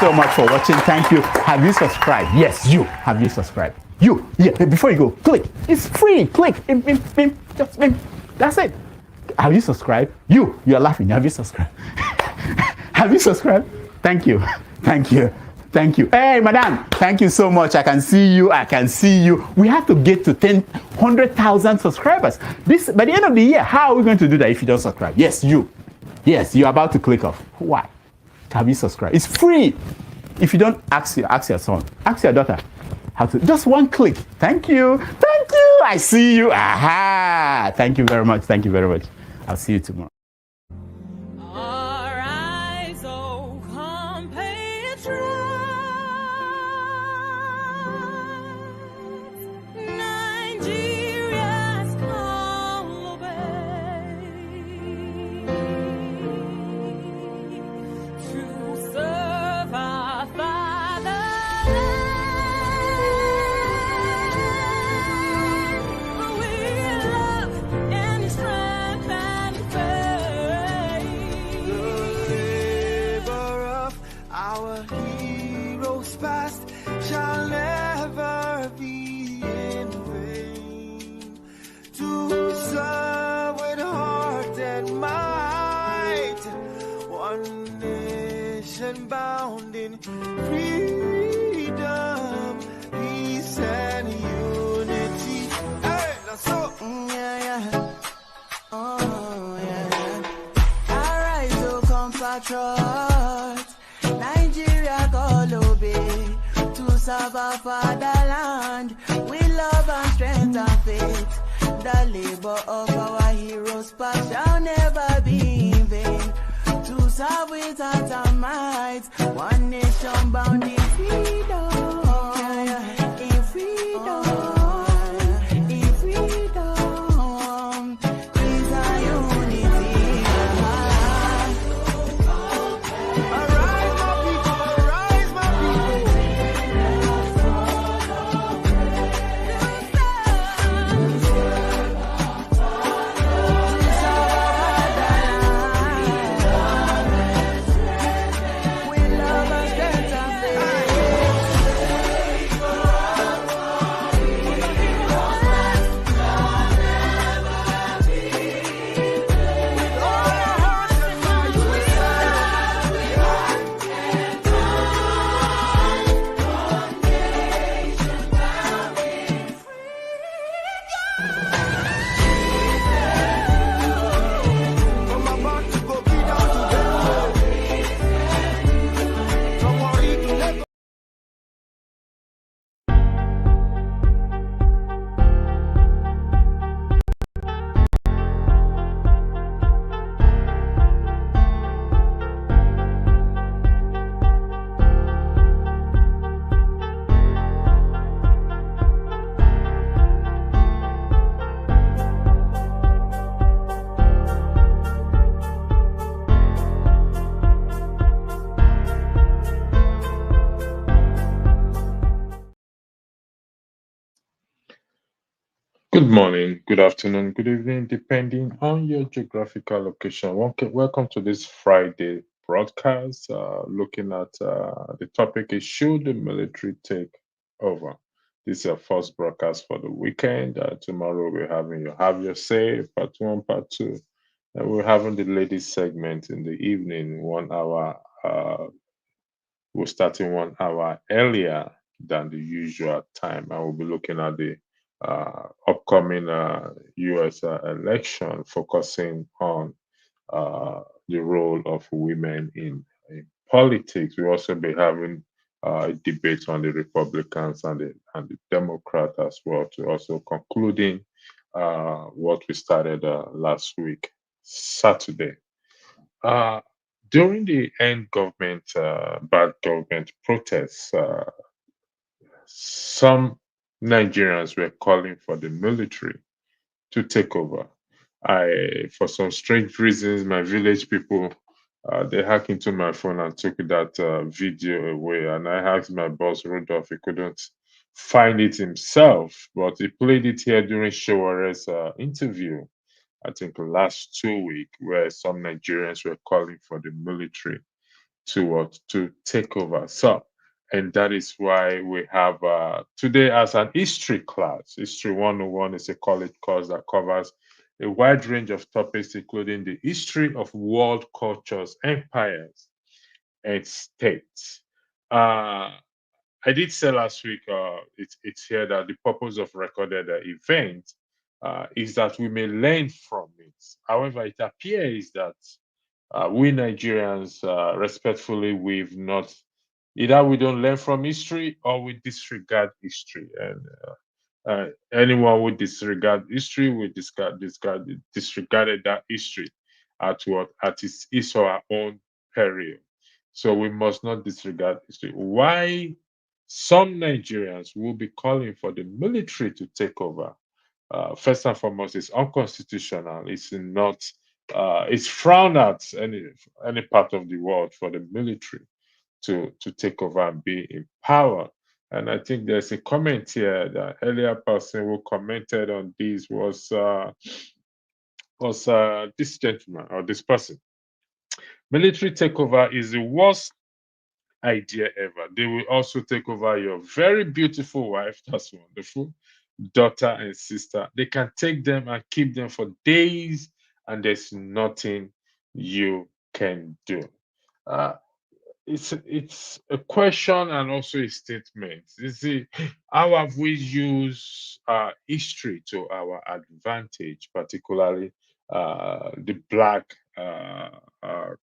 so much for watching. Thank you. Have you subscribed? Yes, you. Have you subscribed? You. Yeah, before you go, click. It's free. Click. Just that's it. Have you subscribed? You're laughing. Have you subscribed? Have you subscribed? Thank you. Thank you. Thank you. Hey, madam, thank you so much. I can see you. I can see you. We have to get to 100,000 subscribers. This by the end of the year. How are we going to do that if you don't subscribe? Yes, you. Yes, you're about to click off. Why? Have you subscribed? It's free. If you don't, ask your son, ask your daughter how to. Just one click. Thank you. Thank you. I see you. Aha. Thank you very much. Thank you very much. I'll see you tomorrow. Bound in freedom, peace and unity. Hey, that's so. Yeah. Oh, yeah. Arise, oh compatriots. Nigeria call obey to serve our fatherland with love and strength and faith. The labor of our heroes past shall never be in vain. To serve with heart and might, one nation bound in freedom, in freedom, in freedom, peace and unity. Arise, my people, arise, my Good morning, good afternoon, good evening, depending on your geographical location. Welcome to this Friday broadcast. Looking at the topic is, should the military take over? This is our first broadcast for the weekend. Tomorrow we're having your Have Your Say, part one, part two. And we're having the ladies segment in the evening, 1 hour. We're starting 1 hour earlier than the usual time. I will be looking at the upcoming US election, focusing on the role of women in politics. We'll also be having a debate on the Republicans and the Democrats as well, to also concluding what we started last week, Saturday. During the end government, bad government protests, some Nigerians were calling for the military to take over. For some strange reasons, my village people, they hacked into my phone and took that video away. And I asked my boss, Rudolph, he couldn't find it himself, but he played it here during Showare's interview, I think last 2 weeks, where some Nigerians were calling for the military to take over. So, and that is why we have today as an history class. History 101 is a college course that covers a wide range of topics, including the history of world cultures, empires, and states. I did say last week, it's here that the purpose of recorded event is that we may learn from it. However, it appears that we Nigerians, respectfully, we've not, either we don't learn from history or we disregard history. And anyone who disregard history, we disregarded that history at his or her own peril. So we must not disregard history. Why some Nigerians will be calling for the military to take over? First and foremost, it's unconstitutional. It's not. It's frowned at any part of the world for the military to take over and be in power. And I think there's a comment here. The earlier person who commented on this was this gentleman or this person. Military takeover is the worst idea ever. They will also take over your very beautiful wife. That's wonderful. Daughter and sister. They can take them and keep them for days, and there's nothing you can do. Uh, it's a question and also a statement. You see, how have we used history to our advantage, particularly the black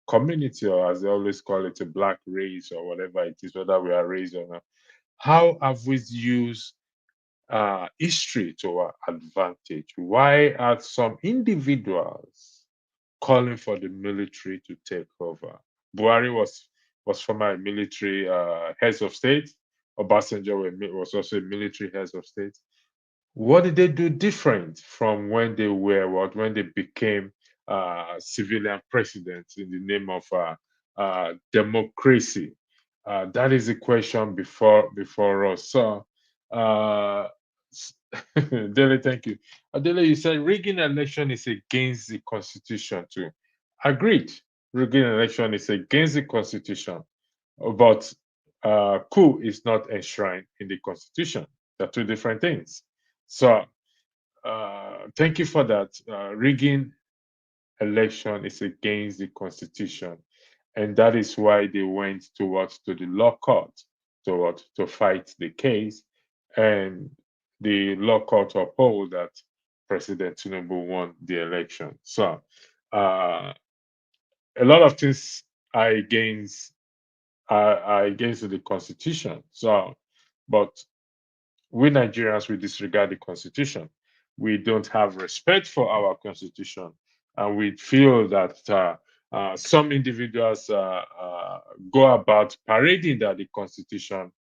community, or as they always call it, a black race, or whatever it is, whether we are raised or not? How have we used history to our advantage? Why are some individuals calling for the military to take over? Buhari was former military heads of state. Obasanjo was also a military heads of state. What did they do different from when they were when they became civilian presidents in the name of democracy? That is the question before us. So, Dele, thank you. Adele, you said rigging election is against the constitution too. Agreed. Rigging election is against the constitution, but coup is not enshrined in the constitution. They're two different things. So, thank you for that. Rigging election is against the constitution, and that is why they went to the law court to fight the case, and the law court upheld that President Tinubu won the election. So a lot of things are against the constitution. So, but we Nigerians, we disregard the constitution. We don't have respect for our constitution, and we feel that some individuals go about parading that the constitution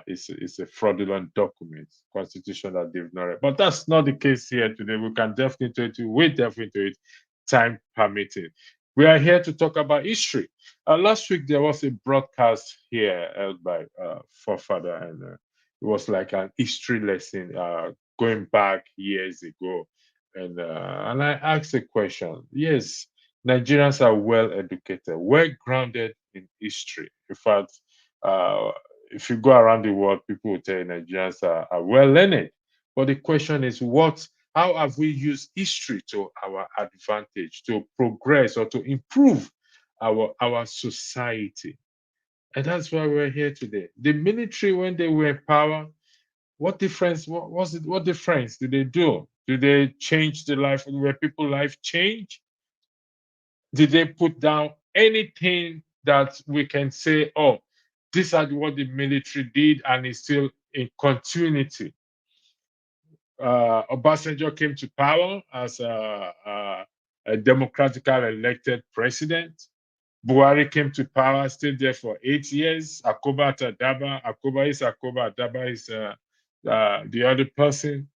is a fraudulent document, constitution that they've not read. But that's not the case here today. We can delve into it. We'll delve into it, time permitting. We are here to talk about history. Last week there was a broadcast here held by Forefather, and it was like an history lesson going back years ago. And I asked a question. Yes, Nigerians are well educated, well grounded in history. In fact, if you go around the world, people will tell you Nigerians are well learned. But the question is, how have we used history to our advantage to progress or to improve our society? And that's why we're here today. The military, when they were in power, what difference? What difference did they do? Did they change the life? Were people life change? Did they put down anything that we can say, oh, this is what the military did, and it's still in continuity? Obasanjo came to power as a democratically elected president. Buhari came to power, stayed there for 8 years. Akoba Tadaba, Akoba is Akoba, Adaba is the other person.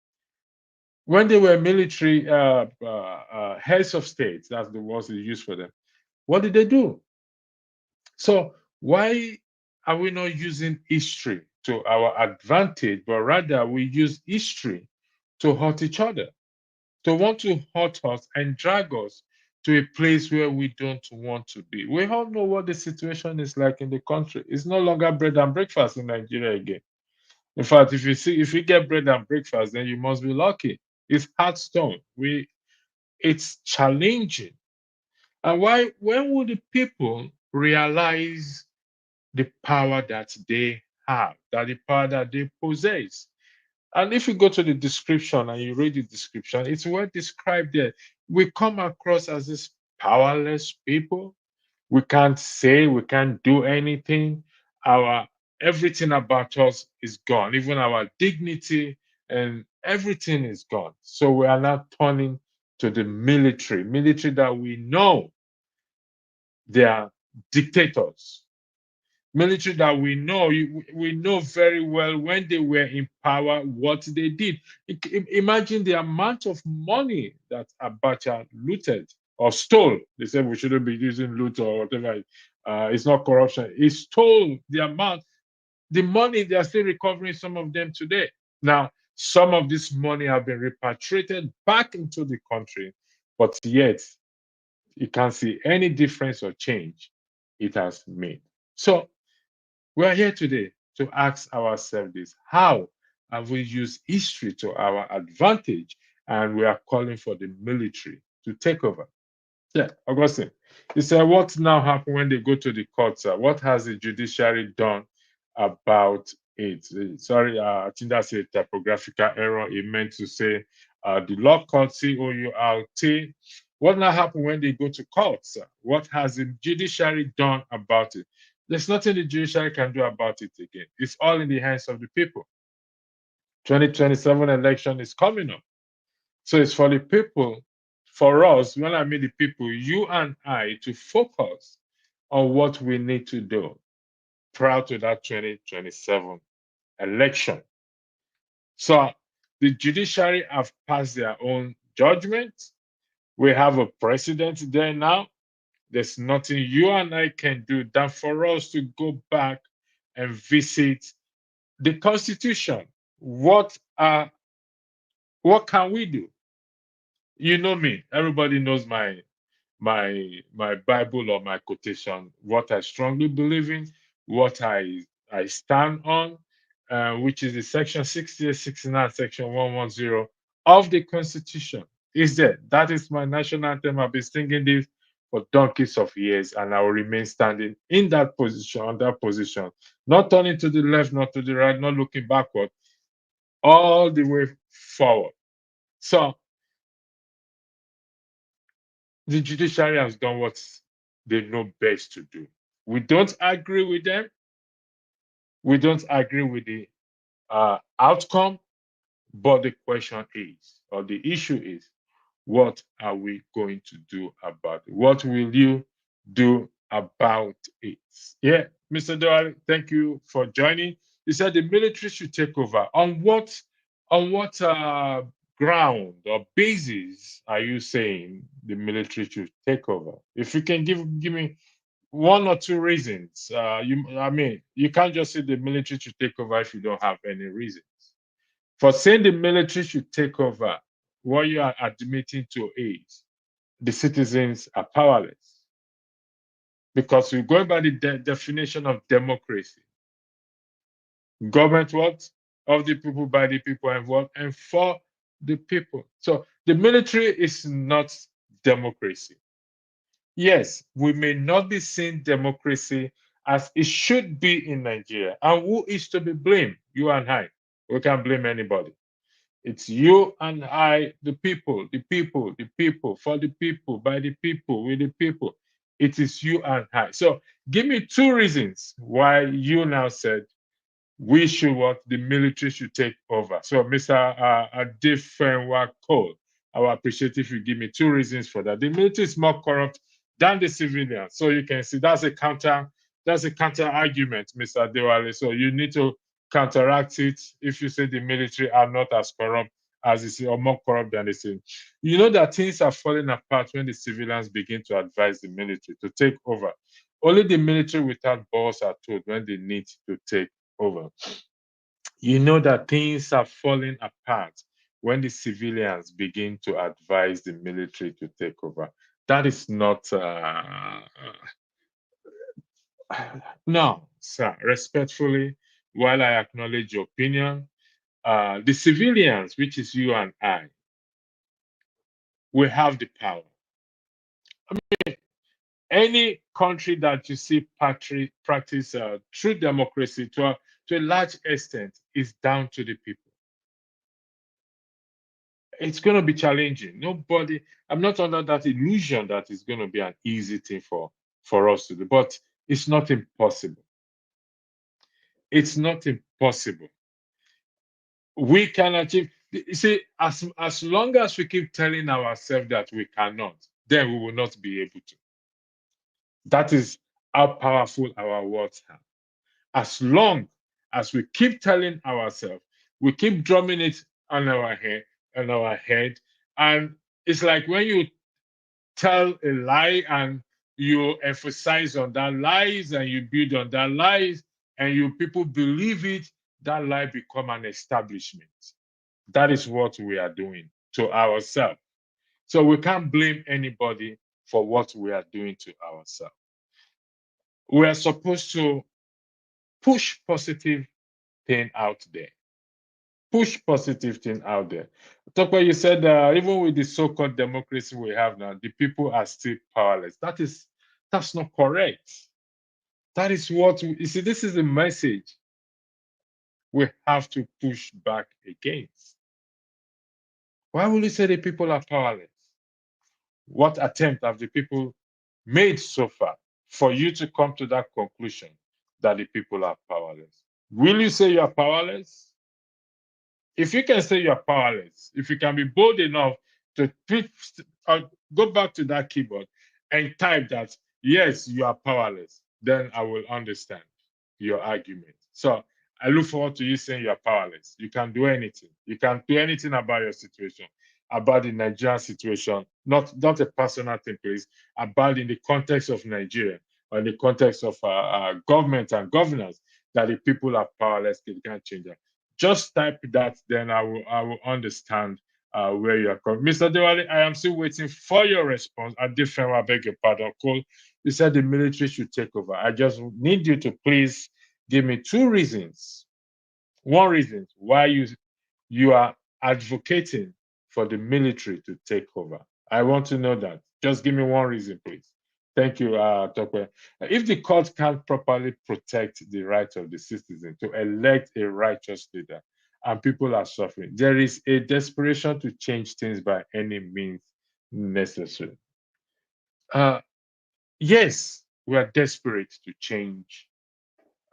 When they were military heads of state, that's the words they used for them, what did they do? So why are we not using history to our advantage, but rather we use history to hurt each other, to want to hurt us and drag us to a place where we don't want to be. We all know what the situation is like in the country. It's no longer bread and breakfast in Nigeria again. In fact, if you get bread and breakfast, then you must be lucky. It's hard stone. It's challenging. And why when will the people realize the power that they have, that the power that they possess? And if you go to the description and you read the description, it's well described there. We come across as this powerless people. We can't say, we can't do anything. Our everything about us is gone, even our dignity and everything is gone. So we are now turning to the military that we know they are dictators, military that we know very well when they were in power what they did. Imagine the amount of money that Abacha looted or stole. They said we shouldn't be using loot or whatever. It's not corruption. He stole the amount, the money. They are still recovering some of them today. Now, some of this money have been repatriated back into the country, but yet you can't see any difference or change it has made. So we are here today to ask ourselves this: how have we used history to our advantage? And we are calling for the military to take over. Yeah, Augustine. He said, what now happens when they go to the courts? What has the judiciary done about it? Sorry, I think that's a typographical error. It meant to say the law court, COURT. What now happens when they go to courts? What has the judiciary done about it? There's nothing the judiciary can do about it again. It's all in the hands of the people. 2027 election is coming up. So it's for the people, for us, when I mean the people, you and I, to focus on what we need to do prior to that 2027 election. So the judiciary have passed their own judgment. We have a president there now. There's nothing you and I can do than for us to go back and visit the Constitution. What can we do? You know me. Everybody knows my Bible or my quotation. What I strongly believe in, what I stand on, which is the section 68, 69, section 110 of the Constitution. Is there? That is my national anthem. I've been singing this for donkeys of years, and I will remain standing in that position, on that position, not turning to the left, not to the right, not looking backward, all the way forward. So the judiciary has done what they know best to do. We don't agree with them. We don't agree with the outcome. But the question is, or the issue is, what are we going to do about it? What will you do about it? Yeah, Mr. Doyle, thank you for joining. You said the military should take over. On what ground or basis are you saying the military should take over? If you can give me one or two reasons. You can't just say the military should take over if you don't have any reasons. For saying the military should take over, what you are admitting to is the citizens are powerless. Because we're going by the definition of democracy. Government what? Of the people, by the people, and what? And for the people. So the military is not democracy. Yes, we may not be seeing democracy as it should be in Nigeria. And who is to be blamed? You and I. We can't blame anybody. It's you and I, the people, the people, the people, for the people, by the people, with the people. It is you and I. So give me two reasons why you now said we should what the military should take over. So Mr. Adifenwa Cole, I will appreciate if you give me two reasons for that. The military is more corrupt than the civilians. So you can see that's a counter argument, Mr. Dewale. So you need to counteract it if you say the military are not as corrupt as the civilians, or more corrupt than the civilians. You know that things are falling apart when the civilians begin to advise the military to take over. Only the military without balls are told when they need to take over. You know that things are falling apart when the civilians begin to advise the military to take over. That is not, no, sir. Respectfully, while I acknowledge your opinion, the civilians, which is you and I, we have the power. Any country that you see practice true democracy to a large extent is down to the people. It's going to be challenging. Nobody, I'm not under that illusion that it's going to be an easy thing for us to do, but it's not impossible. It's not impossible. We can achieve. You see, as long as we keep telling ourselves that we cannot, then we will not be able to. That is how powerful our words are. As long as we keep telling ourselves, we keep drumming it on our head, and it's like when you tell a lie and you emphasize on that lies and you build on that lies and you people believe it, that lie become an establishment. That is what we are doing to ourselves. So we can't blame anybody for what we are doing to ourselves. We are supposed to push positive thing out there. Push positive thing out there. Tokwe, you said even with the so-called democracy we have now, the people are still powerless. That's not correct. That is what you see. This is the message we have to push back against. Why will you say the people are powerless? What attempt have the people made so far for you to come to that conclusion that the people are powerless? Will you say you are powerless? If you can say you're powerless, if you can be bold enough to go back to that keyboard and type that, yes, you are powerless, then I will understand your argument. So I look forward to you saying you're powerless. You can't do anything. You can't do anything about your situation, about the Nigerian situation, not a personal thing, please, about in the context of Nigeria or in the context of government and governance, that the people are powerless, they can't change that. Just type that, then I will understand where you are coming. Mr. Diwali, I am still waiting for your response. I beg your pardon, Cole. You said the military should take over. I just need you to please give me two reasons. One reason why you are advocating for the military to take over. I want to know that. Just give me one reason, please. Thank you, Tokwe. If the court can't properly protect the right of the citizen to elect a righteous leader and people are suffering, there is a desperation to change things by any means necessary. Yes, we are desperate to change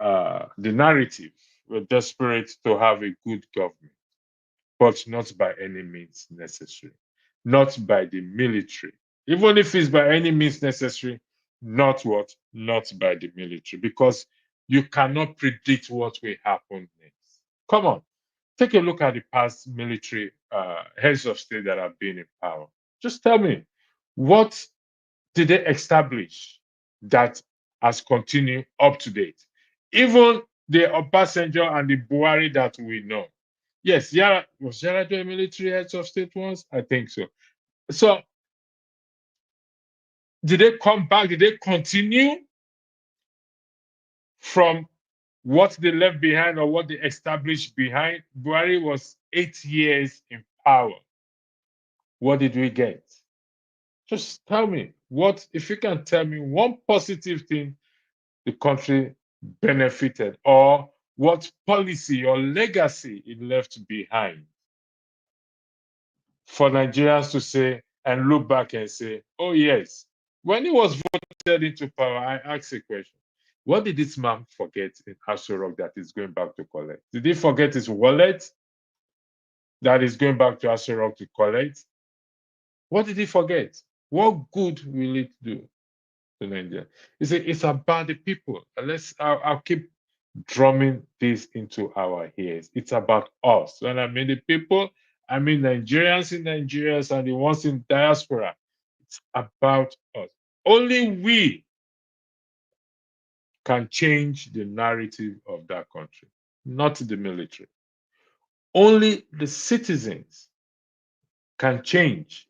the narrative. We're desperate to have a good government, but not by any means necessary, not by the military. Even if it's by any means necessary, not by the military, because you cannot predict what will happen next. Come on, take a look at the past military heads of state that have been in power. Just tell me, what did they establish that has continued up to date? Even the Obasanjo and the Buhari that we know. Yes, Yara was Yar'Adua a military heads of state once? I think so. So did they come back? Did they continue from what they left behind or what they established behind? Buhari was 8 years in power. What did we get? Just tell me, what if you can tell me one positive thing the country benefited, or what policy or legacy it left behind for Nigerians to say and look back and say, oh yes, when he was voted into power, I asked a question. What did this man forget in Aso Rock that he's going back to collect? Did he forget his wallet that he's going back to Aso Rock to collect? What did he forget? What good will it do to Nigeria? You see, it's about the people. I'll keep drumming this into our ears. It's about us. When I mean the people, I mean Nigerians in Nigeria and the ones in diaspora. It's about us. Only we can change the narrative of that country, not the military. Only the citizens can change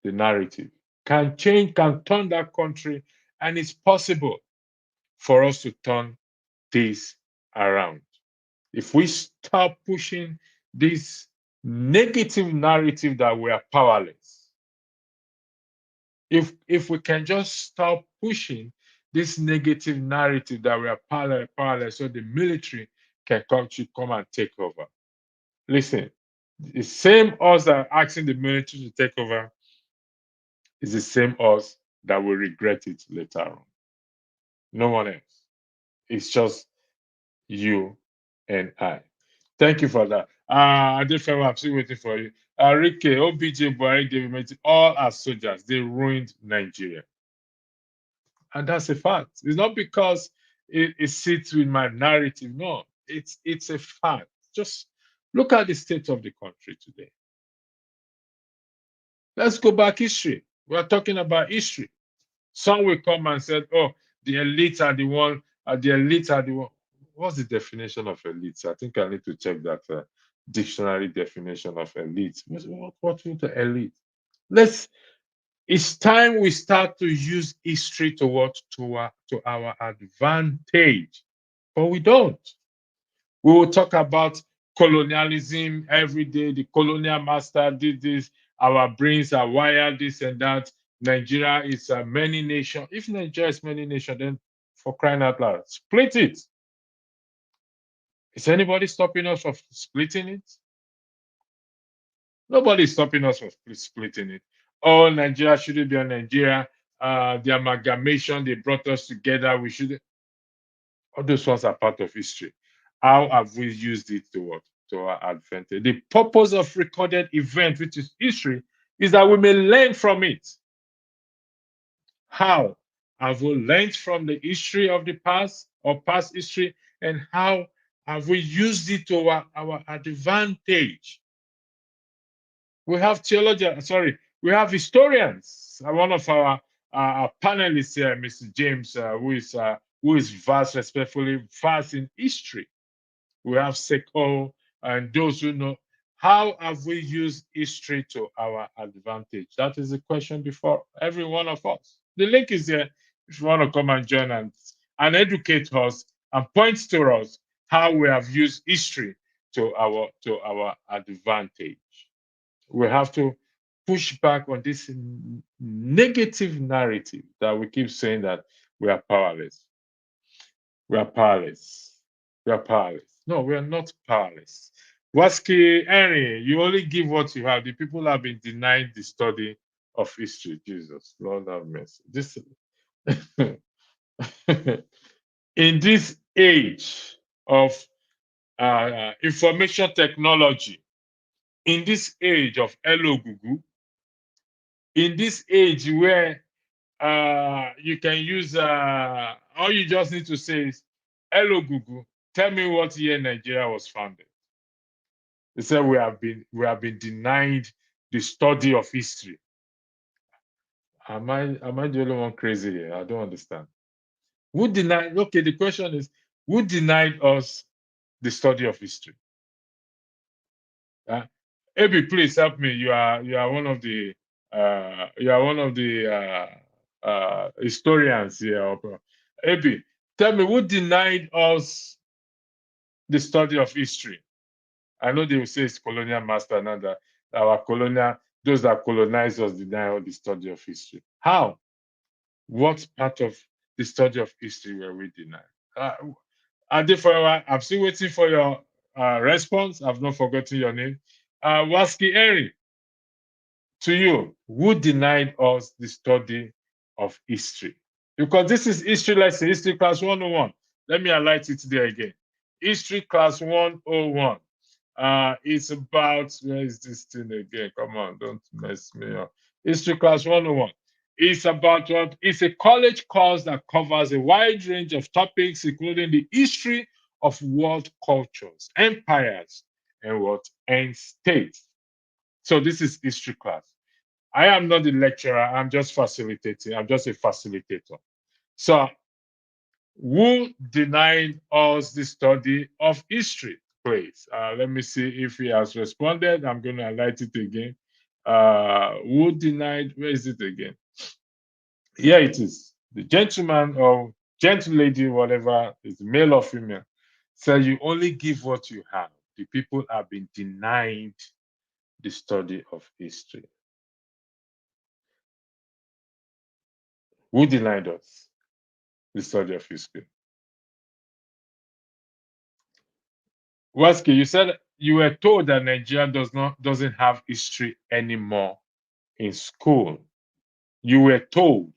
the narrative, can change, can turn that country, and it's possible for us to turn this around. If we stop pushing this negative narrative that we are powerless, if we can just stop pushing this negative narrative that we are powerless, so the military can come and take over. Listen, the same us that are asking the military to take over is the same us that will regret it later on. No one else. It's just you and I. Thank you for that. Adefewa, I'm still waiting for you. Rike, OBJ, Buhari, David Meti, all are soldiers. They ruined Nigeria. And that's a fact. It's not because it sits with my narrative. No, it's a fact. Just look at the state of the country today. Let's go back history. We are talking about history. Some will come and say, oh, the elites are the one, the elites are the one. What's the definition of elites? I think I need to check that dictionary definition of elite. What is the elite? It's time we start to use history to our advantage, but we don't. We will talk about colonialism every day. The colonial master did this. Our brains are wired, this and that. Nigeria is a many nation. If Nigeria is many nation, then for crying out loud, split it. Is anybody stopping us from splitting it? Nobody is stopping us from splitting it. Oh, Nigeria shouldn't be on Nigeria. The amalgamation, they brought us together. We should. All those ones are part of history. How have we used it to what? To our advantage. The purpose of recorded event, which is history, is that we may learn from it. How have we learned from the history of the past or past history, and how have we used it to our advantage? We have theologians, we have historians. One of our panelists here, Mr. James, who is vast, respectfully vast in history. We have Seko and those who know. How have we used history to our advantage? That is the question before every one of us. The link is there if you want to come and join and educate us and point to us how we have used history to our advantage. We have to push back on this negative narrative that we keep saying that we are powerless. We are powerless. We are powerless. No, we are not powerless. Waski Henry, you only give what you have. The people have been denied the study of history. Jesus, Lord have mercy. In this age of information technology, in this age of Hello Google, in this age where you can use all you just need to say is, hello Google, tell me what year Nigeria was founded. They said we have been denied the study of history. Am I the only one crazy here? I don't understand. Who denied? Okay, the question is, who denied us the study of history? Abi, please help me. You are one of the historians here. Abi, tell me, who denied us the study of history? I know they will say it's colonial master now that those that colonize us deny all the study of history. How? What part of the study of history were we denied? Adefoyawa, I'm still waiting for your response. I've not forgotten your name. Waski Eri, to you, who denied us the study of history? Because this is history lesson, history class 101. Let me highlight it there again. History class 101. It's about, where is this thing again? Come on, don't mess me up. History class 101. It's about what? It's a college course that covers a wide range of topics, including the history of world cultures, empires, and states. So this is history class. I am not the lecturer. I'm just facilitating. I'm just a facilitator. So who denied us the study of history? Please, let me see if he has responded. I'm going to highlight it again. Who denied? Where is it again? Here it is. The gentleman or gentle lady, whatever, is male or female, said you only give what you have. The people have been denied the study of history. Who denied us the study of history? Waski, you said you were told that Nigeria doesn't have history anymore in school. You were told.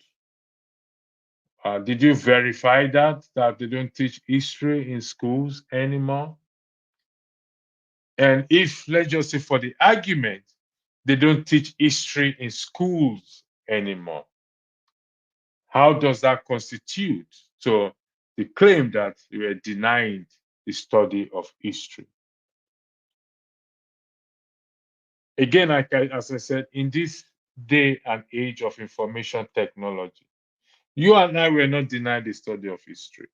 Did you verify that they don't teach history in schools anymore? And if, let's just say for the argument, they don't teach history in schools anymore, how does that constitute to the claim that you were denied the study of history? Again, as I said, in this day and age of information technology, you and I were not denied the study of history.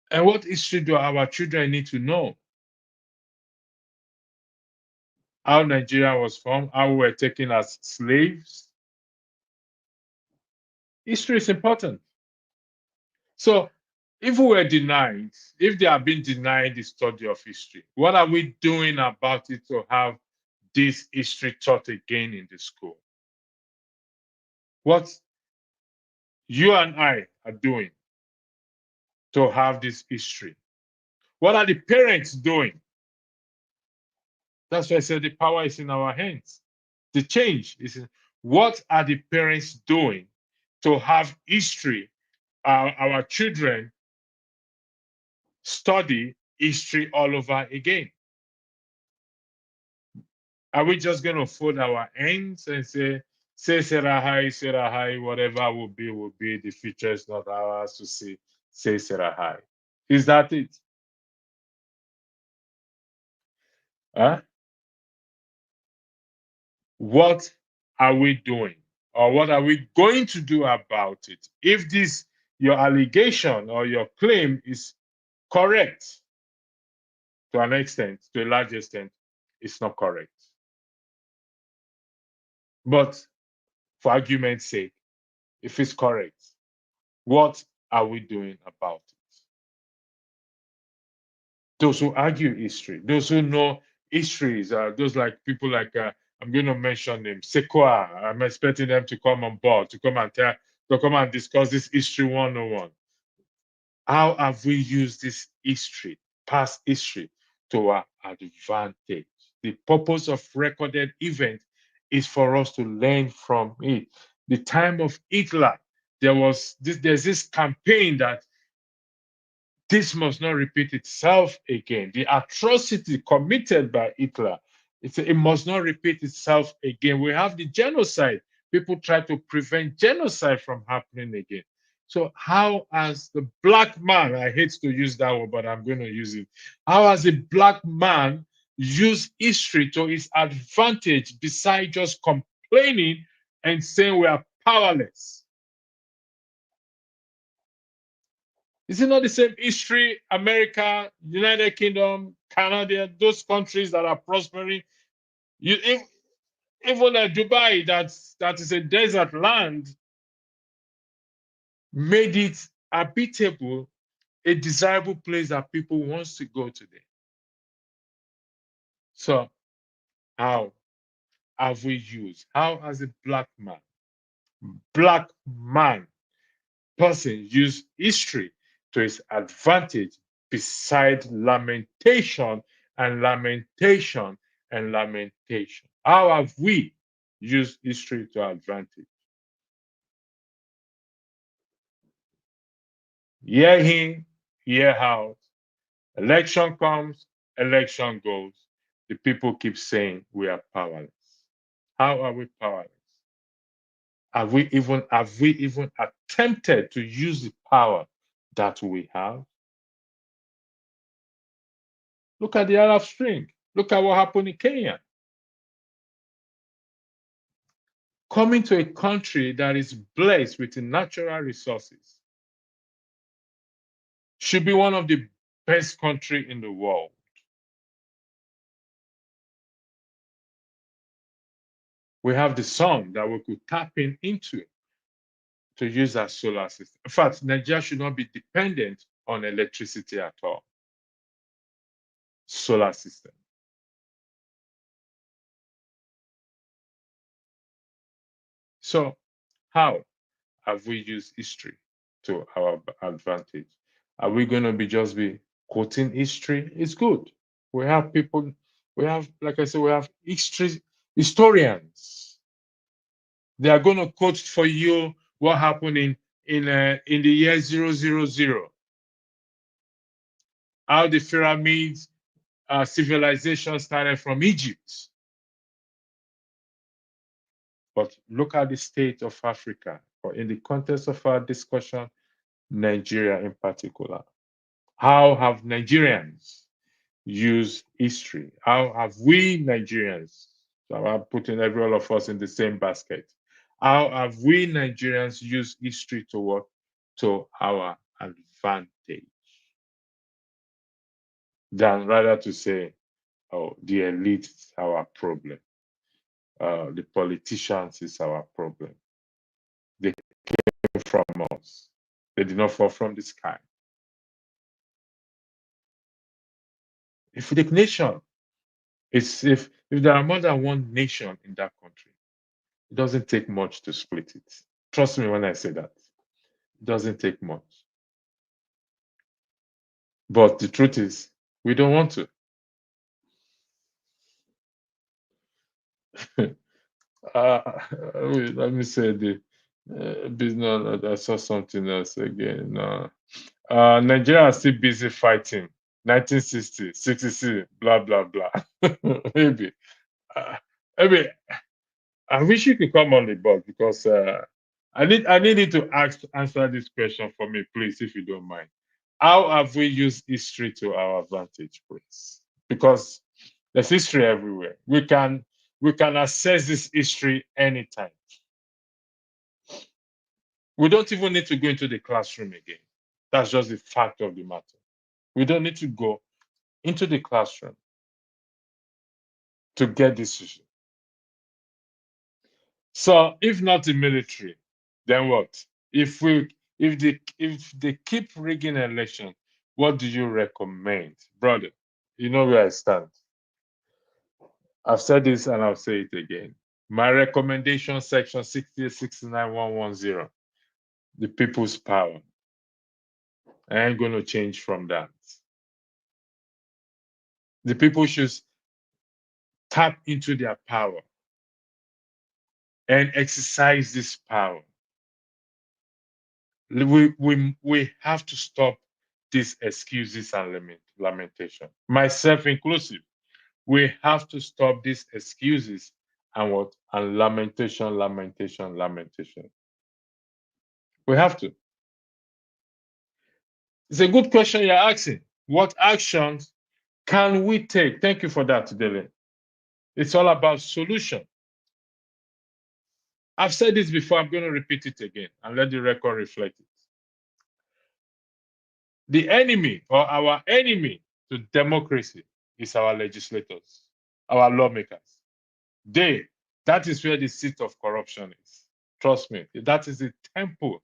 And what history do our children need to know? How Nigeria was formed, how we were taken as slaves. History is important. So if we were denied, if they have been denied the study of history, what are we doing about it to have this history taught again in the school? What you and I are doing to have this history? What are the parents doing? That's why I said the power is in our hands. The change is in, what are the parents doing to have history, our children study history all over again? Are we just going to fold our hands and say Serahai, whatever will be, the future is not ours to say Serahai? Is that it? Huh? What are we doing? Or what are we going to do about it? If this, your allegation or your claim is correct to an extent, to a large extent, it's not correct. But for argument's sake, if it's correct, what are we doing about it? Those who argue history, those who know histories, those like people like I'm going to mention them, Sequoia. I'm expecting them to come on board to come and discuss this history 101. How have we used this history, past history, to our advantage? The purpose of recorded event is for us to learn from it. The time of Hitler, there's this campaign that this must not repeat itself again. The atrocity committed by Hitler, it must not repeat itself again. We have the genocide. People try to prevent genocide from happening again. So how has the black man, I hate to use that word, but I'm going to use it. How has a black man used history to his advantage besides just complaining and saying we are powerless? Is it not the same history? America, United Kingdom, Canada, those countries that are prospering. Even Dubai, that is a desert land, made it habitable, a desirable place that people want to go today. So how have we used? How has a black person used history to his advantage beside lamentation and lamentation and lamentation? How have we used history to our advantage? Year in, year out, election comes, election goes. The people keep saying we are powerless. How are we powerless? Have we even attempted to use the power that we have? Look at the Arab Spring. Look at what happened in Kenya. Coming to a country that is blessed with natural resources should be one of the best countries in the world. We have the sun that we could tap into to use as solar system. In fact, Nigeria should not be dependent on electricity at all. Solar system. So how have we used history to our advantage? Are we going to just be quoting history? It's good. We have people, we have, like I said, we have historians. They are going to quote for you what happened in the year 000, how the pyramids civilization started from Egypt. But look at the state of Africa, or in the context of our discussion, Nigeria in particular. How have Nigerians used history? How have we Nigerians, so I'm putting every all of us in the same basket, how have we Nigerians used history to what? To our advantage? Than rather to say, oh, the elite is our problem. The politicians is our problem. They came from us. They did not fall from the sky. If the nation is, if there are more than one nation in that country, it doesn't take much to split it. Trust me when I say that. It doesn't take much. But the truth is, we don't want to. Let me say the business. I saw something else again. Nigeria is still busy fighting. 1960, 66, blah blah blah. Maybe, maybe. I wish you could come on the board because I need you to answer this question for me, please, if you don't mind. How have we used history to our advantage, please? Because there's history everywhere. We can assess this history anytime. We don't even need to go into the classroom again. That's just the fact of the matter. We don't need to go into the classroom to get this issue. So if not the military, then what? If they keep rigging election, what do you recommend? Brother, you know where I stand. I've said this and I'll say it again. My recommendation, section 6069110, the people's power. I ain't going to change from that. The people should tap into their power and exercise this power. We have to stop these excuses and lamentation, myself inclusive. We have to stop these excuses and lamentation. We have to. It's a good question you're asking. What actions can we take? Thank you for that, Dele. It's all about solution. I've said this before, I'm going to repeat it again and let the record reflect it. The enemy or our enemy to democracy is our legislators, our lawmakers. That is where the seat of corruption is. Trust me, that is the temple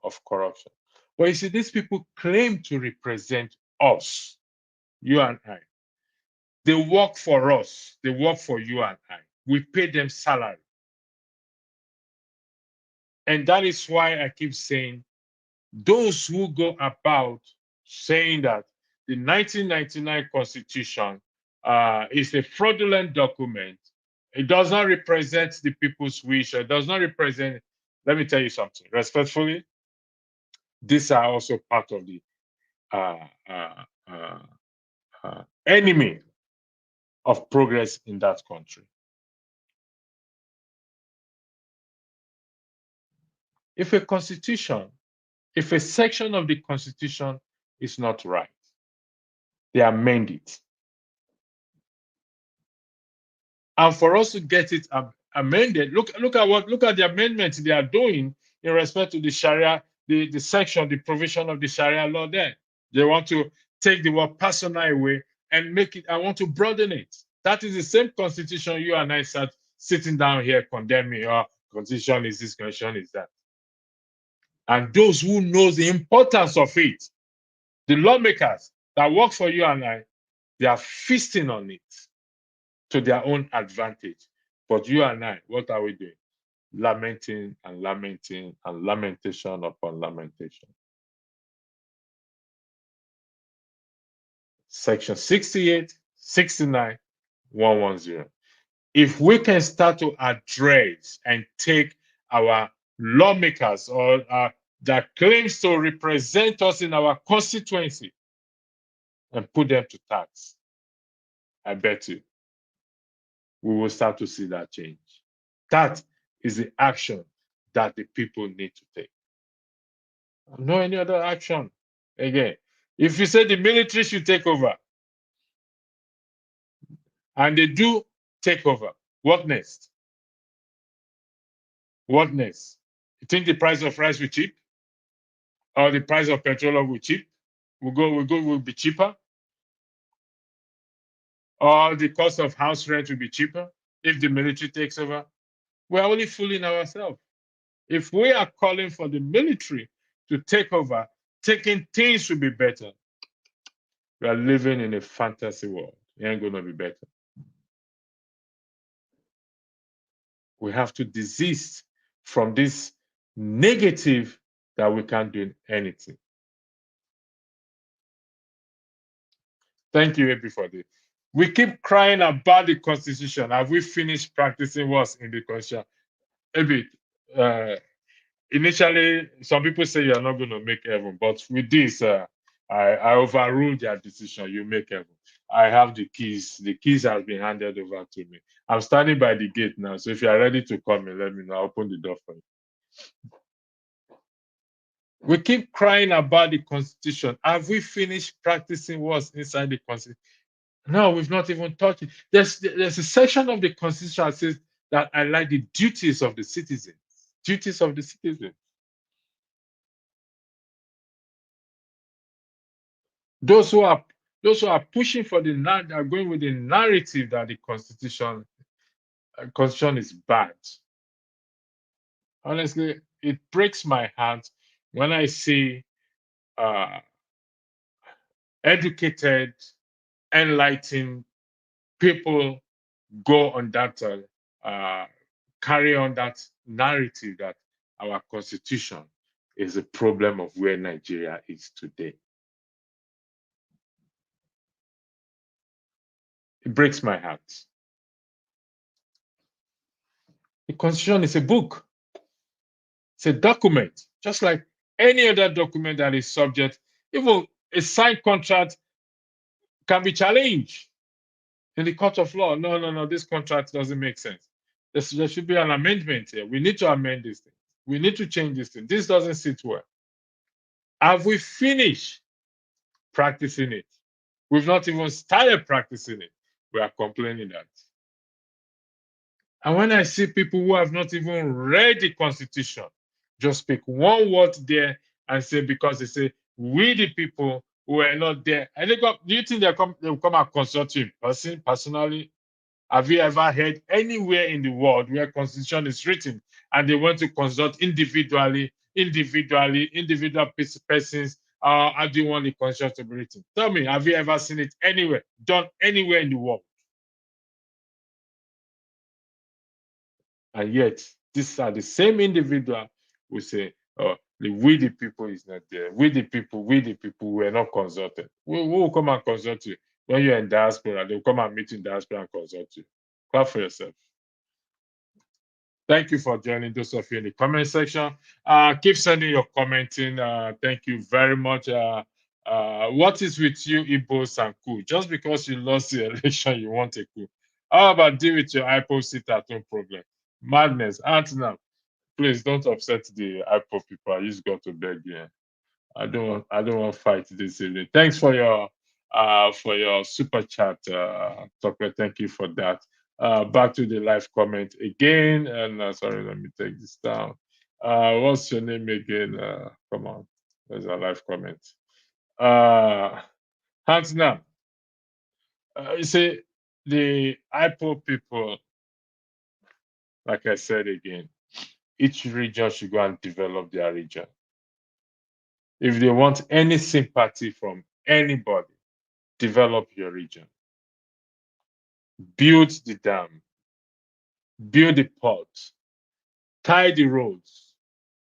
of corruption. But you see, these people claim to represent us, you and I. They work for us. They work for you and I. We pay them salary. And that is why I keep saying, those who go about saying that the 1999 Constitution is a fraudulent document, it does not represent the people's wish, it does not represent, let me tell you something, respectfully, these are also part of the enemy of progress in that country. If a section of the Constitution is not right, they amend it. And for us to get it amended, look at the amendments they are doing in respect to the Sharia, the section, the provision of the Sharia law there. They want to take the word personal away and make it, I want to broaden it. That is the same Constitution you and I sat sitting down here condemning, oh, constitution is this, constitution is that. And those who know the importance of it, the lawmakers that work for you and I, they are feasting on it to their own advantage. But you and I, what are we doing? Lamenting and lamenting and lamentation upon lamentation. Section 68, 69, 110. If we can start to address and take our lawmakers or that claims to represent us in our constituency and put them to tax, I bet you we will start to see that change. That is the action that the people need to take. No any other action. Again, if you say the military should take over, and they do take over, what next? What next? You think the price of rice will cheap? Or the price of petroleum will cheap? Will be cheaper? Or the cost of house rent will be cheaper if the military takes over? We're only fooling ourselves. If we are calling for the military to take over, taking things will be better, we are living in a fantasy world. It ain't gonna be better. We have to desist from this negative that we can't do anything. Thank you, Ebi, for this. We keep crying about the Constitution. Have we finished practicing what's in the Constitution? Ebi, initially, some people say you're not going to make heaven, but with this, I overruled their decision. You make heaven. I have the keys. The keys have been handed over to me. I'm standing by the gate now. So if you are ready to come in, let me know. I'll open the door for you. We keep crying about the Constitution. Have we finished practicing what's inside the Constitution? No, we've not even touched it. There's a section of the Constitution that says that I like the duties of the citizens. Duties of the citizens. Those who are pushing for are going with the narrative that the Constitution is bad. Honestly, it breaks my heart when I see educated, enlightened people go on that, carry on that narrative that our Constitution is a problem of where Nigeria is today. It breaks my heart. The Constitution is a book. It's a document, just like any other document that is subject. Even a signed contract can be challenged in the court of law. No, this contract doesn't make sense. There should be an amendment here. We need to amend this thing. We need to change this thing. This doesn't sit well. Have we finished practicing it? We've not even started practicing it. We are complaining that. And when I see people who have not even read the Constitution, just pick one word there and say, because they say, we the people who are not there. And do you think they'll come and consult you personally? Have you ever heard anywhere in the world where Constitution is written and they want to consult individual persons? How do you want the Constitution to be written? Tell me, have you ever seen it anywhere, done anywhere in the world? And yet, these are the same individual who say, oh, we the people is not there. We the people, we are not consulted. We will come and consult you. When you're in diaspora, they'll come and meet you in diaspora and consult you. Clap for yourself. Thank you for joining those of you in the comment section. Keep sending your commenting. Thank you very much. What is with you, Igbos and coup? Just because you lost the election, you want a coup. How about deal with your IPO sit-at-home problem? Madness. Anthem, please don't upset the IPO people. I just got to beg you. I don't want to fight this evening. Thanks for your super chat, Tucker. Thank you for that. Back to the live comment again. And sorry, let me take this down. What's your name again? Come on, there's a live comment. Hands now. You see, the IPO people, like I said again, each region should go and develop their region. If they want any sympathy from anybody, develop your region. Build the dam, build the port, tie the roads,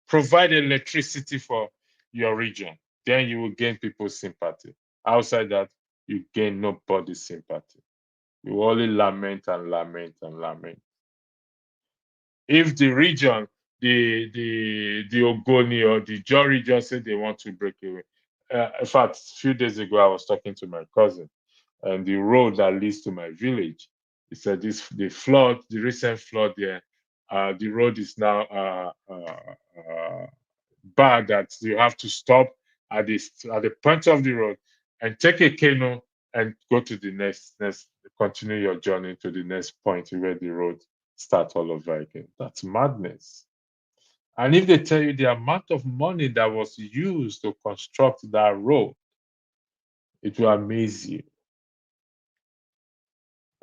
provide electricity for your region. Then you will gain people's sympathy. Outside that, you gain nobody's sympathy. You only lament and lament and lament. If the region, the Ogoni or the Jaw region say they want to break away. In fact, a few days ago, I was talking to my cousin, and the road that leads to my village, he said the recent flood there, the road is now bad that you have to stop at the point of the road and take a canoe and go to the next continue your journey to the next point where the road starts all over again. That's madness. And if they tell you the amount of money that was used to construct that road, it will amaze you.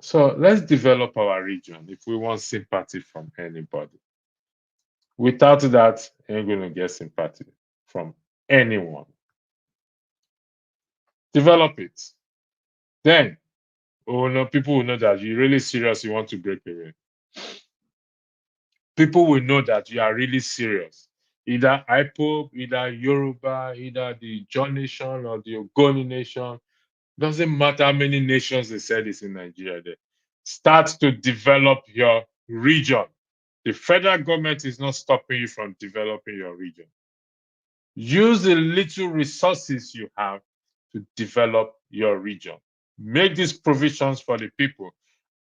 So let's develop our region if we want sympathy from anybody. Without that, ain't going to get sympathy from anyone. Develop it. Then, oh no, people will know that you're really serious, you want to break away. People will know that you are really serious. Either IPOB, either Yoruba, either the John Nation or the Ogoni Nation. Doesn't matter how many nations they said is in Nigeria there. Start to develop your region. The federal government is not stopping you from developing your region. Use the little resources you have to develop your region. Make these provisions for the people,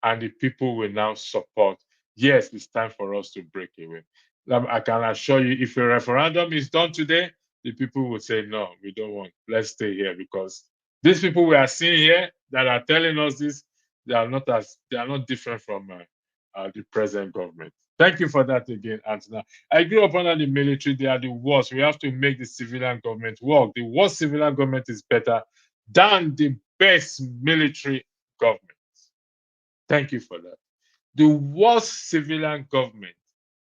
and the people will now support. Yes, it's time for us to break away. I can assure you, if a referendum is done today, the people will say, no, we don't want, let's stay here, because these people we are seeing here that are telling us this, they are not different from the present government. Thank you for that again, Antina. I grew up under the military. They are the worst. We have to make the civilian government work. The worst civilian government is better than the best military government. Thank you for that. The worst civilian government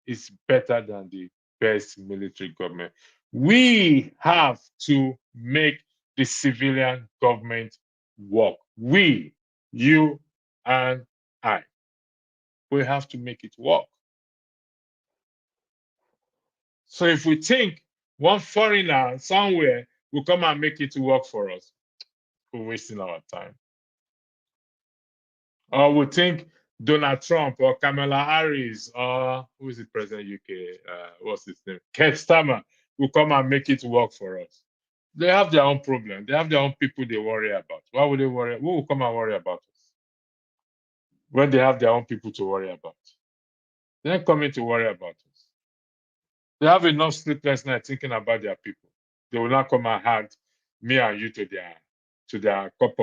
is better than the best military government. We have to make the civilian government work. We, you, and I. We have to make it work. So if we think one foreigner somewhere will come and make it work for us, we're wasting our time. Or we think Donald Trump or Kamala Harris or who is the president of UK? What's his name? Keir Starmer will come and make it work for us. They have their own problem. They have their own people they worry about. Why would they worry? Who will come and worry about us when they have their own people to worry about? They're not coming to worry about us. They have enough sleepless nights thinking about their people. They will not come and add me and you to their cup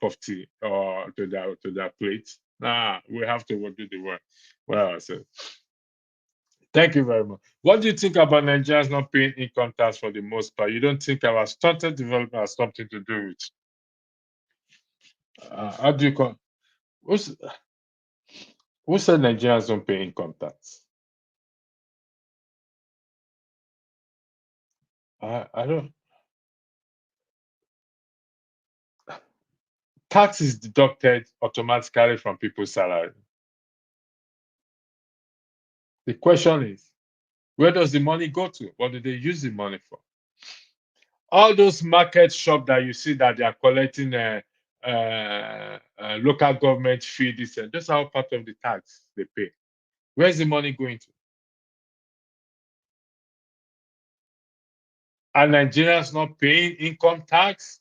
of tea or to their plate. Nah, we have to do the work. Well, I said. Thank you very much. What do you think about Nigerians not paying income tax for the most part? You don't think our stunted development has something to do with? How do you call? Who's, who said Nigerians don't pay income tax? I don't. Tax is deducted automatically from people's salary. The question is, where does the money go to? What do they use the money for? All those market shops that you see that they are collecting local government fee, those are all part of the tax they pay. Where's the money going to? Are Nigerians not paying income tax?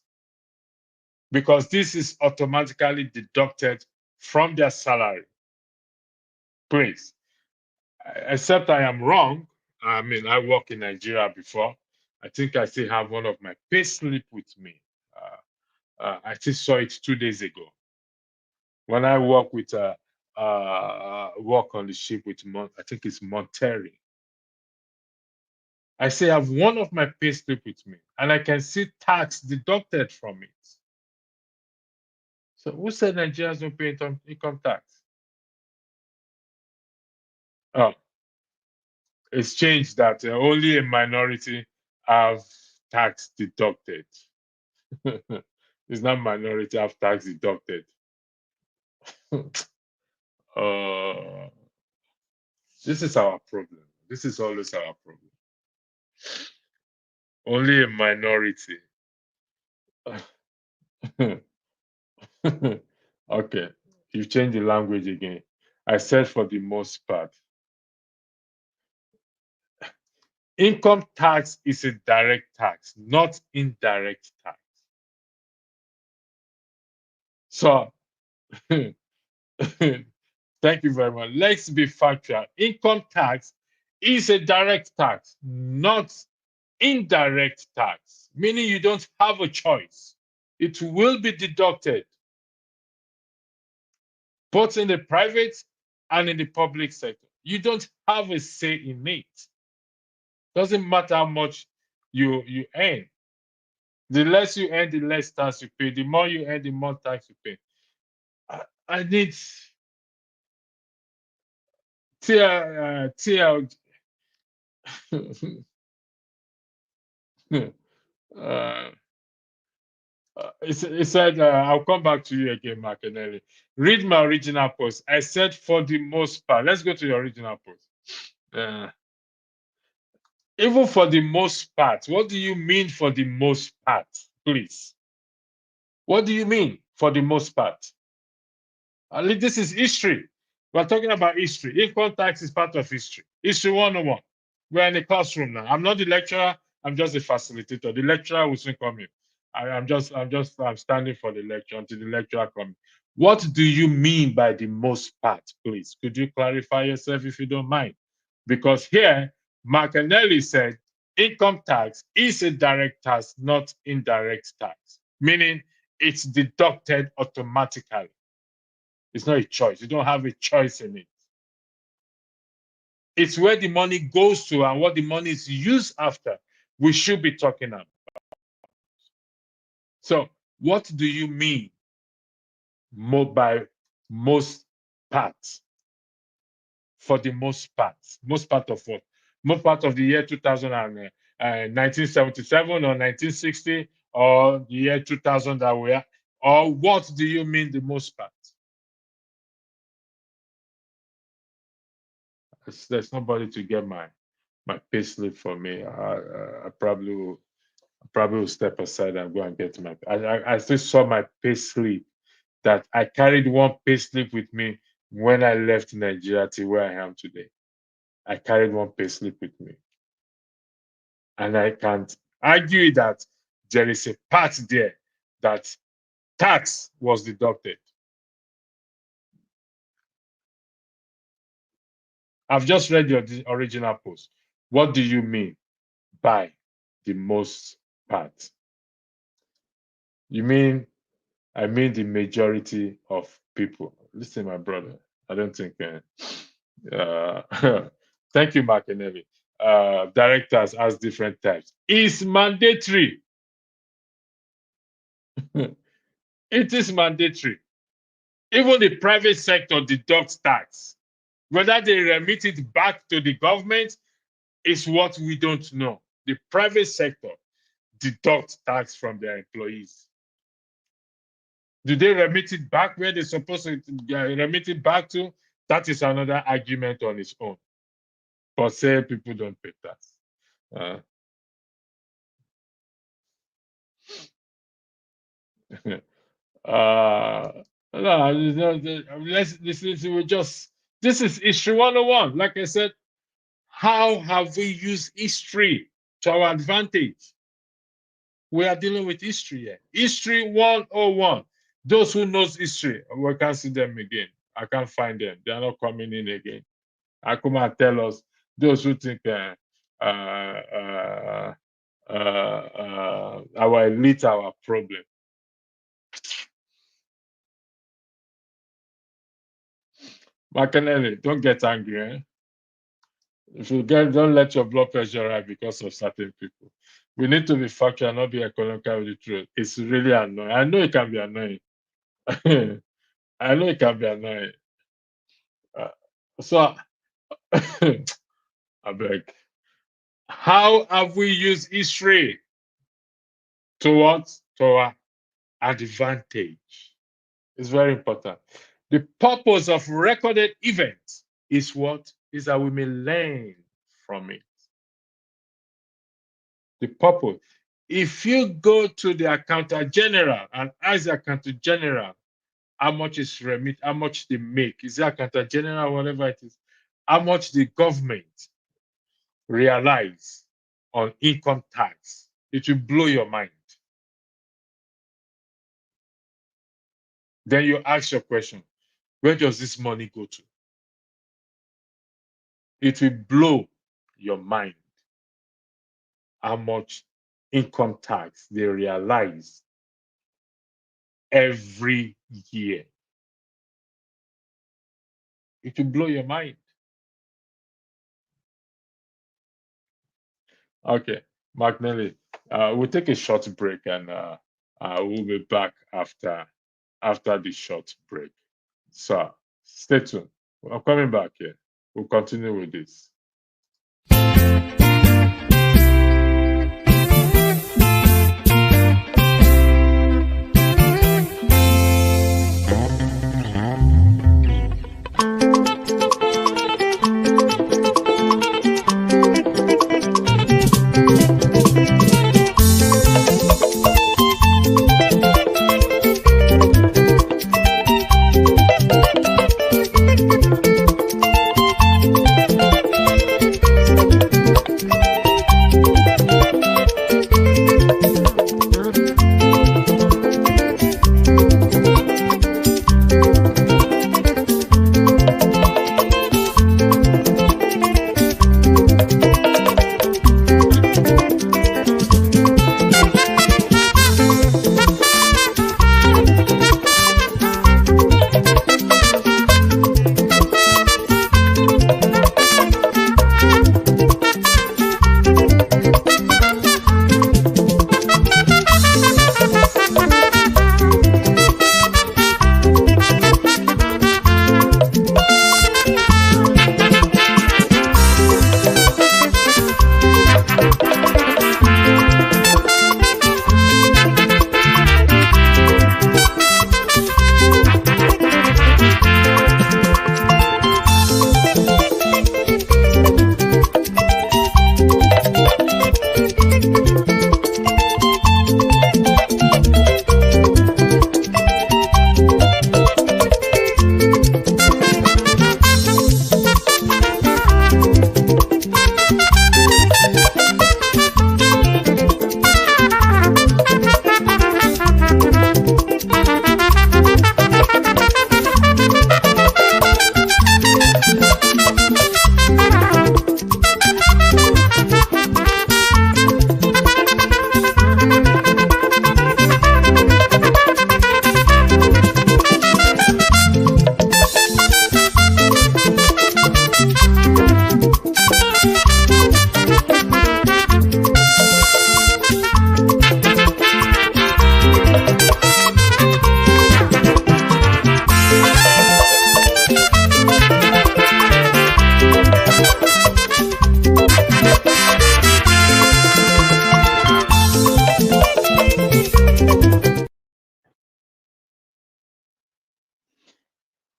Because this is automatically deducted from their salary. Please, except I am wrong. I mean, I worked in Nigeria before. I think I still have one of my pay slip with me. I just saw it 2 days ago when I work with work on the ship with I think it's Monterrey. I say I have one of my pay slip with me, and I can see tax deducted from it. So who said Nigerians don't pay income tax? Oh, it's changed that only a minority have tax deducted. It's not minority have tax deducted. uh, this is our problem. This is always our problem. Only a minority. Okay, you change the language again. I said for the most part. Income tax is a direct tax, not indirect tax. So, thank you very much. Let's be factual. Income tax is a direct tax, not indirect tax, meaning you don't have a choice. It will be deducted both in the private and in the public sector. You don't have a say in it. Doesn't matter how much you earn. The less you earn, the less tax you pay. The more you earn, the more tax you pay. I need TL. uh, it said, I'll come back to you again, Martinelli. Read my original post. I said for the most part. Let's go to the original post. Even for the most part, what do you mean for the most part, please? What do you mean for the most part? This is history. We're talking about history. Income tax is part of history. History 101. We're in a classroom now. I'm not the lecturer. I'm just a facilitator. The lecturer will soon come in. I'm standing for the lecture until the lecturer comes. What do you mean by the most part, please? Could you clarify yourself if you don't mind? Because here, Martinelli said income tax is a direct tax, not indirect tax, meaning it's deducted automatically. It's not a choice. You don't have a choice in it. It's where the money goes to and what the money is used after. We should be talking about. So, what do you mean by most parts? For the most part. Most part of what? Most part of the year 1977 or 1960 or the year 2000 that we are? Or what do you mean the most part? There's nobody to get my payslip for me. I probably will step aside and go and get my. I still saw my payslip that I carried one payslip with me when I left Nigeria to where I am today. I carried one payslip with me, and I can't argue that there is a part there that tax was deducted. I've just read your original post. What do you mean by the most part? You mean, I mean the majority of people. Listen, my brother, I don't think. Thank you, Martinelli. Directors has different types. It's mandatory. It is mandatory. Even the private sector deducts tax. Whether they remit it back to the government is what we don't know. The private sector deducts tax from their employees. Do they remit it back where they're supposed to remit it back to? That is another argument on its own. But say people don't pay tax. No, let's we just this is history 101. Like I said, how have we used history to our advantage? We are dealing with history here. History 101. Those who knows history, we can't see them again. I can't find them. They are not coming in again. I come and tell us those who think our elite are our problem. Martinelli, don't get angry. Eh? If you don't let your blood pressure rise because of certain people. We need to be factual and not be economical with the truth. It's really annoying. I know it can be annoying. I know it can be annoying. So, I beg. How have we used history to our advantage? It's very important. The purpose of recorded events is what? Is that we may learn from it. The purpose. If you go to the accountant general and ask the accountant general how much is remit, how much they make, is the accountant general, whatever it is, how much the government realize on income tax, it will blow your mind. Then you ask your question, where does this money go to? It will blow your mind how much income tax they realize every year. It will blow your mind. Okay, Mark Nelly, we'll take a short break and we'll be back after the short break. So stay tuned. I'm coming back here. We'll continue with this.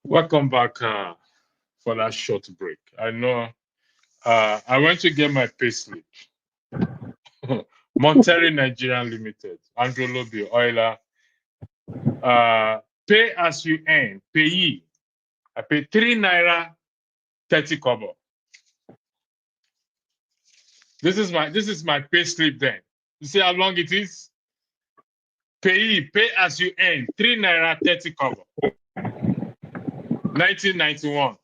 Welcome back for that short break. I know I went to get my payslip. Monterey Nigerian Limited, Andrew Lobby, Euler. Pay as you earn, payee. I pay 3 naira 30 kobo. This is my payslip then. You see how long it is? Payee, pay as you earn, 3 naira 30 kobo. 1991.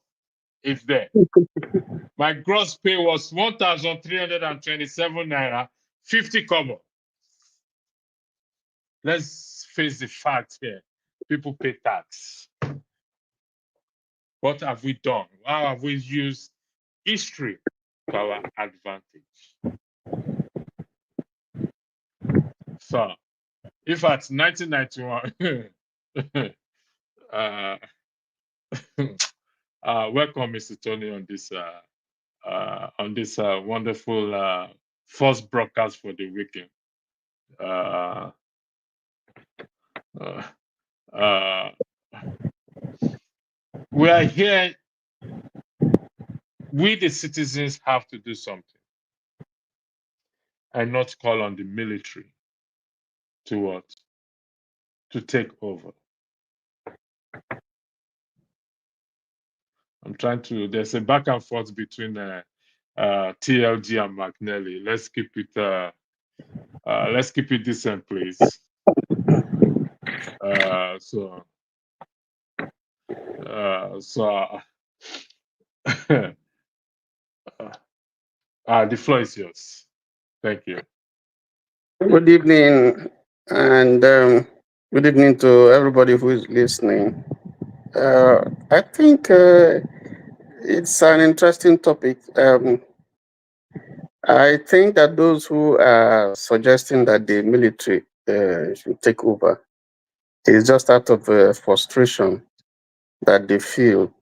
It's there. My gross pay was 1,327 naira 50 kobo. Let's face the fact here. People pay tax. What have we done? How have we used history to our advantage? So, if at 1991, Welcome, Mr. Tony, on this wonderful first broadcast for the weekend. Uh, uh, uh, we are here. We, the citizens, have to do something and not call on the military to what? To take over. I'm trying to. There's a back and forth between TLG and McNally. Let's keep it. Let's keep it decent, please. So the floor is yours. Thank you. Good evening, and good evening to everybody who is listening. I think it's an interesting topic. I think that those who are suggesting that the military should take over is just out of frustration that they feel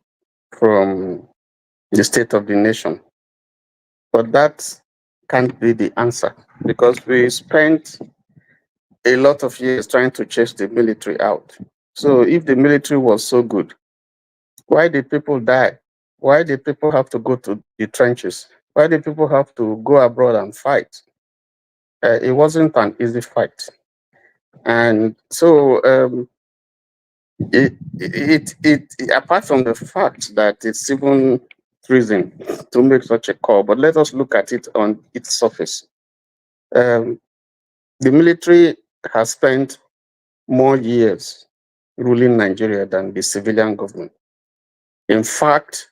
from the state of the nation. But that can't be the answer, because we spent a lot of years trying to chase the military out. So if the military was so good, why did people die? Why did people have to go to the trenches? Why did people have to go abroad and fight? It wasn't an easy fight. And so apart from the fact that it's even treason to make such a call, but let us look at it on its surface. The military has spent more years ruling Nigeria than the civilian government. In fact,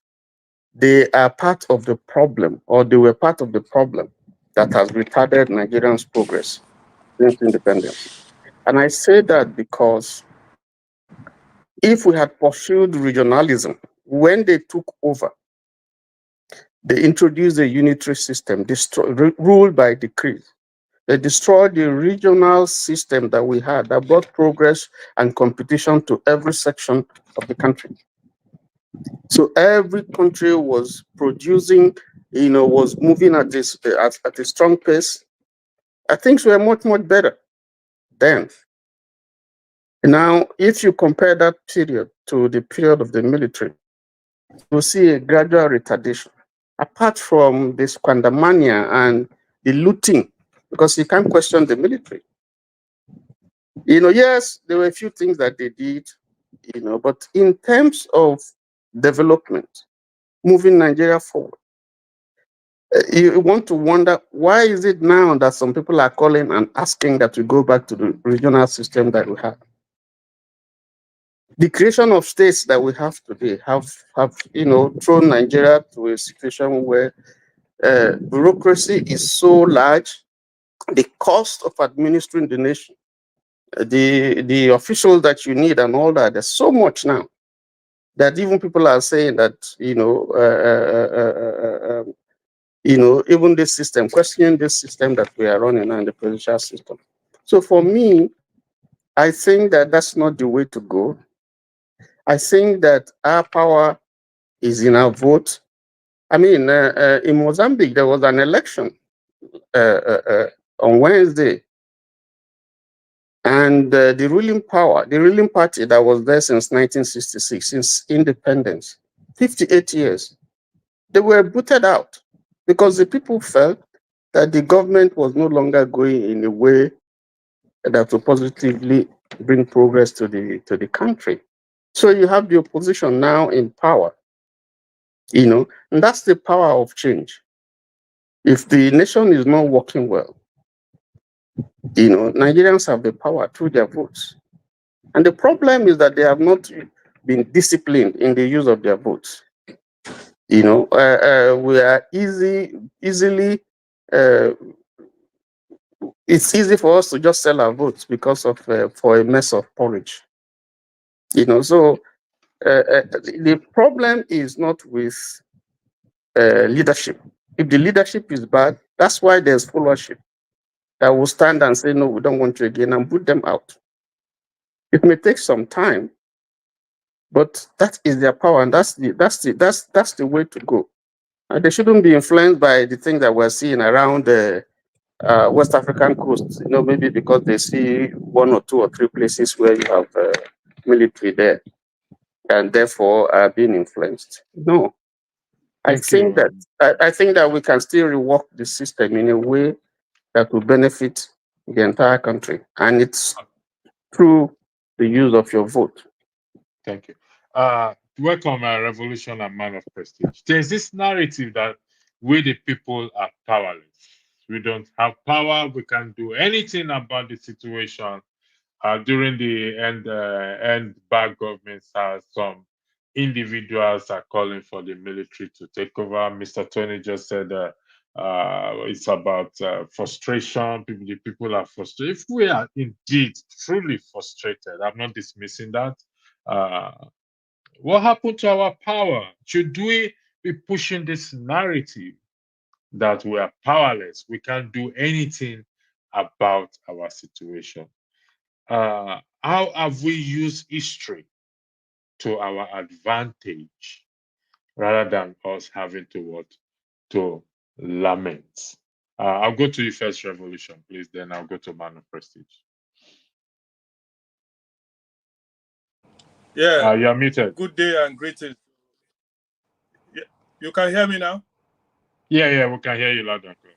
they are part of the problem, or they were part of the problem that has retarded Nigerians' progress since independence. And I say that because if we had pursued regionalism, when they took over, they introduced a unitary system ruled by decree. They destroyed the regional system that we had that brought progress and competition to every section of the country. So every country was producing, was moving at a strong pace. Things were much, much better then. Now, if you compare that period to the period of the military, you'll see a gradual retardation. Apart from the squandermania and the looting, because you can't question the military. Yes, there were a few things that they did, but in terms of development, moving Nigeria forward, you want to wonder, why is it now that some people are calling and asking that we go back to the regional system that we have? The creation of states that we have today have thrown Nigeria to a situation where bureaucracy is so large, the cost of administering the nation, the officials that you need and all that, there's so much now that even people are saying that, even this system, questioning this system that we are running now in the presidential system. So for me, I think that that's not the way to go. I think that our power is in our vote. I mean, in Mozambique, there was an election on Wednesday. And the ruling party that was there since 1966, since independence, 58 years, they were booted out because the people felt that the government was no longer going in a way that would positively bring progress to the country. So you have the opposition now in power, and that's the power of change. If the nation is not working well, Nigerians have the power through their votes. And the problem is that they have not been disciplined in the use of their votes. We are easily, it's easy for us to just sell our votes because of for a mess of porridge. So the problem is not with leadership. If the leadership is bad, that's why there's followership that will stand and say, no, we don't want you again, and put them out. It may take some time, But that is their power, and that's the way to go. And they shouldn't be influenced by the things that we're seeing around the West African coast. Maybe because they see 1 or 2 or 3 places where you have military there, and therefore are being influenced. No, I Thank you. think that we can still rework the system in a way that will benefit the entire country, and it's through the use of your vote. Thank you. Welcome, Revolution and Man of Prestige. There's this narrative that we, the people, are powerless. We don't have power. We can't do anything about the situation. During the end bad government, some individuals are calling for the military to take over. Mr. Tony just said it's about frustration. The people are frustrated. If we are indeed truly frustrated, I'm not dismissing that. What happened to our power? Should we be pushing this narrative that we are powerless? We can't do anything about our situation. How have we used history to our advantage rather than us having to lament? I'll go to you first, Revolution, please. Then I'll go to Man of Prestige. Yeah. You're muted. Good day and greetings. Yeah. You can hear me now? Yeah, we can hear you loud and clear.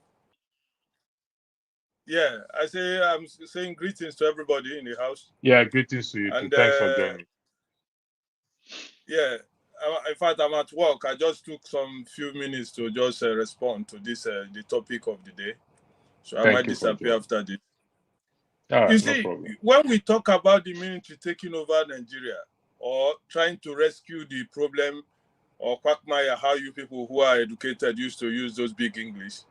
Yeah, I'm saying greetings to everybody in the house. Yeah, greetings to you too. Thanks for joining. Yeah, in fact, I'm at work. I just took some few minutes to just respond to this the topic of the day. So I might disappear after this. You see, when we talk about the military taking over Nigeria or trying to rescue the problem or quagmire, how you people who are educated used to use those big English,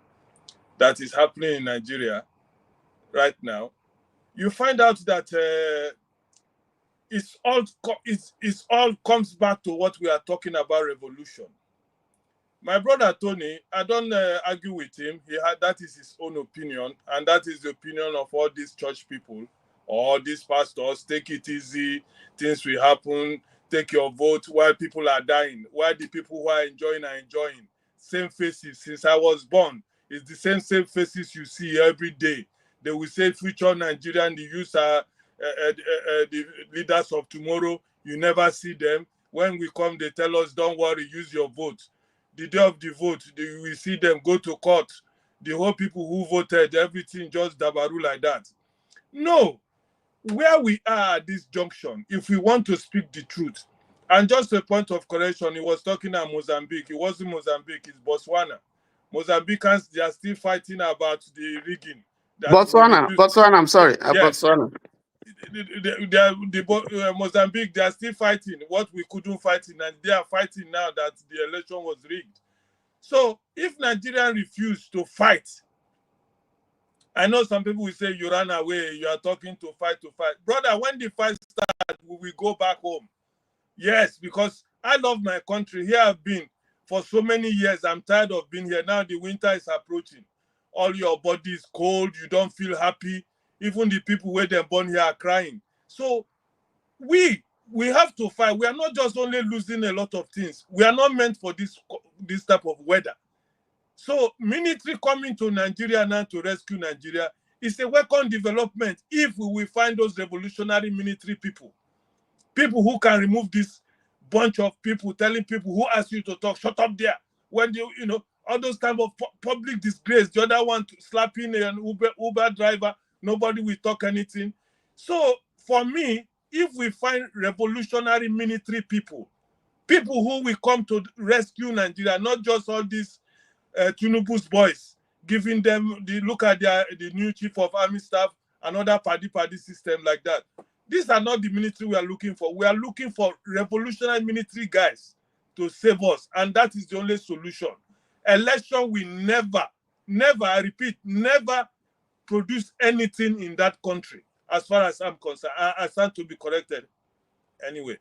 that is happening in Nigeria right now, you find out that it's all comes back to what we are talking about, revolution. My brother Tony, I don't argue with him. That is his own opinion, and that is the opinion of all these church people or these pastors. Take it easy, things will happen. Take your vote while people are dying. While the people who are enjoying are enjoying. Same faces since I was born. It's the same faces you see every day. They will say future Nigerian, the youth are the leaders of tomorrow. You never see them. When we come, they tell us, don't worry, use your vote. The day of the vote, we see them go to court. The whole people who voted, everything just dabaru like that. No. Where we are at this junction, if we want to speak the truth, and just a point of correction, he was talking about Mozambique. It wasn't Mozambique, it's Botswana. Mozambicans, they are still fighting about the rigging. Botswana, I'm sorry. Yes. Botswana. Mozambique, they are still fighting what we couldn't fight in, and they are fighting now that the election was rigged. So if Nigeria refuse to fight, I know some people will say you ran away, you are talking to fight. Brother, when the fight starts, we will go back home. Yes, because I love my country. Here I've been for so many years. I'm tired of being here. Now the winter is approaching. All your body is cold. You don't feel happy. Even the people where they're born here are crying. So we have to fight. We are not just only losing a lot of things. We are not meant for this type of weather. So military coming to Nigeria now to rescue Nigeria is a welcome development if we will find those revolutionary military people who can remove this bunch of people telling people who ask you to talk, shut up there. When all those type of public disgrace, the other one slapping an Uber driver, nobody will talk anything. So for me, if we find revolutionary military people who will come to rescue Nigeria, not just all these Tinubu's boys, giving them look at the new chief of army staff, another party system like that. These are not the military we are looking for. We are looking for revolutionary military guys to save us, and that is the only solution. Election will never, I repeat, never produce anything in that country, as far as I'm concerned. I stand to be corrected. Anyway,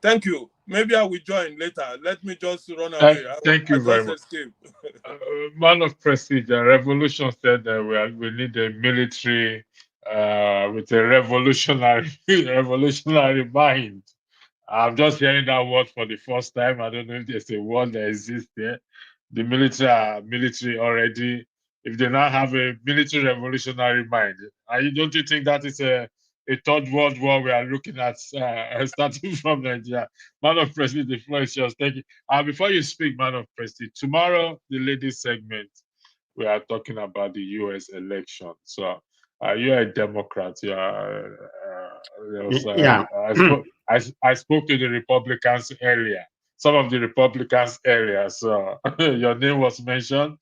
thank you. Maybe I will join later. Let me just run away. Thank you very much. Man of Prestige, Revolution said that we need a military with a revolutionary mind. I'm just hearing that word for the first time. I don't know if there's a word that exists there. The military are military already. If they now have a military revolutionary mind, don't you think that is a third world war we are looking at starting from Nigeria? Man of Prestige, the floor is yours. Thank you. Before you speak, Man of Prestige, tomorrow, the ladies segment, we are talking about the US election. So you're a Democrat. Yeah. I spoke to the Republicans earlier, some of the Republicans earlier. So your name was mentioned.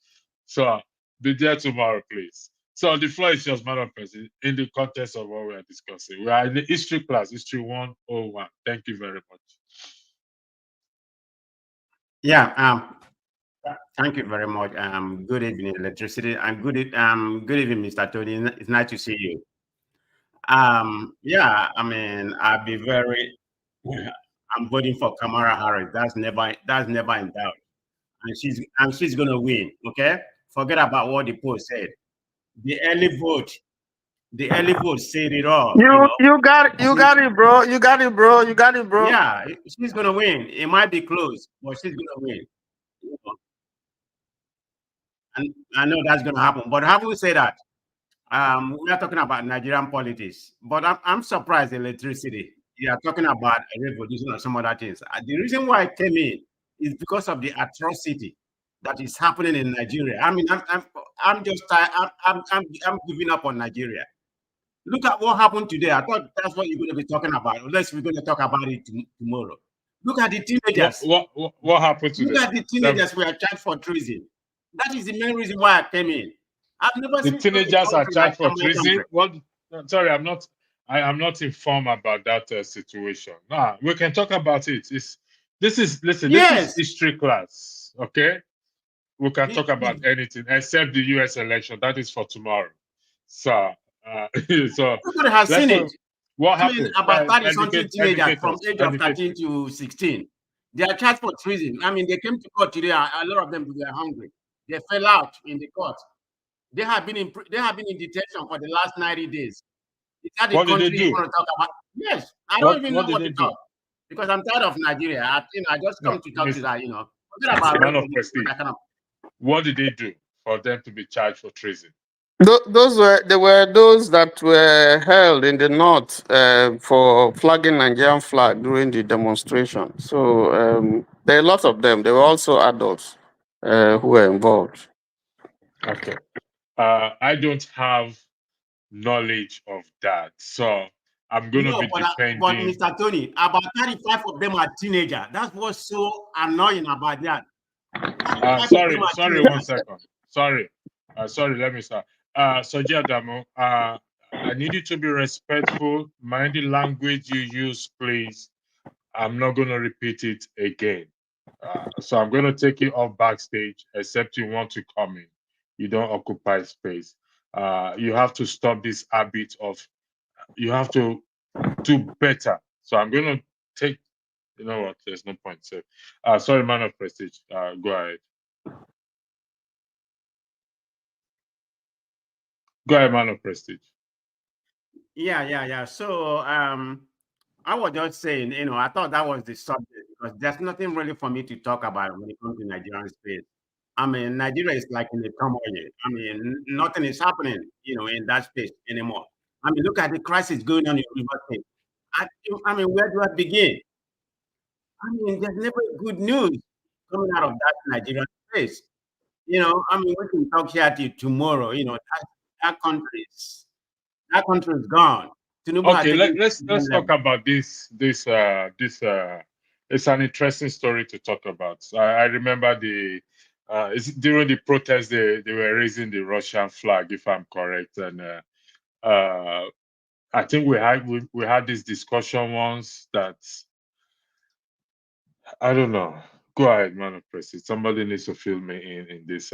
So be there tomorrow, please. So the floor is yours, Madam President, in the context of what we are discussing. We are in the history class, History 101. Thank you very much. Yeah. Thank you very much. Good evening, electricity, and good evening, Mr. Tony. It's nice to see you. Yeah, I mean, I'll be very. I'm voting for Kamala Harris. That's never in doubt, and she's gonna win. Okay, forget about what the poll said. The early vote said it all. You got it, bro. You got it, bro. Yeah, she's gonna win. It might be close, but she's gonna win. You know? And I know that's gonna happen. But having said that, we are talking about Nigerian politics. But I'm surprised, electricity. You are talking about a revolution or some other things. The reason why I came in is because of the atrocity that is happening in Nigeria. I mean, I'm just tired. I'm giving up on Nigeria. Look at what happened today. I thought that's what you're going to be talking about, unless we're going to talk about it tomorrow. Look at the teenagers. What happened today? Look at the teenagers who are charged for treason. That is the main reason why I came in. I've never seen the teenagers are charged for treason. What? Sorry, I am not informed about that situation. We can talk about it. This is history class. Okay, we can talk about anything except the U.S. election. That is for tomorrow. So, everybody has seen it. What happened? I mean, about 30-something teenagers from age of 13 to 16. They are charged for treason. I mean, they came to court today. A lot of them were hungry. They fell out in the court. They have been in detention for the last 90 days. Is that the country you want to talk about? Yes, I don't even know what to talk because I'm tired of Nigeria. I just come to talk to that. Man of Prestige. What did they do for them to be charged for treason? Those were those that were held in the north for flagging Nigerian flag during the demonstration. So there are lots of them. There were also adults who were involved. Okay. I don't have knowledge of that, so I'm going to be depending. But Mr. Tony, about 35 of them are teenagers. That's what's so annoying about that. Sorry, 1 second. Sorry, let me start. Soji Adamu, I need you to be respectful. Mind the language you use, please. I'm not going to repeat it again. So I'm going to take you off backstage, except you want to come in. You don't occupy space. You have to stop this habit of, you have to do better. So I'm going to take, you know what, there's no point. So, sorry, Man of Prestige, go ahead. Go ahead, Man of Prestige. Yeah. So, I was just saying, I thought that was the subject because there's nothing really for me to talk about when it comes to Nigerian space. I mean, Nigeria is like in a turmoil. I mean, nothing is happening, in that space anymore. I mean, look at the crisis going on in River State. I mean, where do I begin? I mean, there's never good news coming out of that Nigerian space. I mean, we can talk here till tomorrow. That country is gone. Okay, let's talk about this. It's an interesting story to talk about. I remember during the protest they were raising the Russian flag, if I'm correct, and I think we had this discussion once that I don't know. Go ahead, Man of Prestige. Somebody needs to fill me in this.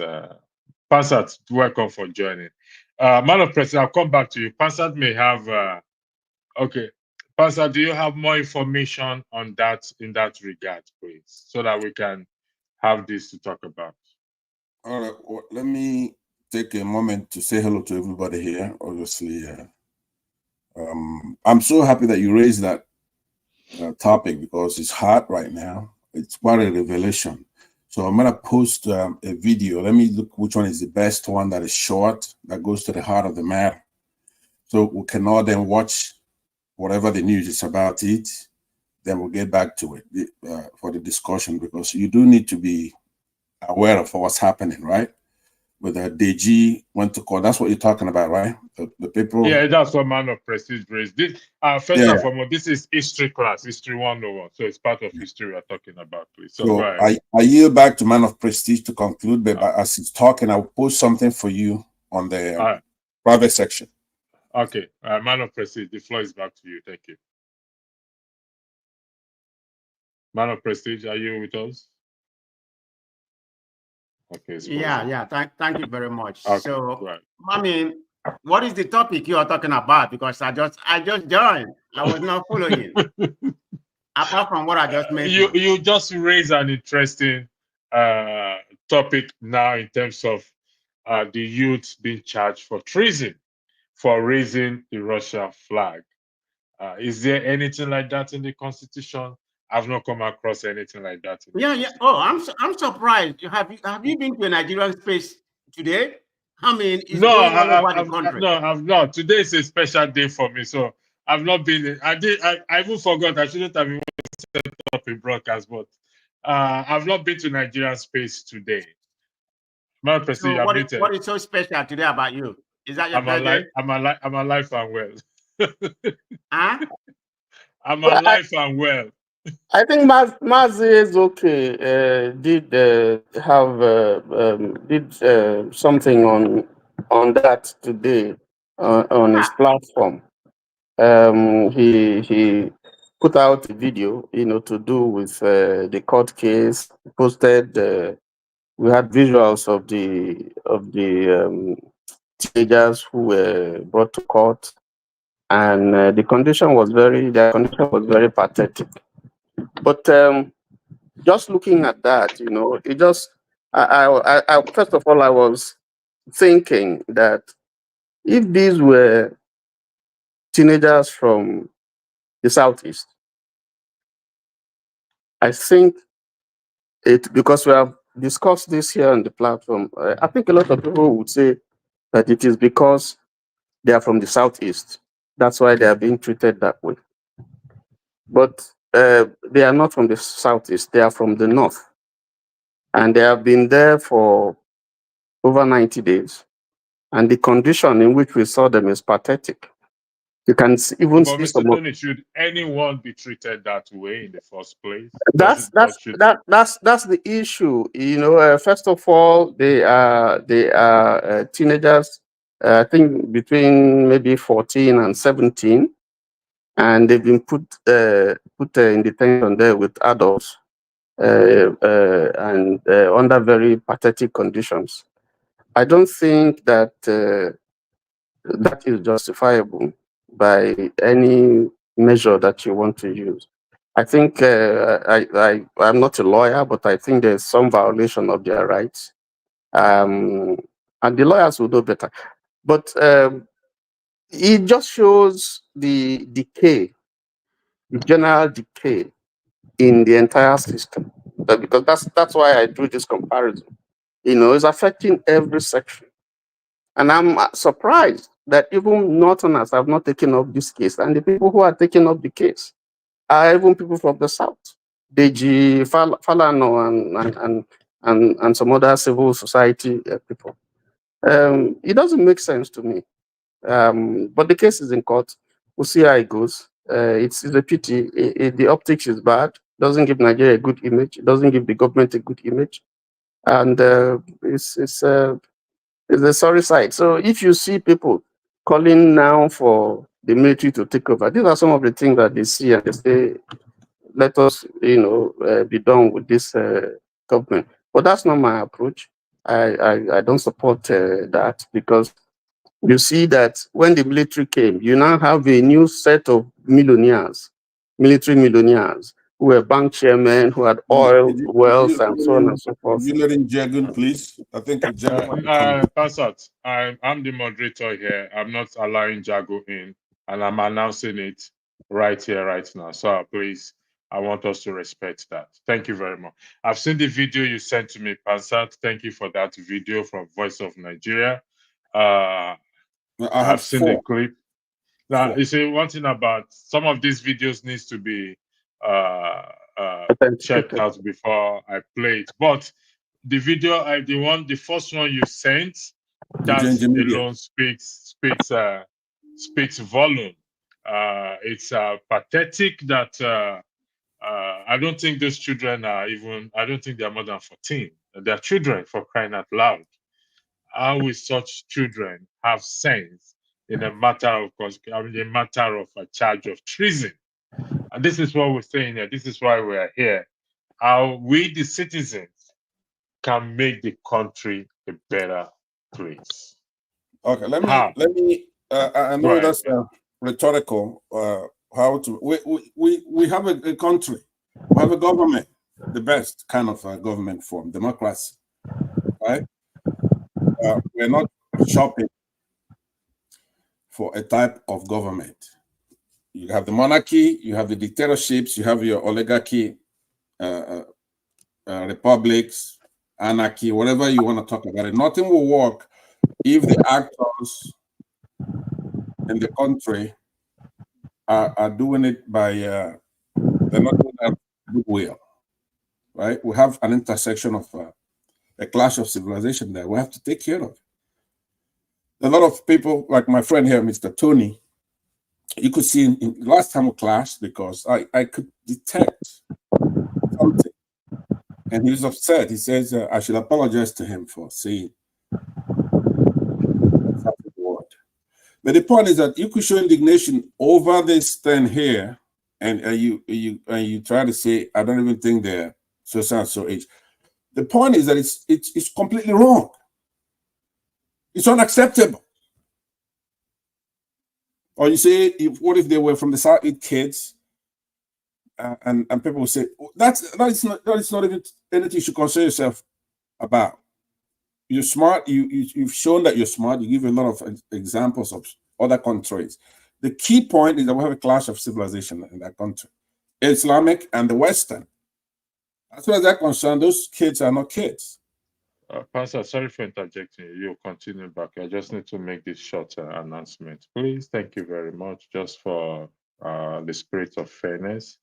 Pansat, welcome for joining. Man of Prestige, I'll come back to you. Pansat may have. Okay, Pastor, do you have more information on that in that regard, please, so that we can have this to talk about? All right, well, let me take a moment to say hello to everybody here. Obviously, I'm so happy that you raised that topic because it's hot right now. It's quite a revelation. So I'm gonna post a video. Let me look which one is the best one that is short, that goes to the heart of the matter. So we can all then watch whatever the news is about it. Then we'll get back to it for the discussion, because you do need to be aware of what's happening, right? With DG went to court. That's what you're talking about, right? The people. Yeah, that's what Man of Prestige raised. This, first and foremost, this is history class, history 101. So it's part of history we're talking about, please. So go ahead. I yield back to Man of Prestige to conclude, but as he's talking, I'll post something for you on the private section. Okay, Man of Prestige, the floor is back to you. Thank you. Man of Prestige, are you with us? Okay. Yeah. Thank you very much. Okay, so, I mean, what is the topic you are talking about? Because I just joined. I was not following. Apart from what I just mentioned. You just raised an interesting topic now in terms of the youth being charged for treason for raising the Russian flag. Is there anything like that in the Constitution? I've not come across anything like that. Yeah. Oh, I'm surprised. Have you been to a Nigerian space today? I mean, it's going all over the country. No, I've not. Today is a special day for me, so I've not been. I even forgot. I shouldn't have even set up a broadcast, but I've not been to Nigerian space today. So what is so special today about you? Is that your birthday? I'm alive and well. Huh? I'm alive and well. I think Mazi is okay. Did something on that today on his platform. He put out a video, to do with the court case. Posted. We had visuals of the teenagers who were brought to court, and their condition was very pathetic. But just looking at that, it just, I first of all, I was thinking that if these were teenagers from the Southeast, I think because we have discussed this here on the platform, I think a lot of people would say that it is because they are from the Southeast. That's why they are being treated that way. But they are not from the Southeast, they are from the North. And they have been there for over 90 days. And the condition in which we saw them is pathetic. You can even see some of... Should anyone be treated that way in the first place? That's the issue. First of all, they are teenagers, I think between maybe 14 and 17. And they've been put in detention there with adults and under very pathetic conditions. I don't think that that is justifiable by any measure that you want to use. I think I'm not a lawyer, but I think there's some violation of their rights, and the lawyers will know better. But it just shows the decay, the general decay in the entire system. Because that's why I drew this comparison. It's affecting every section. And I'm surprised that even Northerners have not taken up this case. And the people who are taking up the case are even people from the South. DG Falano and some other civil society people. It doesn't make sense to me. But the case is in court. We'll see how it goes. It's a pity. The optics is bad. Doesn't give Nigeria a good image. It doesn't give the government a good image. And it's a sorry sight. So if you see people calling now for the military to take over, these are some of the things that they see and they say, let us, be done with this government. But that's not my approach. I don't support that, because you see that when the military came, you now have a new set of millionaires, military millionaires, who were bank chairmen, who had oil, wealth, and so on and so forth. You let in Jagun, please. I think Passat, I'm the moderator here. I'm not allowing Jago in, and I'm announcing it right here, right now. So please, I want us to respect that. Thank you very much. I've seen the video you sent to me, Pansat. Thank you for that video from Voice of Nigeria. I I've have seen the 4. clip. Now, 4. you see, one thing about some of these videos needs to be checked out before I play it. But the video, the first one you sent, that alone speaks volume. It's pathetic that I don't think those children are even. I don't think they're more than 14. They're children, for crying out loud. How will such children have sense in a matter of a charge of treason? And this is what we're saying here. This is why we're here. How we, the citizens, can make the country a better place. Okay, let How? me. I know that's rhetorical. How to? We have a country. We have a government, the best kind of government form, democracy, right? We're not shopping for a type of government. You have the monarchy, you have the dictatorships, you have your oligarchy, republics, anarchy, whatever you want to talk about it. Nothing will work if the actors in the country are doing it by, they're not doing that goodwill, right? We have an intersection of a clash of civilization there. We have to take care of it. A lot of people, like my friend here, Mr. Tony, you could see in last time we clashed because I could detect something. And he was upset. He says, I should apologize to him for saying that word. But the point is that you could show indignation over this thing here, and you try to say, I don't even think they're so age. The point is that it's completely wrong. It's unacceptable. Or you say, what if they were from the South kids? And people will say, that is not even anything you should concern yourself about. You're smart. You've shown that you're smart. You give a lot of examples of other countries. The key point is that we have a clash of civilization in that country, Islamic and the Western. As far as I'm concerned, those kids are not kids. Pastor, sorry for interjecting you. You'll continue back. I just need to make this short announcement. Please, thank you very much, just for the spirit of fairness.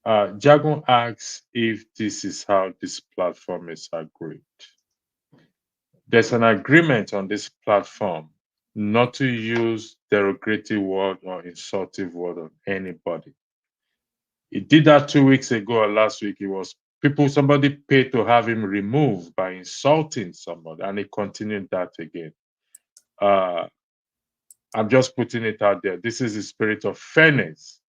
Jagon asks if this is how this platform is agreed. There's an agreement on this platform not to use derogatory word or insultive word on anybody. He did that 2 weeks ago or last week. It was somebody paid to have him removed by insulting somebody, and he continued that again. I'm just putting it out there. This is the spirit of fairness.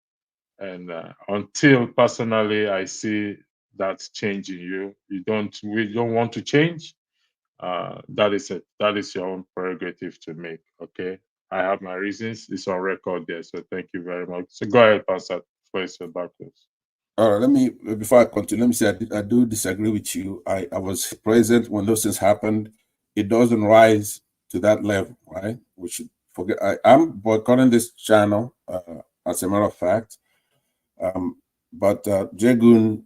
And until personally I see that change in you, we don't want to change. That is it. That is your own prerogative to make. Okay. I have my reasons. It's on record there. So thank you very much. So go ahead, Pastor, for your backwards. All right, before I continue, let me say I do disagree with you. I was present when those things happened. It doesn't rise to that level, right? We should forget. I'm boycotting this channel, as a matter of fact. But Jagun,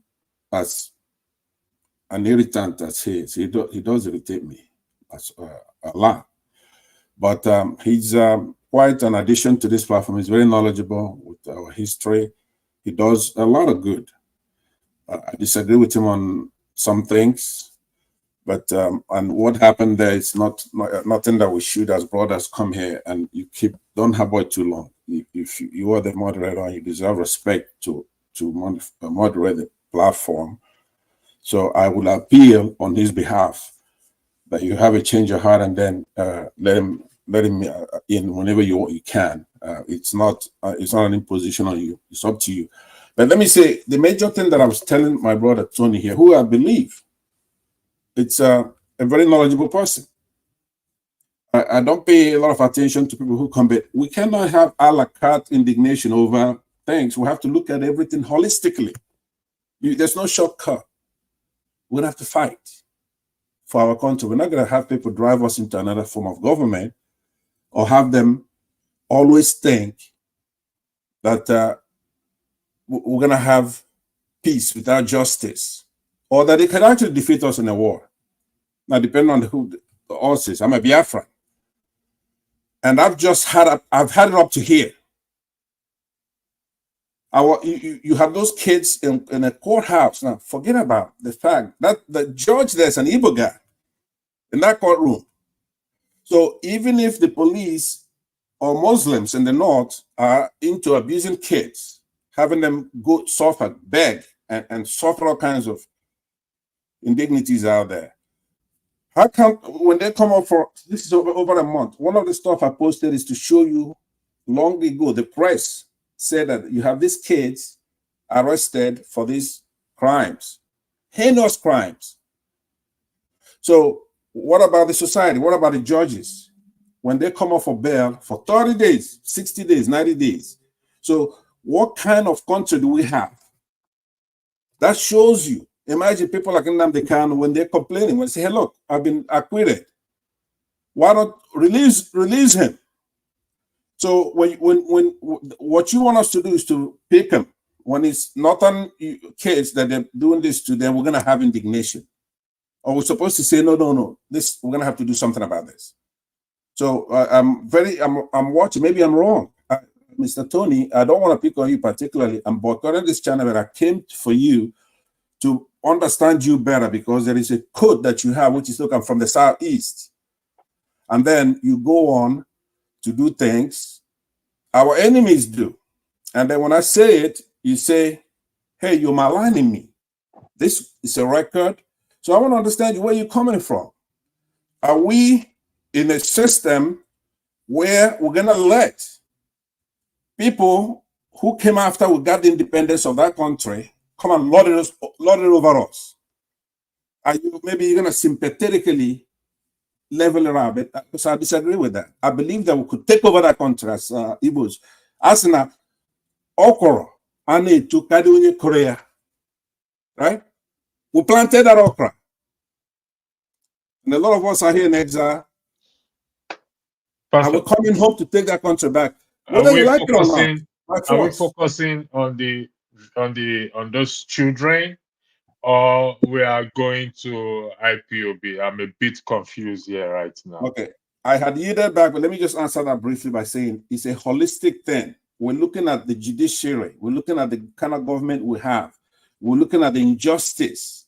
as an irritant as he is, he does irritate me a lot. But he's quite an addition to this platform. He's very knowledgeable with our history. He does a lot of good. I disagree with him on some things, but and what happened there is nothing that we should, as brothers, come here and don't have it too long. If you are the moderator and you deserve respect to moderate the platform, so I will appeal on his behalf that you have a change of heart and then let him in whenever you can. It's not an imposition on you. It's up to you. But let me say, the major thing that I was telling my brother Tony here, who I believe it's a very knowledgeable person. I don't pay a lot of attention to people who come back. We cannot have a la carte indignation over things. We have to look at everything holistically. There's no shortcut. We're gonna have to fight for our country. We're not gonna have people drive us into another form of government or have them always think that we're going to have peace without justice, or that they can actually defeat us in a war. Now, depending on who the us is, I'm a Biafran, and I've had it up to here. You have those kids in a courthouse. Now, forget about the fact that the judge there's an Igbo guy in that courtroom. So even if the police or Muslims in the north are into abusing kids, having them go suffer, beg, and suffer all kinds of indignities out there, how come when they come up for this is over a month? One of the stuff I posted is to show you long ago, the press said that you have these kids arrested for these crimes, heinous crimes. So what about the society? What about the judges? When they come up for bail for 30 days, 60 days, 90 days. So what kind of country do we have? That shows you. Imagine people like Nnamdi Kanu, when they're complaining, when they say, hey, look, I've been acquitted. Why not release him? So when what you want us to do is to pick them. When it's not on kids that they're doing this to them, we're going to have indignation. Or we're supposed to say, no, this, we're going to have to do something about this. So I'm watching, maybe I'm wrong. Mr. Tony, I don't want to pick on you particularly. I'm boycotting this channel, but I came for you to understand you better, because there is a code that you have, which is looking from the Southeast. And then you go on to do things our enemies do. And then when I say it, you say, hey, you're maligning me. This is a record. So I want to understand where you're coming from. Are we in a system where we're going to let people who came after we got the independence of that country come and lord it over us? Maybe you're going to sympathetically level around it, because I disagree with that. I believe that we could take over that country as Igbos. As in okra, ane to Kadunye Korea, right? We planted that okra. And a lot of us are here in exile. Pastor, And we're coming home to take that country back. are Whether you we like it or not, focusing? by Are we force. focusing on those children, or we are going to IPOB? I'm a bit confused here right now. Okay, I had yielded back, but let me just answer that briefly by saying it's a holistic thing. We're looking at the judiciary. We're looking at the kind of government we have. We're looking at the injustice.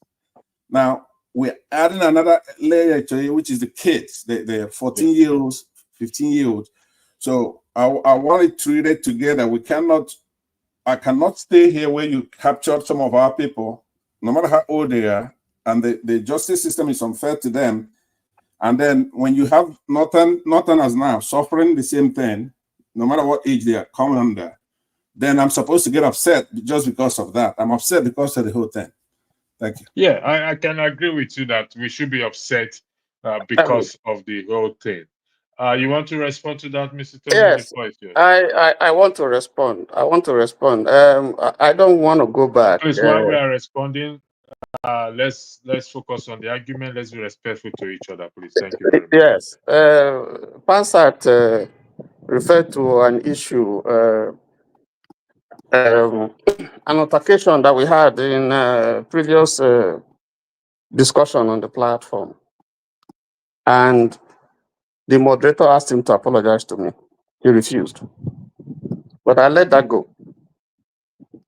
Now, we're adding another layer to it, which is the kids, the 14-year-olds, 15-year-olds. So I want it treated together. I cannot stay here where you captured some of our people, no matter how old they are, and the justice system is unfair to them. And then when you have Northerners now suffering the same thing, no matter what age they are coming under, then I'm supposed to get upset just because of that. I'm upset because of the whole thing. Thank you. Yeah, I can agree with you that we should be upset because of the whole thing. You want to respond to that, Mr. Tony? Yes, I want to respond. I don't want to go back. Please, while we are responding, let's focus on the argument. Let's be respectful to each other, please. Thank you very much. Yes, Pansat referred to an issue, an altercation that we had in previous discussion on the platform, and the moderator asked him to apologize to me. He refused, but I let that go.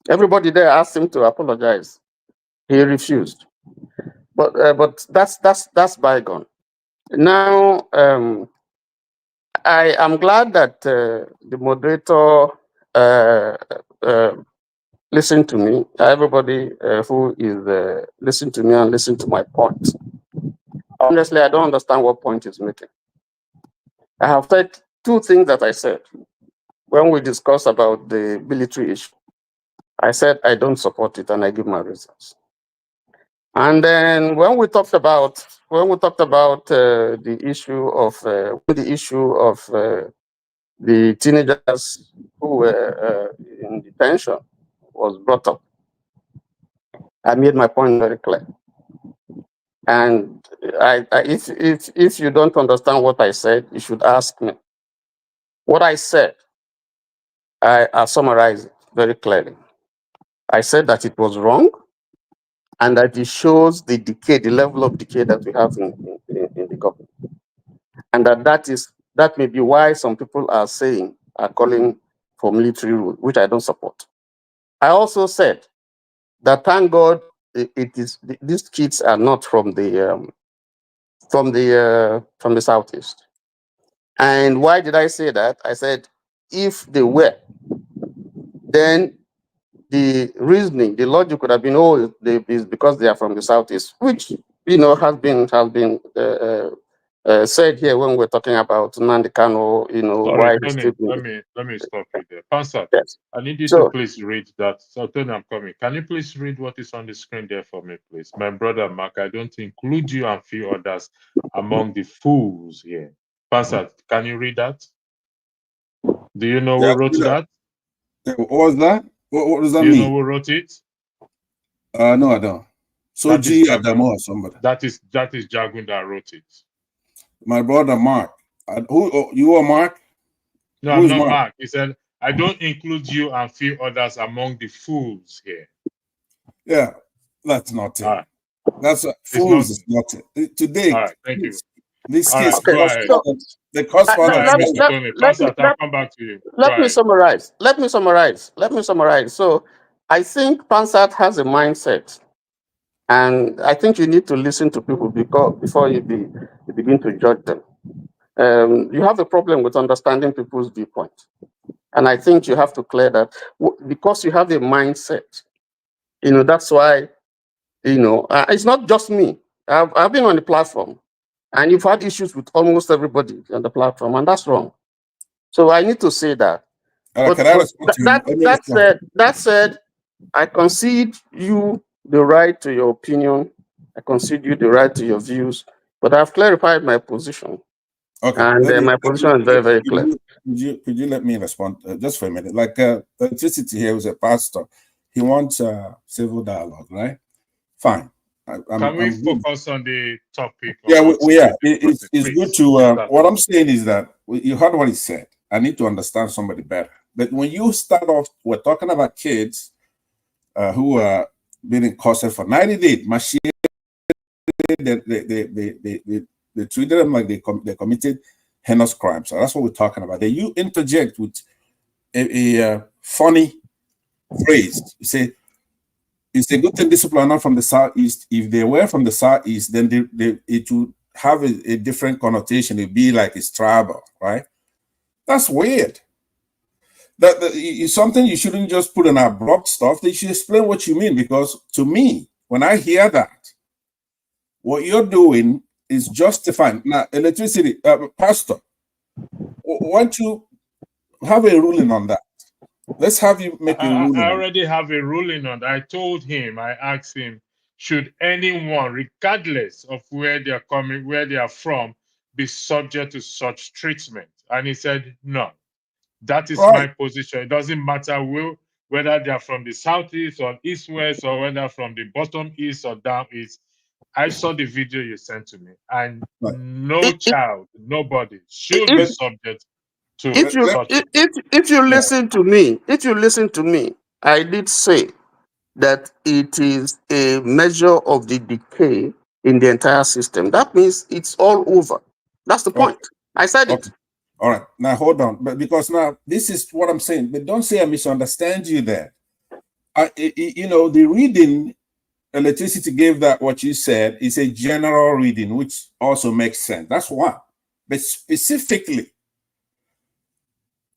Everybody there asked him to apologize. He refused, but that's bygone. Now, I am glad that the moderator listened to me. Everybody who is listening to me and listening to my point. Honestly, I don't understand what point he's making. I have said two things that I said when we discussed about the military issue. I said I don't support it, and I give my reasons. And then when we talked about the issue of the teenagers who were in detention was brought up, I made my point very clear. And if you don't understand what I said, you should ask me. What I said, I summarize it very clearly. I said that it was wrong, and that it shows the decay, the level of decay that we have in the government. And that may be why some people are calling for military rule, which I don't support. I also said that thank God these kids are not from the southeast. And why did I say that? I said if they were, then the reasoning, the logic would have been, oh, it's because they are from the southeast, which has been said here when we're talking about Nnamdi Kanu, Sorry, why he's Tony, still being. let me stop you there. Pansat, Yes. I need you to So please read that. So, Tony, I'm coming. Can you please read what is on the screen there for me, please? My brother Mark, I don't include you and few others among the fools here. Pansat, can you read that? Do you know who wrote that? What was that? What does that Do you mean? know who wrote it? No, I don't. Soji Adamo or somebody. That is Jagun that wrote it. My brother Mark. You are Mark? No, I'm not Mark. He said, I don't include you and few others among the fools here. Yeah, that's not it. Right. That's fools is not it. Today, all right, thank you. This all case, right, go ahead. the cost for Mr. Tony. I'll come back to you. Let me summarize. Let me summarize. So I think Pansat has a mindset, and I think you need to listen to people before you begin to judge them. You have a problem with understanding people's viewpoint, and I think you have to clear that because you have a mindset. That's why. It's not just me. I've been on the platform, and you've had issues with almost everybody on the platform, and that's wrong. So I need to say that. But that said, I concede you the right to your opinion. I concede you the right to your views. But I've clarified my position. Okay. And my position is very, very clear. Could you let me respond just for a minute? Like electricity here was a pastor. He wants civil dialogue, right? Fine. Can we focus on the topic? Yeah, we are. It's good to. What I'm saying is that you heard what he said. I need to understand somebody better. But when you start off, we're talking about kids who are being incarcerated for 90 days. They treated them like they committed heinous crimes. So that's what we're talking about. Then you interject with a funny phrase. You say, it's a good thing these people are not from the southeast. If they were from the southeast, then it would have a different connotation. It'd be like it's tribal, right? That's weird. That is something you shouldn't just put in abrupt stuff. They should explain what you mean, because to me, when I hear that, what you're doing is justifying. Now, electricity, Pastor, why don't you have a ruling on that? Let's have you make a ruling. I already have a ruling on that. I told him, I asked him, should anyone, regardless of where they're coming, where they are from, be subject to such treatment? And he said, no. That is my position. It doesn't matter whether they are from the southeast or east-west, or whether from the bottom east or down east. I saw the video you sent to me, and no child, nobody should be subject to such. If you listen to me, I did say that it is a measure of the decay in the entire system. That means it's all over. That's the point. I said it. All right, now hold on, but because now this is what I'm saying. But don't say I misunderstand you there. The reading electricity gave that what you said is a general reading, which also makes sense. That's one. But specifically,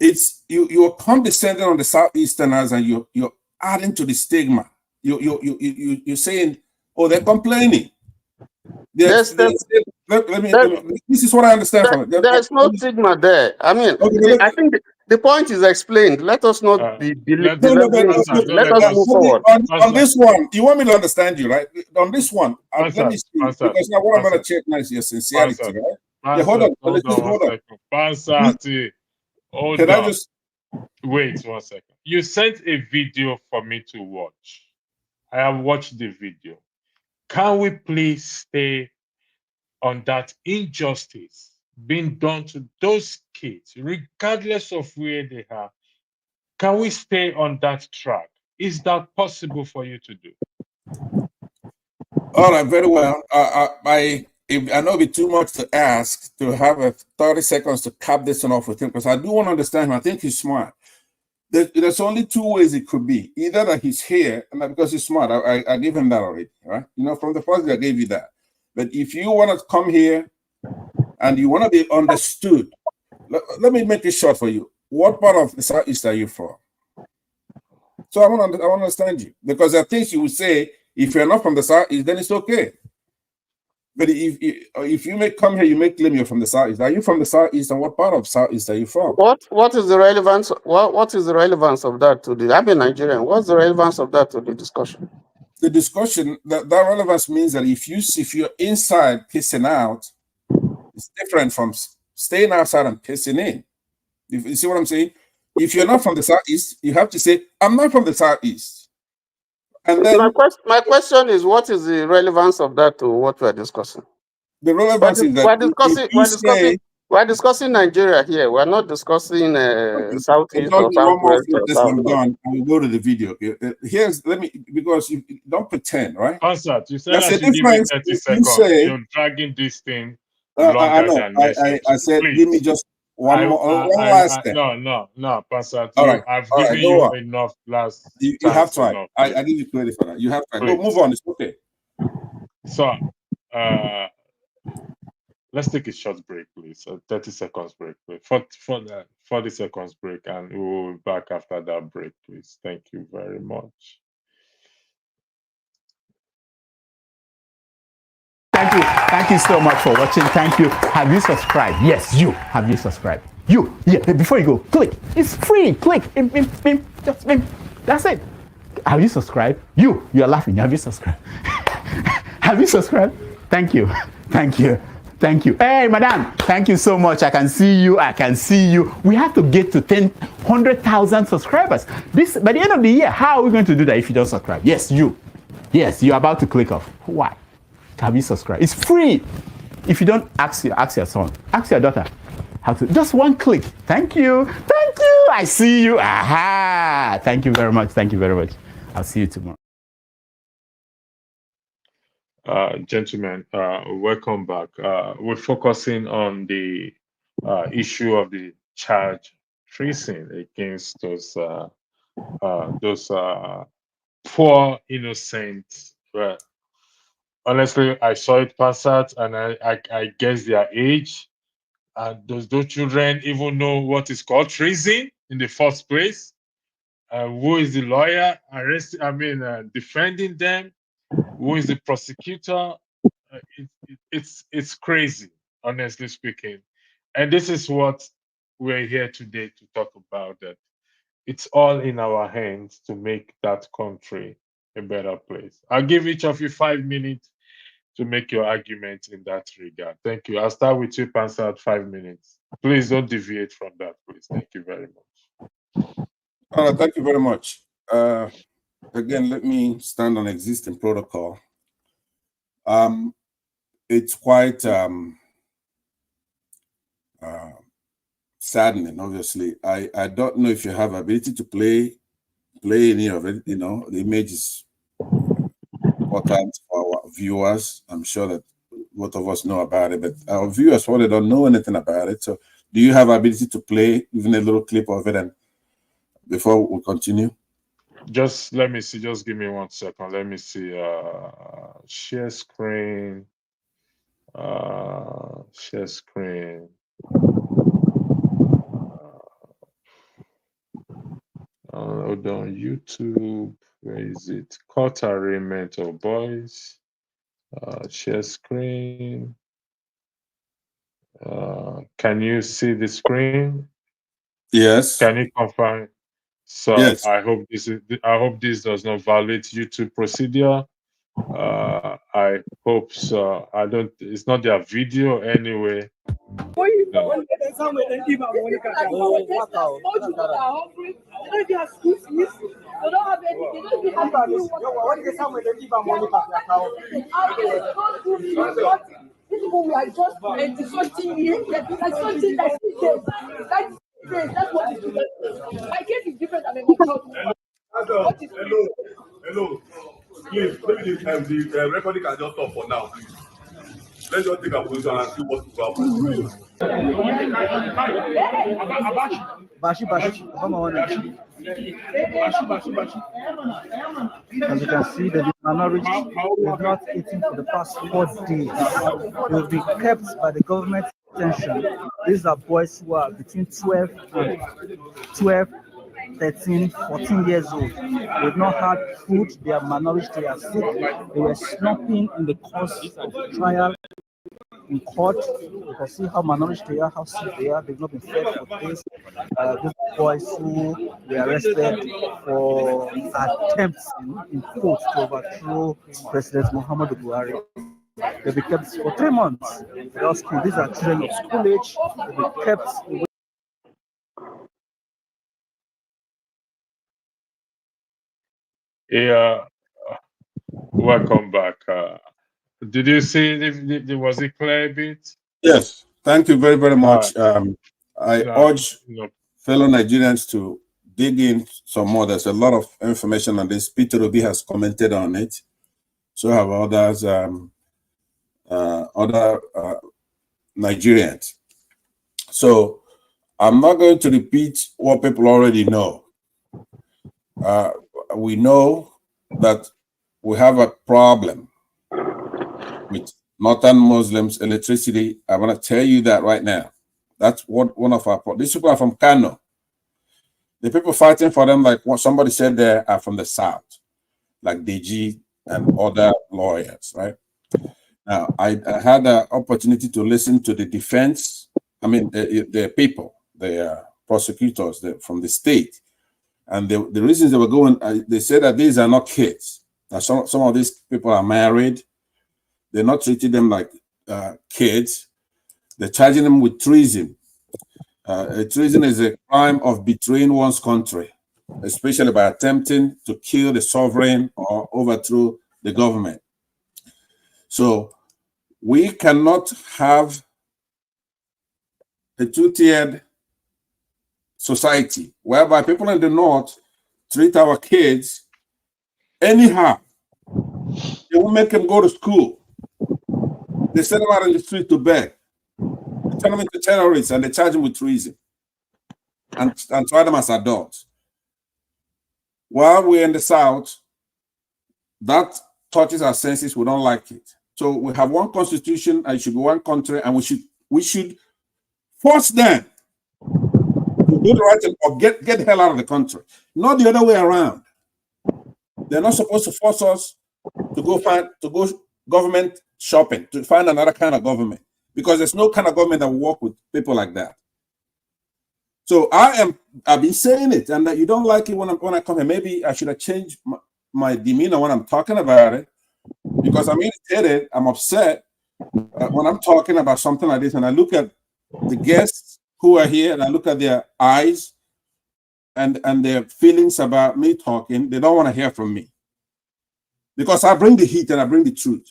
it's you're condescending on the Southeasterners, and you're adding to the stigma. You're saying, oh, they're complaining. This is what I understand from it. There's no stigma there. I mean, I think the point is explained. Let us not be let us move forward. On this one, you want me to understand you, right? On this one, let me see, because now what I'm going to check now is your sincerity, right? Hold on. Hold on. Wait 1 second. You sent a video for me to watch. I have watched the video. Can we please stay on that injustice being done to those kids, regardless of where they are? Can we stay on that track? Is that possible for you to do? All right, very well. I know it'd be too much to ask to have 30 seconds to cap this one off with him, because I do want to understand him. I think he's smart. There's only two ways it could be. Either that he's here, and because he's smart, I gave him that already, right? You know, from the first I gave you that. But if you want to come here and you want to be understood, let me make it short for you. What part of the Southeast are you from? So I want to understand you, because there are things you would say, if you're not from the Southeast, then it's okay. But if you may come here, you may claim you're from the Southeast. Are you from the Southeast, and what part of Southeast are you from? What is the relevance? What is the relevance of that to the? I'm a Nigerian. What's the relevance of that to the discussion? The discussion, that relevance means that if you're inside pissing out, it's different from staying outside and pissing in. You see what I'm saying? If you're not from the Southeast, you have to say, I'm not from the Southeast. And then my question is, what is the relevance of that to what we're discussing? The relevance is that we're discussing Nigeria here. We're not discussing Southeast or Southwest. I'm done. I will go to the video. Because you don't pretend, right? Concert, you said I should give you 30 seconds. You're dragging this thing longer than necessary. I said, please. Give me just one last thing. No, Concert. Right. I've given you enough last. You have tried. I give you credit for that. You have tried. Go, move on. It's okay. So, let's take a short break, please. 30 seconds break, please. 40 seconds break, and we'll be back after that break, please. Thank you very much. Thank you so much for watching. Thank you. Have you subscribed? Yes, you. Have you subscribed? You. Yeah, before you go, click. It's free. Click. Just that's it. Have you subscribed? You're laughing. Have you subscribed? Have you subscribed? Thank you. Thank you. Thank you. Hey, madam. Thank you so much. I can see you. We have to get to 100,000 subscribers. By the end of the year, how are we going to do that if you don't subscribe? Yes, you. Yes, you're about to click off. Why? Have you subscribed? It's free. If you don't, ask your son, ask your daughter how to. Just one click. Thank you. Thank you. I see you. Aha. Thank you very much. Thank you very much. I'll see you tomorrow. Gentlemen, welcome back. We're focusing on the issue of the charge tracing against those poor innocent. Honestly, I saw it pass out, and I guess their age. And does those children even know what is called treason in the first place? Who is the lawyer defending them? Who is the prosecutor? It's crazy, honestly speaking. And this is what we're here today to talk about. That it's all in our hands to make that country a better place. I'll give each of you 5 minutes to make your argument in that regard. Thank you. I'll start with you, Pansat, 5 minutes. Please don't deviate from that, please. Thank you very much. Thank you very much. Again, let me stand on existing protocol. It's quite saddening, obviously. I don't know if you have ability to play any of it. You know, the image is important for our viewers. I'm sure that both of us know about it, but our viewers probably don't know anything about it. So do you have ability to play even a little clip of it, and before we continue? Just let me see. Just give me 1 second. Let me see. Share screen. Share screen. Hold on. YouTube. Where is it? Court arraignment of boys. Share screen. Can you see the screen? Yes. Can you confirm? So yes. I hope this does not violate YouTube procedure. I hope so. It's not their video anyway. No. That's what it is. My case is different than my child. Hello. Hello. Please, maybe the recording can just stop for now, please. Let's just take a position and see what will happen. As you can see, the minority is not eating for the past 4 days. They'll be kept by the government detention. These are boys who are between 12 and 13, 14 years old. They've not had food, they are malnourished, they are sick. They were slumping in the course of trial in court. You can see how malnourished they are, how sick they are. They've not been fed for days. These boys who were arrested for attempts in court to overthrow President Muhammadu Buhari. They'll be kept for 3 months without school. These are children of school age. They'll be kept. Yeah, welcome back. Did you see was it clear a bit? Yes, thank you very, very much. I urge fellow Nigerians to dig in some more. There's a lot of information on this. Peter Obi has commented on it. So have others, other Nigerians. So I'm not going to repeat what people already know. We know that we have a problem with Northern Muslims, electricity. I want to tell you that right now. That's what one of our, these people are from Kano. The people fighting for them, like what somebody said there, are from the South, like DG and other lawyers, right? Now, I had an opportunity to listen to the defense, the people, the prosecutors from the state. And the reasons they were going, they said that these are not kids. Now, some of these people are married. They're not treating them like kids. They're charging them with treason. Treason is a crime of betraying one's country, especially by attempting to kill the sovereign or overthrow the government. So we cannot have a two-tiered society whereby people in the north treat our kids anyhow. They won't make them go to school. They send them out in the street to beg. They turn them into terrorists and they charge them with treason and try them as adults. While we're in the South, that touches our senses. We don't like it. So we have one constitution and it should be one country, and we should force them to do the right thing or get the hell out of the country. Not the other way around. They're not supposed to force us to go government shopping, to find another kind of government, because there's no kind of government that will work with people like that. So I've been saying it, and that you don't like it when I come here. Maybe I should have changed my demeanor when I'm talking about it, because I'm irritated, I'm upset when I'm talking about something like this, and I look at the guests who are here and I look at their eyes and their feelings about me talking. They don't want to hear from me, because I bring the heat and I bring the truth.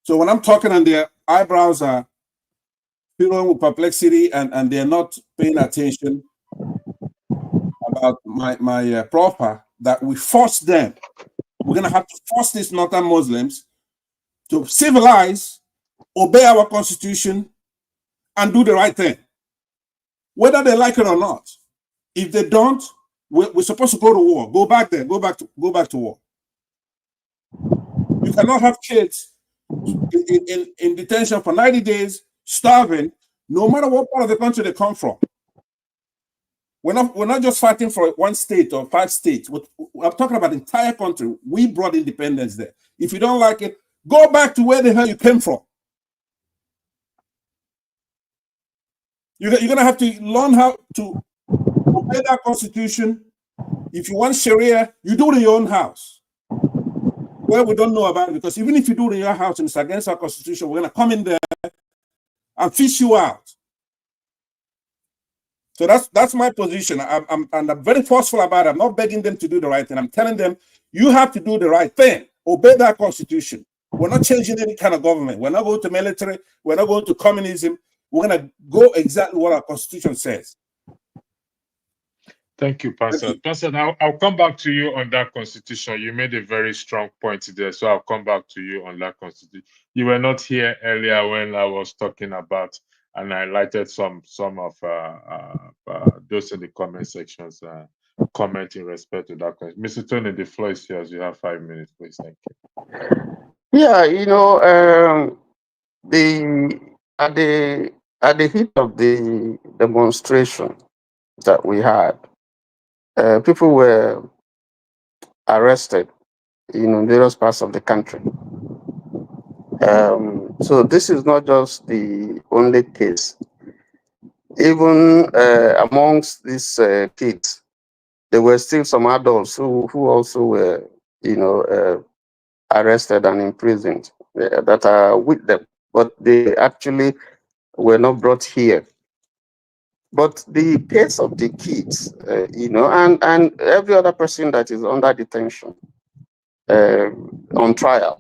So when I'm talking and their eyebrows are filled with perplexity and they're not paying attention about my profile, that we force them. We're going to have to force these Northern Muslims to civilize, obey our constitution, and do the right thing, whether they like it or not. If they don't, we're supposed to go to war. Go back there. Go back to war. You cannot have kids in detention for 90 days, starving, no matter what part of the country they come from. We're not just fighting for one state or 5 states. I'm talking about the entire country. We brought independence there. If you don't like it, go back to where the hell you came from. You're going to have to learn how to obey that constitution. If you want Sharia, you do it in your own house. Well, we don't know about it, because even if you do it in your house and it's against our constitution, we're going to come in there and fish you out. So that's my position. I'm very forceful about it. I'm not begging them to do the right thing. I'm telling them, you have to do the right thing. Obey that constitution. We're not changing any kind of government. We're not going to military. We're not going to communism. We're going to go exactly what our constitution says. Thank you, Pastor. Pastor, I'll come back to you on that constitution. You made a very strong point there, so I'll come back to you on that constitution. You were not here earlier when I was talking about, and I highlighted some of those in the comment sections. Comment in respect to that. Mr. Tony, the floor is yours. You have 5 minutes, please. Thank you. Yeah, at the heat of the demonstration that we had, people were arrested, in various parts of the country. So this is not just the only case. Even amongst these kids, there were still some adults who also were, arrested and imprisoned that are with them, but they actually were not brought here. But the case of the kids, and every other person that is under detention, on trial,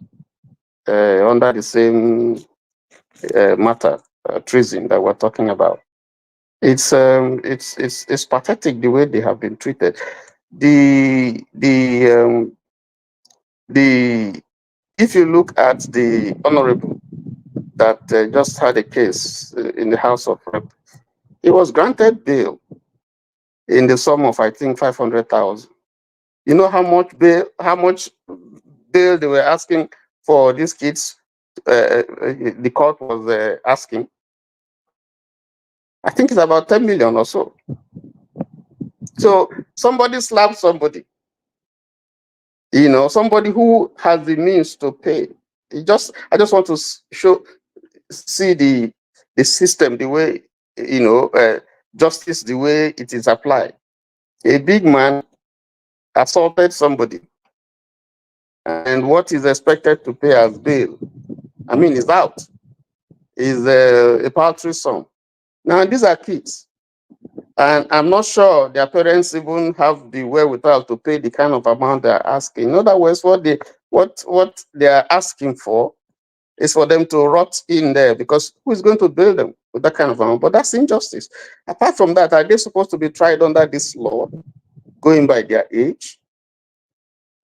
under the same matter, treason that we're talking about, it's pathetic the way they have been treated. If you look at the honorable that just had a case in the House of Rep, he was granted bail in the sum of, I think, 500,000. You know how much bail they were asking for these kids? The court was asking. I think it's about 10 million or so. So somebody slapped somebody. Somebody who has the means to pay. I just want to see the system, the way, justice, the way it is applied. A big man assaulted somebody, and what is expected to pay as bail, is out, is a paltry sum. Now, these are kids, and I'm not sure their parents even have the wherewithal to pay the kind of amount they're asking. In other words, what they are asking for is for them to rot in there, because who is going to bail them with that kind of amount? But that's injustice. Apart from that, are they supposed to be tried under this law, going by their age?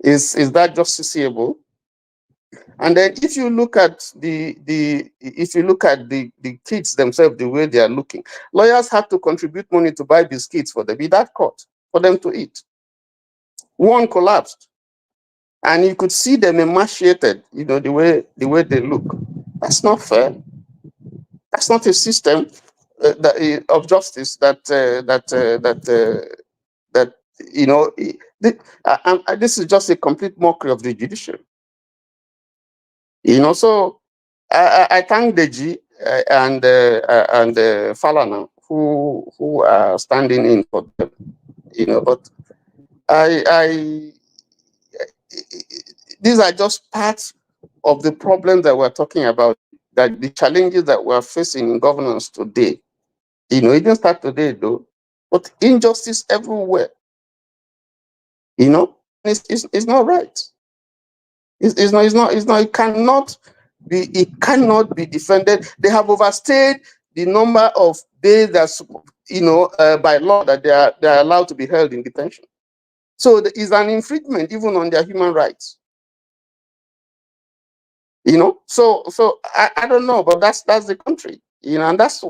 Is that justiciable? And then if you look at the kids themselves, the way they are looking, lawyers had to contribute money to buy biscuits for them in that court for them to eat. One collapsed, and you could see them emaciated. The way they look. That's not fair. That's not a system of justice this is just a complete mockery of the judiciary. So I thank Deji and Falana who are standing in for them. But these are just parts of the problems that we're talking about, that the challenges that we're facing in governance today. It didn't start today though, but injustice everywhere. It's not right. It's not. It cannot be defended. They have overstayed the number of days that by law that they are allowed to be held in detention. So there is an infringement even on their human rights. So I don't know, but that's the country. And that's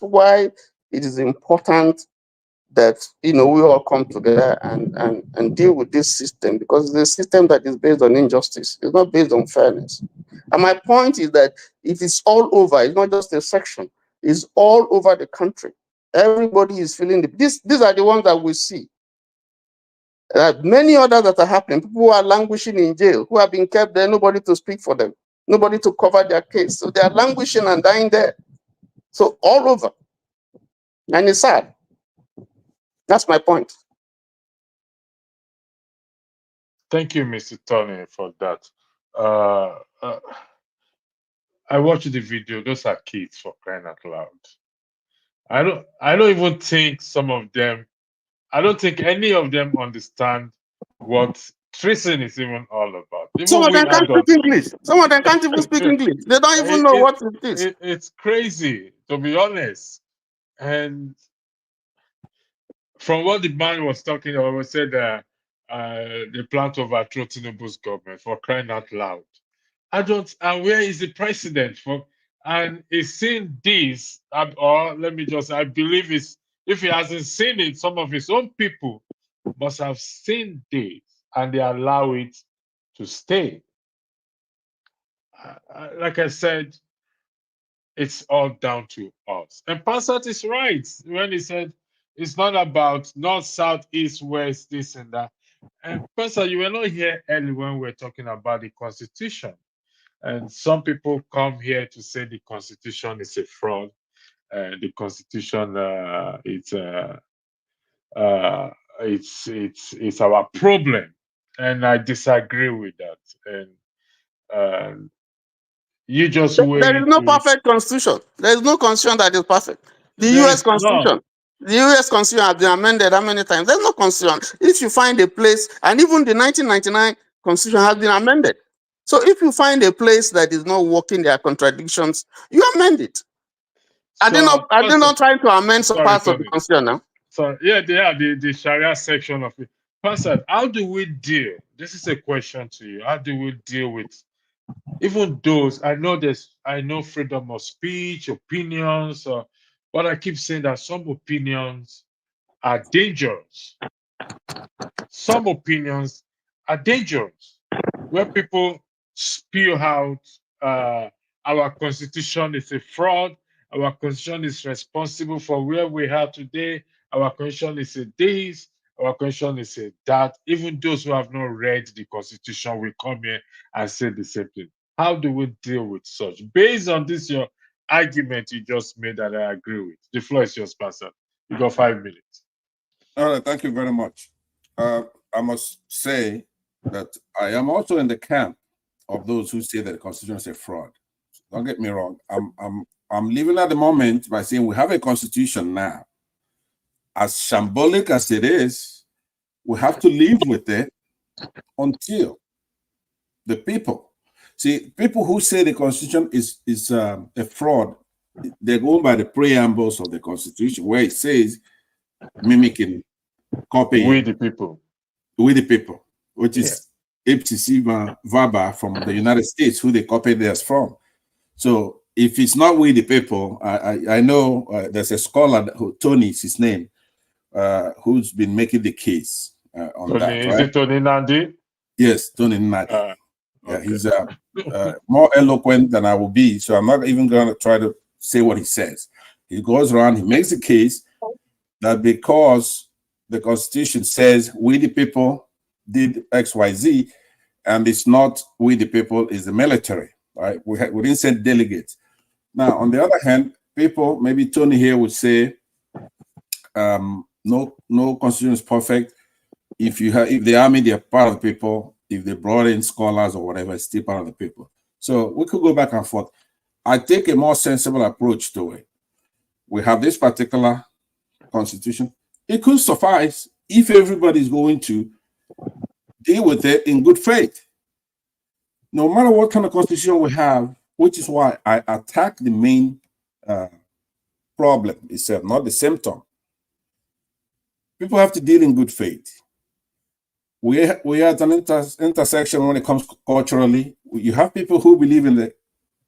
why it is important that we all come together and deal with this system, because the system that is based on injustice is not based on fairness. And my point is that it is all over. It's not just a section. It's all over the country. Everybody is feeling these are the ones that we see. Many others that are happening. People who are languishing in jail, who have been kept there, nobody to speak for them, nobody to cover their case. So they are languishing and dying there. So all over. And it's sad. That's my point. Thank you, Mr. Tony, for that. I watched the video. Those are kids, for crying out loud. I don't even think some of them. I don't think any of them understand what treason is even all about. Even some of them can't speak English. Some of them can't even speak English. They don't even know what it is. It's crazy, to be honest. And from what the man was talking about, was said they plan to overthrow Tinubu's government, for crying out loud. I don't, and where is the president for? And he's seen this, or let me just, I believe it's, if he hasn't seen it, some of his own people must have seen this, and they allow it to stay. Like I said, it's all down to us. And Passat is right when he said it's not about north, south, east, west, this and that. And Passat, you were not here early when we were talking about the Constitution. And some people come here to say the Constitution is a fraud. The Constitution it's our problem, and I disagree with that. And you just wait. There is no perfect constitution. There is no constitution that is perfect. The There U.S. is Constitution. none. The U.S. Constitution has been amended how many times? There's no constitution. If you find a place, and even the 1999 Constitution has been amended. So if you find a place that is not working, there are contradictions, you amend it. Are they not trying to amend some parts of the Constitution now? So yeah, they are the Sharia section of it. Pastor, how do we deal? This is a question to you. How do we deal with even those? I know freedom of speech, opinions, but I keep saying that some opinions are dangerous. Some opinions are dangerous, where people spew out our constitution is a fraud, our constitution is responsible for where we are today, our constitution is a this, our constitution is a that. Even those who have not read the constitution will come here and say the same thing. How do we deal with such? Based on this, your argument you just made that I agree with. The floor is yours, Pastor. You got 5 minutes. All right, thank you very much. I must say that I am also in the camp of those who say that the Constitution is a fraud. Don't get me wrong. I'm living at the moment by saying we have a Constitution now. As shambolic as it is, we have to live with it until the people. See, people who say the Constitution is a fraud, they're going by the preambles of the Constitution, where it says mimicking, copying. We the people. We the people, which is Ipsissima Vaba from the United States, who they copied theirs from. So if it's not we the people, I know there's a scholar, Tony is his name, who's been making the case on Tony, that. is right? it Tony Nandi? Yes, Tony Nandi. Okay. He's more eloquent than I will be, so I'm not even going to try to say what he says. He goes around, he makes the case that because the Constitution says we the people did XYZ, and it's not we the people, is the military, right? We didn't send delegates. Now, on the other hand, people, maybe Tony here would say, no Constitution is perfect. If the army, they're part of the people. If they brought in scholars or whatever, it's still part of the people. So we could go back and forth. I take a more sensible approach to it. We have this particular Constitution. It could suffice if everybody's going to deal with it in good faith. No matter what kind of Constitution we have, which is why I attack the main problem itself, not the symptom. People have to deal in good faith. We are at an intersection when it comes culturally. You have people who believe in the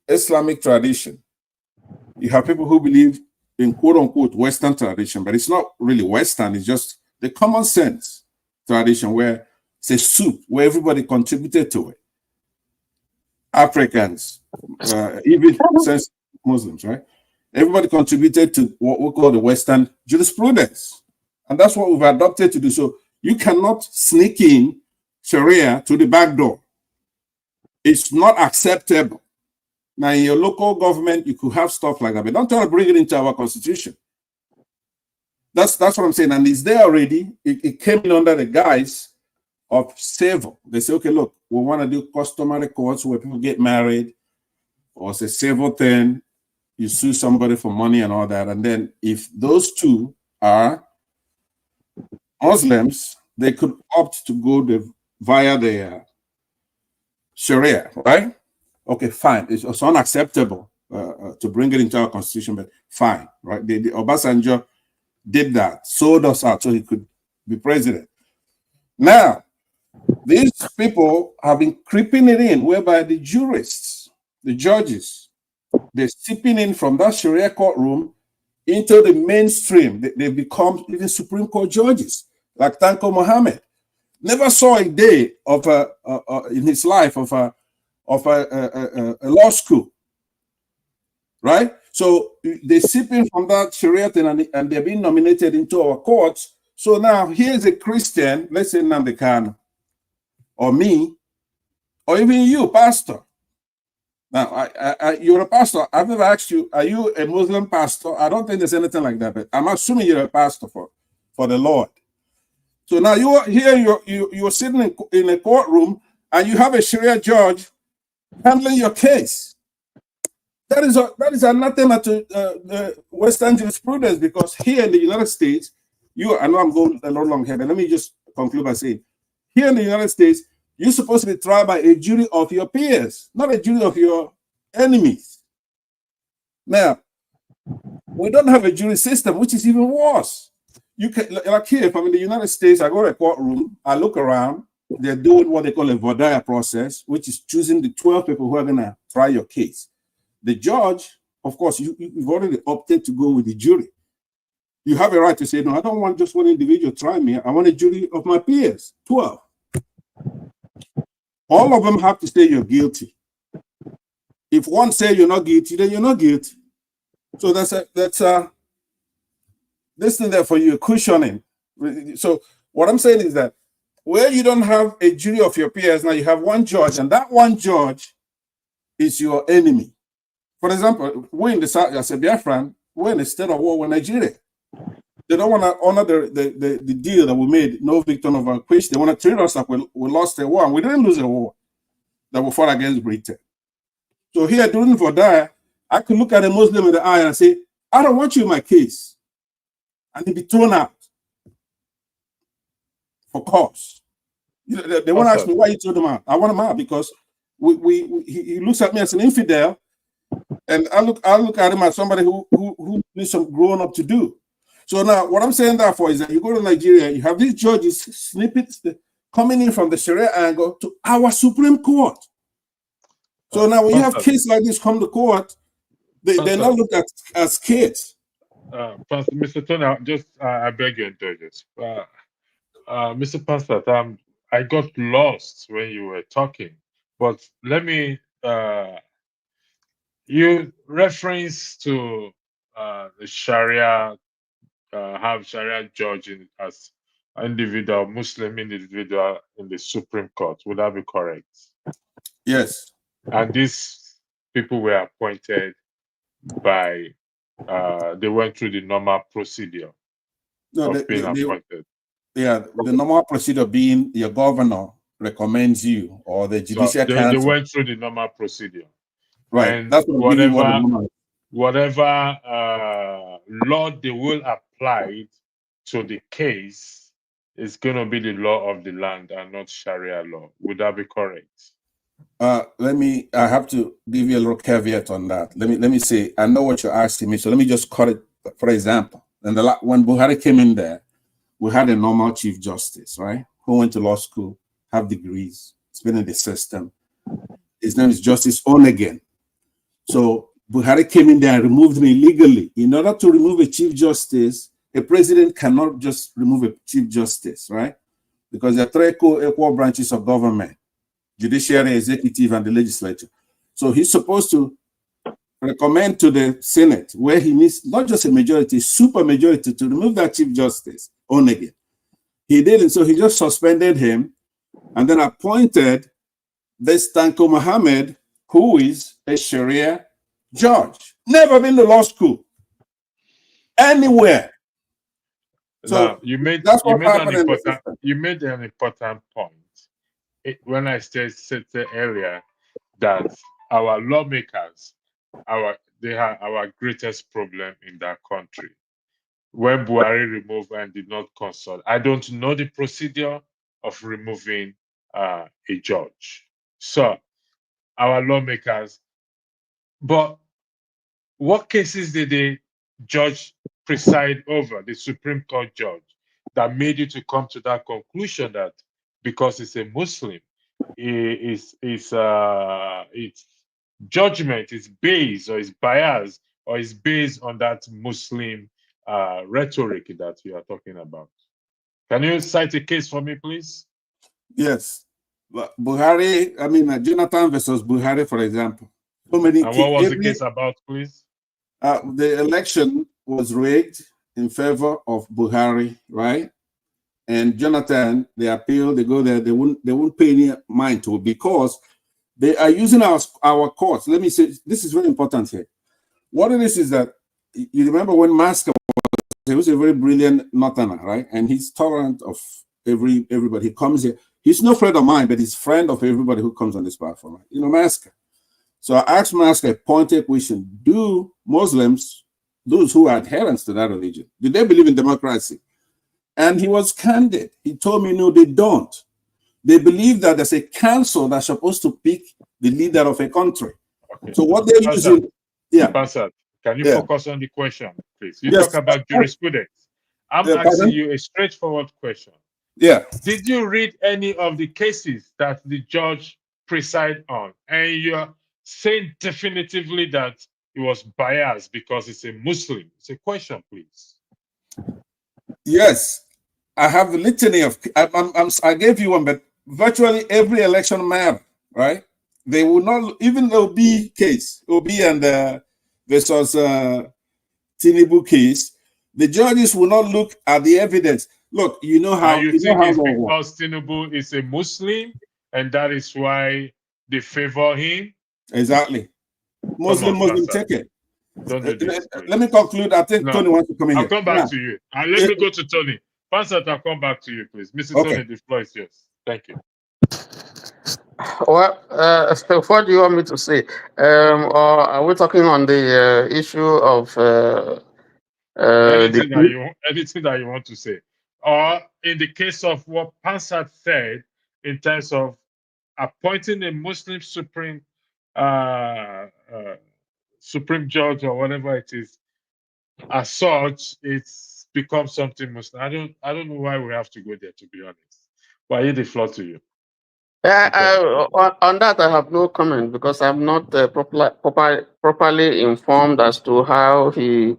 Islamic tradition. You have people who believe in quote-unquote Western tradition, but it's not really Western. It's just the common sense tradition where it's a soup, where everybody contributed to it. Africans, even since Muslims, right? Everybody contributed to what we call the Western jurisprudence. And that's what we've adopted to do. So you cannot sneak in Sharia to the back door. It's not acceptable. Now, in your local government, you could have stuff like that, but don't try to bring it into our Constitution. That's what I'm saying. And it's there already. It came in under the guise of civil. They say, okay, look, we want to do customary courts where people get married, or it's a civil thing. You sue somebody for money and all that. And then if those two are Muslims, they could opt to go via the Sharia, right? Okay, fine. It's unacceptable to bring it into our Constitution, but fine, right? The Obasanjo did that, sold us out so he could be president. Now, these people have been creeping it in, whereby the jurists, the judges, they're sipping in from that Sharia courtroom into the mainstream. They've become even Supreme Court judges, like Tanko Mohammed. Never saw a day of in his life of a law school, right? So they sip in from that Sharia thing, and they're being nominated into our courts. So now here's a Christian, let's say Nnamdi Kanu, or me, or even you, pastor. Now, you're a pastor. I've never asked you, are you a Muslim pastor? I don't think there's anything like that, but I'm assuming you're a pastor for the Lord. So now you are here, you're sitting in a courtroom, and you have a Sharia judge handling your case. That is anathema to the Western jurisprudence, because here in the United States, I know I'm going a lot long here, but let me just conclude by saying, here in the United States, you're supposed to be tried by a jury of your peers, not a jury of your enemies. Now, we don't have a jury system, which is even worse. You can, like here, if I'm in the United States, I go to a courtroom, I look around, they're doing what they call a Vodaya process, which is choosing the 12 people who are going to try your case. The judge, of course, you've already opted to go with the jury. You have a right to say, no, I don't want just one individual try me. I want a jury of my peers, 12. All of them have to say you're guilty. If one says you're not guilty, then you're not guilty. So that's this thing there for you, cushioning. So what I'm saying is that where you don't have a jury of your peers, now you have one judge, and that one judge is your enemy. For example, we in the South, as a Biafran, we're in a state of war with Nigeria. They don't want to honor the deal that we made, no victim of vanquished. They want to treat us like we lost a war, and we didn't lose a war that we fought against Britain. So here, during Vodaya, I could look at a Muslim in the eye and say, I don't want you in my case. And he'd be thrown out for cause. They want to ask me why you threw them out. I want him out because he looks at me as an infidel, and I look at him as somebody who needs some growing up to do. So now, what I'm saying therefore is that you go to Nigeria, you have these judges snippets coming in from the Sharia angle to our Supreme Court. So now, when you have cases like this come to court, they're not looked at as kids. Pastor, Mr. Tony, I beg your indulgence. Mr. Pastor, I got lost when you were talking, but let me. You reference to the Sharia. Have Sharia judge as individual, Muslim individual in the Supreme Court. Would that be correct? Yes. And these people were appointed by, they went through the normal procedure of being appointed. Yeah, the normal procedure being your governor recommends you, or the judicial council. They went through the normal procedure. Right. And that's whatever law they will apply to the case is going to be the law of the land and not Sharia law. Would that be correct? I have to give you a little caveat on that. Let me say, I know what you're asking me, so let me just cut it. For example, and when Buhari came in there, we had a normal chief justice, right? Who went to law school, have degrees, it's been in the system. His name is Justice Onegin. So Buhari came in there and removed me illegally. In order to remove a chief justice, a president cannot just remove a chief justice, right? Because there are three equal branches of government: judiciary, executive, and the legislature. So he's supposed to recommend to the Senate, where he needs not just a majority, super majority, to remove that chief justice, Onegin. He didn't, so he just suspended him and then appointed this Tanko Mohammed, who is a Sharia judge. Never been to law school anywhere. So now, you made an important point. When I said earlier that our lawmakers, they have our greatest problem in that country. When Buhari removed and did not consult, I don't know the procedure of removing a judge. So our lawmakers, but what cases did the judge preside over, the Supreme Court judge, that made you to come to that conclusion that because it's a Muslim, its judgment is based or is biased or is based on that Muslim rhetoric that you are talking about? Can you cite a case for me, please? Yes. Buhari, I mean, Jonathan versus Buhari, for example. So many. And what was the case about, please? The election was rigged in favor of Buhari, right? And Jonathan, they appeal, they go there, they won't pay any mind to it because they are using our courts. Let me say, this is very important here. What it is that, you remember when Masker was a very brilliant Northerner, right? And he's tolerant of everybody. He comes here. He's no friend of mine, but he's friend of everybody who comes on this platform. Right? You know, Masker. So I asked Masker a pointed question. Do Muslims, those who are adherents to that religion, do they believe in democracy? And he was candid. He told me, no, they don't. They believe that there's a council that's supposed to pick the leader of a country. Okay. So what they're using, Bassat, can you focus on the question, please? You talk about jurisprudence. I'm asking you a straightforward question. Yeah. Did you read any of the cases that the judge presided on? And you're saying definitively that it was biased because it's a Muslim. It's a question, please. Yes. I have a litany of, I gave you one, but virtually every election matter, right? They will not, even the Obi case, Obi and versus Tinubu case, the judges will not look at the evidence. Look, you know how. You think it's because Tinubu is a Muslim and that is why they favor him? Exactly. Muslim ticket. Don't do this, let me conclude. I think Tony wants to come in. I'll come back to you. And let me go to Tony. Bassat, I'll come back to you, please. Mr. Tony, the floor is yours. Thank you. Well, what do you want me to say? Or are we talking on the issue of anything that you want to say? Or in the case of what Bassat said in terms of appointing a Muslim supreme judge or whatever it is, as such, it's become something Muslim. I don't know why we have to go there, to be honest. But I yield the floor to you. On that, I have no comment because I'm not properly informed as to how he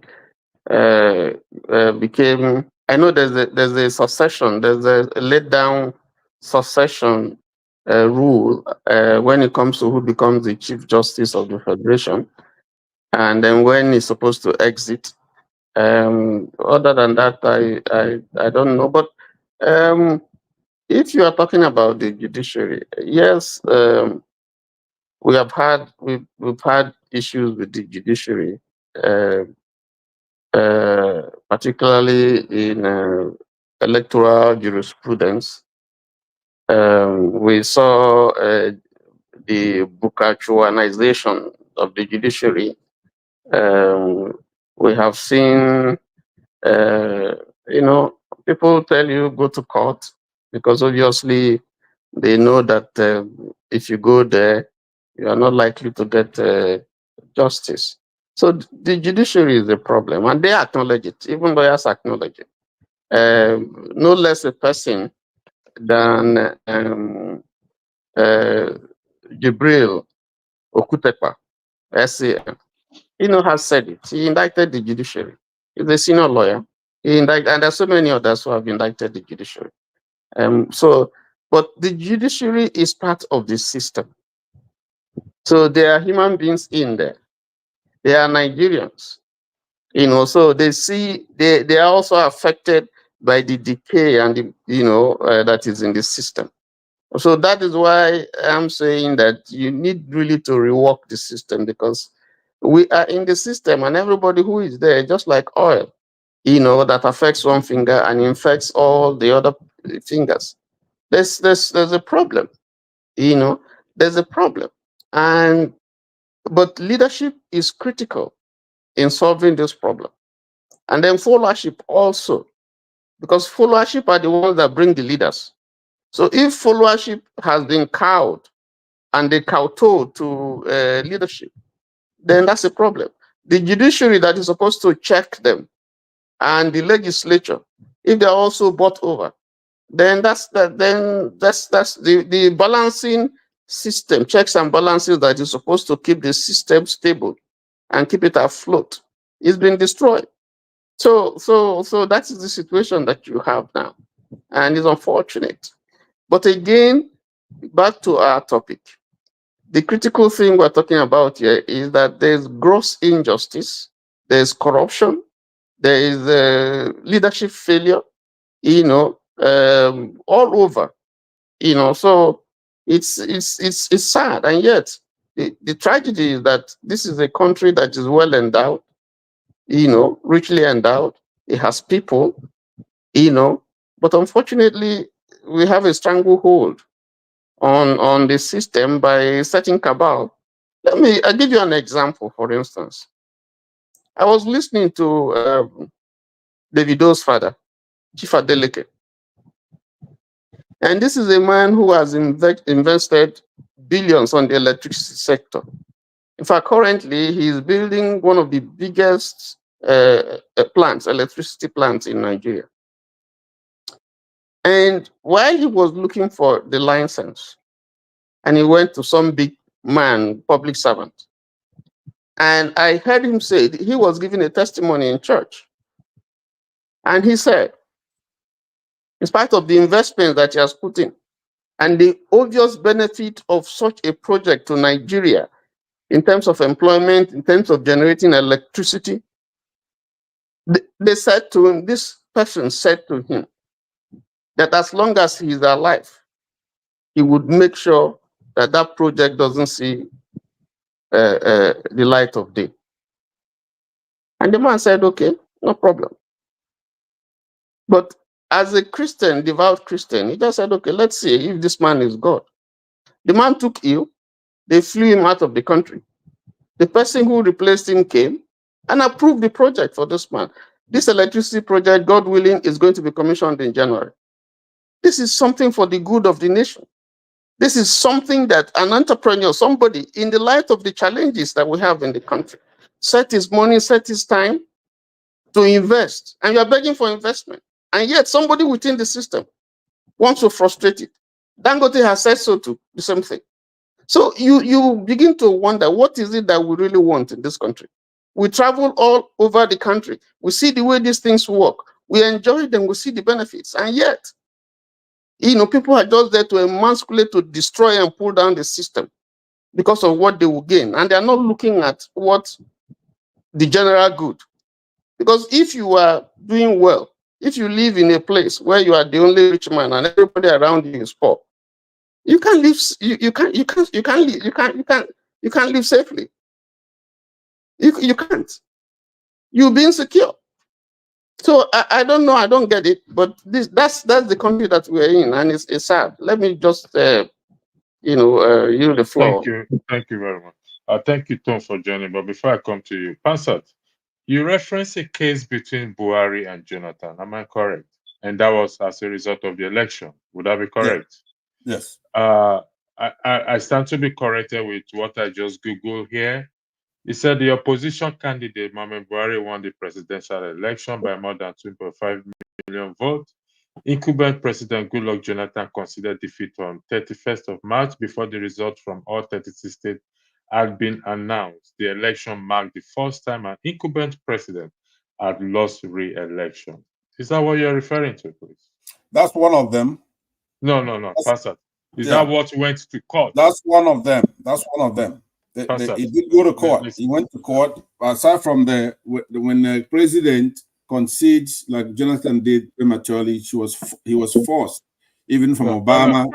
became. I know there's a succession, there's a laid down succession rule when it comes to who becomes the Chief Justice of the Federation, and then when he's supposed to exit. Other than that, I don't know. But if you are talking about the judiciary, yes, we've had issues with the judiciary, particularly in electoral jurisprudence. We saw the Bukachuanization of the judiciary. We have seen, people tell you go to court because obviously they know that if you go there, you are not likely to get justice. So the judiciary is a problem, and they acknowledge it. Even lawyers acknowledge it. No less a person than Jibril Okutepa, SAM. Has said it. He indicted the judiciary. He's a senior lawyer. And there's so many others who have indicted the judiciary. But the judiciary is part of the system. So there are human beings in there. They are Nigerians. So they see they are also affected by the decay and that is in the system. So that is why I'm saying that you need really to rework the system, because we are in the system and everybody who is there, just like oil, that affects one finger and infects all the other fingers. There's a problem, there's a problem. But leadership is critical in solving this problem. And then followership also, because followership are the ones that bring the leaders. So if followership has been cowed and they kowtow to leadership, then that's a problem. The judiciary that is supposed to check them and the legislature, if they're also bought over, then that's the balancing system, checks and balances that is supposed to keep the system stable and keep it afloat. It's been destroyed. So that is the situation that you have now, and it's unfortunate. But again, back to our topic. The critical thing we're talking about here is that there's gross injustice, there's corruption, there is leadership failure, all over, So it's sad, and yet the tragedy is that this is a country that is well endowed, richly endowed. It has people, but unfortunately, we have a stranglehold on the system by a certain cabal. I'll give you an example, for instance. I was listening to Davido's father, Chief Adeleke. And this is a man who has invested billions on the electricity sector. In fact, currently, he is building one of the biggest electricity plants in Nigeria. And while he was looking for the license, and he went to some big man, public servant, and I heard him say he was giving a testimony in church. And he said, in spite of the investment that he has put in, and the obvious benefit of such a project to Nigeria in terms of employment, in terms of generating electricity, they said to him, this person said to him, that as long as he is alive, he would make sure that that project doesn't see the light of day. And the man said, okay, no problem. But as a Christian, devout Christian, he just said, okay, let's see if this man is God. The man took ill. They flew him out of the country. The person who replaced him came and approved the project for this man. This electricity project, God willing, is going to be commissioned in January. This is something for the good of the nation. This is something that an entrepreneur, somebody, in the light of the challenges that we have in the country, set his money, set his time to invest. And you are begging for investment. And yet somebody within the system wants to frustrate it. Dangote has said so too, the same thing. So you begin to wonder, what is it that we really want in this country? We travel all over the country. We see the way these things work. We enjoy them. We see the benefits. And yet, people are just there to emasculate, to destroy and pull down the system because of what they will gain. And they are not looking at what the general good. Because if you are doing well, if you live in a place where you are the only rich man and everybody around you is poor, you can't live. You can't live safely. You can't. You'll be insecure. So I don't know. I don't get it. But that's the country that we're in, and it's sad. Let me just yield the floor. Thank you very much. Thank you, Tom, for joining. But before I come to you, Pansat, you referenced a case between Buhari and Jonathan. Am I correct? And that was as a result of the election. Would that be correct? Yes. I stand to be corrected with what I just Googled here. He said the opposition candidate, Mohamed Buhari, won the presidential election by more than 2.5 million votes. Incumbent President Goodluck Jonathan considered defeat on 31st of March before the results from all 36 states had been announced. The election marked the first time an incumbent president had lost re-election. Is that what you're referring to, please? That's one of them. No, Pastor. Is that what went to court? That's one of them. He did go to court. He went to court. Aside from when the president concedes, like Jonathan did prematurely, he was forced, even from Obama.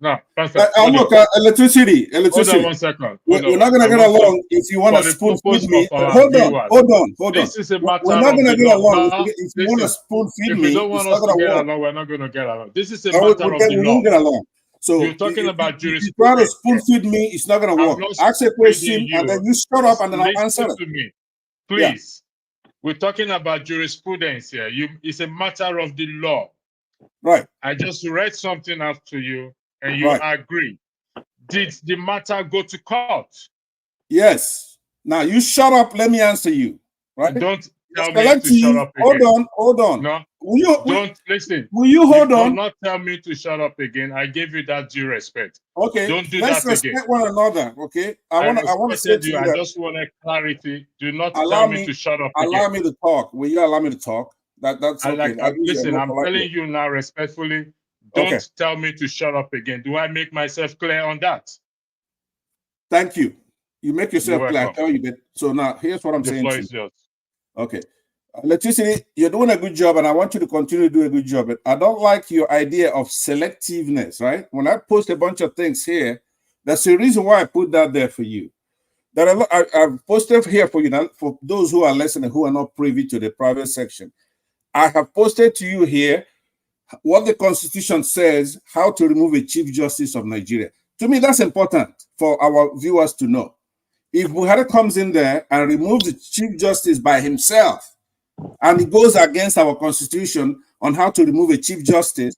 Look, electricity. Hold on 1 second. We're not going to get along if you want to spoon feed me. Hold on. This is a matter we're not going to get along if you want to spoon feed me. If you don't want us to get along, we're not going to get along. This is a matter of the law. We won't get along. So you're talking about jurisprudence. If you try to spoon feed me, it's not going to work. Ask a question and then you shut up and then I'll answer it. To me, please. Yeah. We're talking about jurisprudence here. It's a matter of the law. Right. I just read something out to you and you agree. Did the matter go to court? Yes. Now you shut up. Let me answer you. Right. tell me to shut up again. Hold on. No, don't listen. Will you hold on? Do not tell me to shut up again. I gave you that due respect. Okay. Don't do let's that again. respect one another. Okay. I want to say to you I that just want clarity. Do not tell me to shut up again. Allow me to talk. Will you allow me to talk? That's okay. Listen, I'm telling you now respectfully. Don't tell me to shut up again. Do I make myself clear on that? Thank you. You make yourself clear. I tell you that. So now here's what I'm saying. The floor is yours. Okay. Electricity, you're doing a good job, and I want you to continue to do a good job. But I don't like your idea of selectiveness, right? When I post a bunch of things here, that's the reason why I put that there for you. I've posted here for you now, for those who are listening, who are not privy to the private section. I have posted to you here what the Constitution says, how to remove a Chief Justice of Nigeria. To me, that's important for our viewers to know. If Buhari comes in there and removes the Chief Justice by himself, and he goes against our Constitution on how to remove a Chief Justice,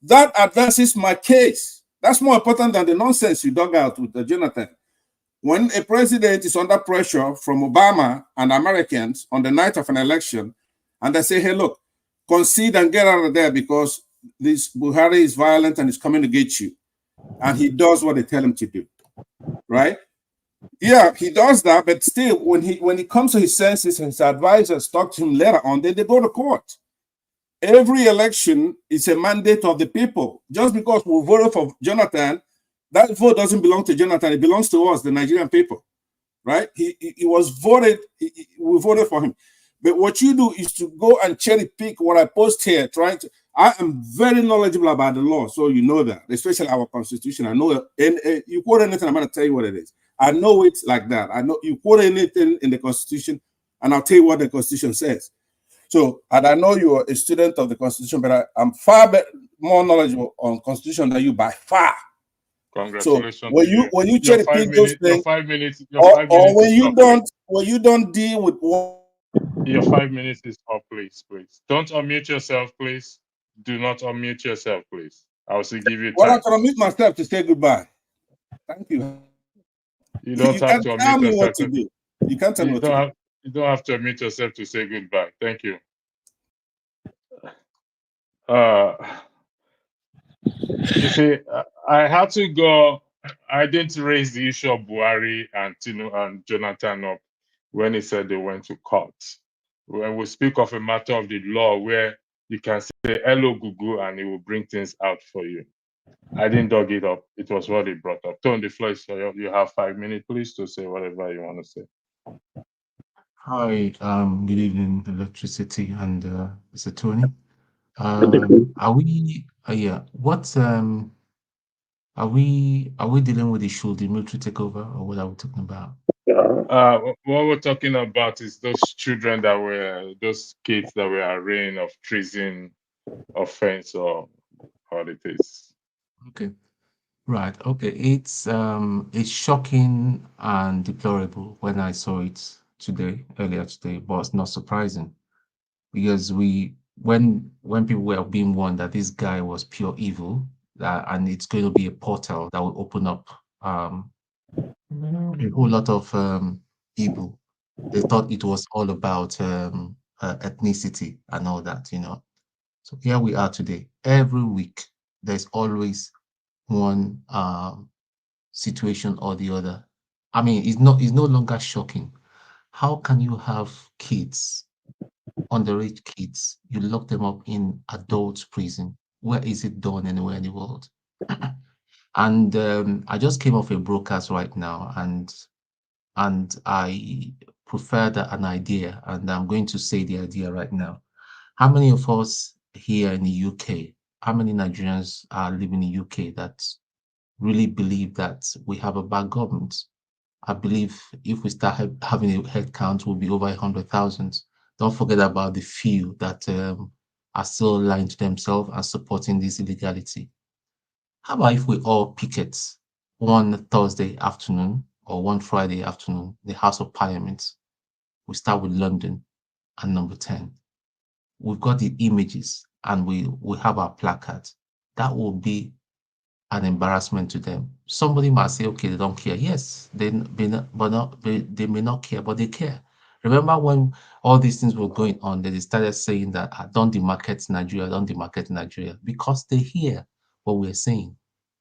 that advances my case. That's more important than the nonsense you dug out with Jonathan. When a president is under pressure from Obama and Americans on the night of an election, and they say, hey, look, concede and get out of there because this Buhari is violent and is coming to get you. And he does what they tell him to do, right? Yeah, he does that, but still, when he comes to his senses and his advisors talk to him later on, then they go to court. Every election is a mandate of the people. Just because we voted for Jonathan, that vote doesn't belong to Jonathan. It belongs to us, the Nigerian people, right? He was voted, we voted for him. But what you do is to go and cherry pick what I post here, I am very knowledgeable about the law, so you know that, especially our Constitution. I know, and you quote anything, I'm going to tell you what it is. I know it like that. I know you quote anything in the Constitution, and I'll tell you what the Constitution says. So, and I know you're a student of the Constitution, but I'm far more knowledgeable on Constitution than you by far. Congratulations. So when you cherry pick those things, or when you don't deal with what. Your 5 minutes is up, please. Don't unmute yourself, please. Do not unmute yourself, please. I will still give you time. Well, I can unmute myself to say goodbye. Thank you. You don't have to unmute yourself. You can't tell me what to do. You don't have to unmute yourself to say goodbye. Thank you. You see, I had to go. I didn't raise the issue of Buhari and Tino and Jonathan up when he said they went to court. When we speak of a matter of the law where you can say hello Google and it will bring things out for you. I didn't dug it up. It was what he brought up. Tone, the floor is for you. You have 5 minutes, please, to say whatever you want to say. Hi, good evening, Electricity and Mr. Tony. Are we dealing with the should the military take over, or what are we talking about? What we're talking about is those those kids that were arraigned of treason offense or what it is. Okay. Right. Okay. It's shocking and deplorable when I saw it earlier today, but it's not surprising because when people were being warned that this guy was pure evil, and it's going to be a portal that will open up a whole lot of evil. They thought it was all about ethnicity and all that, So here we are today. Every week, there's always one situation or the other. I mean, it's no longer shocking. How can you have kids, underage kids, you lock them up in adult prison? Where is it done anywhere in the world? And I just came off a broadcast right now, and I preferred an idea, and I'm going to say the idea right now. How many of us here in the UK, how many Nigerians are living in the UK that really believe that we have a bad government? I believe if we start having a head count, we'll be over 100,000. Don't forget about the few that are still lying to themselves and supporting this illegality. How about if we all picket one Thursday afternoon or one Friday afternoon, the House of Parliament? We start with London and number 10. We've got the images and we have our placards. That will be an embarrassment to them. Somebody might say, okay, they don't care. Yes, they may not care, but they care. Remember when all these things were going on, they started saying that don't demarket Nigeria, don't demarket Nigeria, because they hear what we're saying.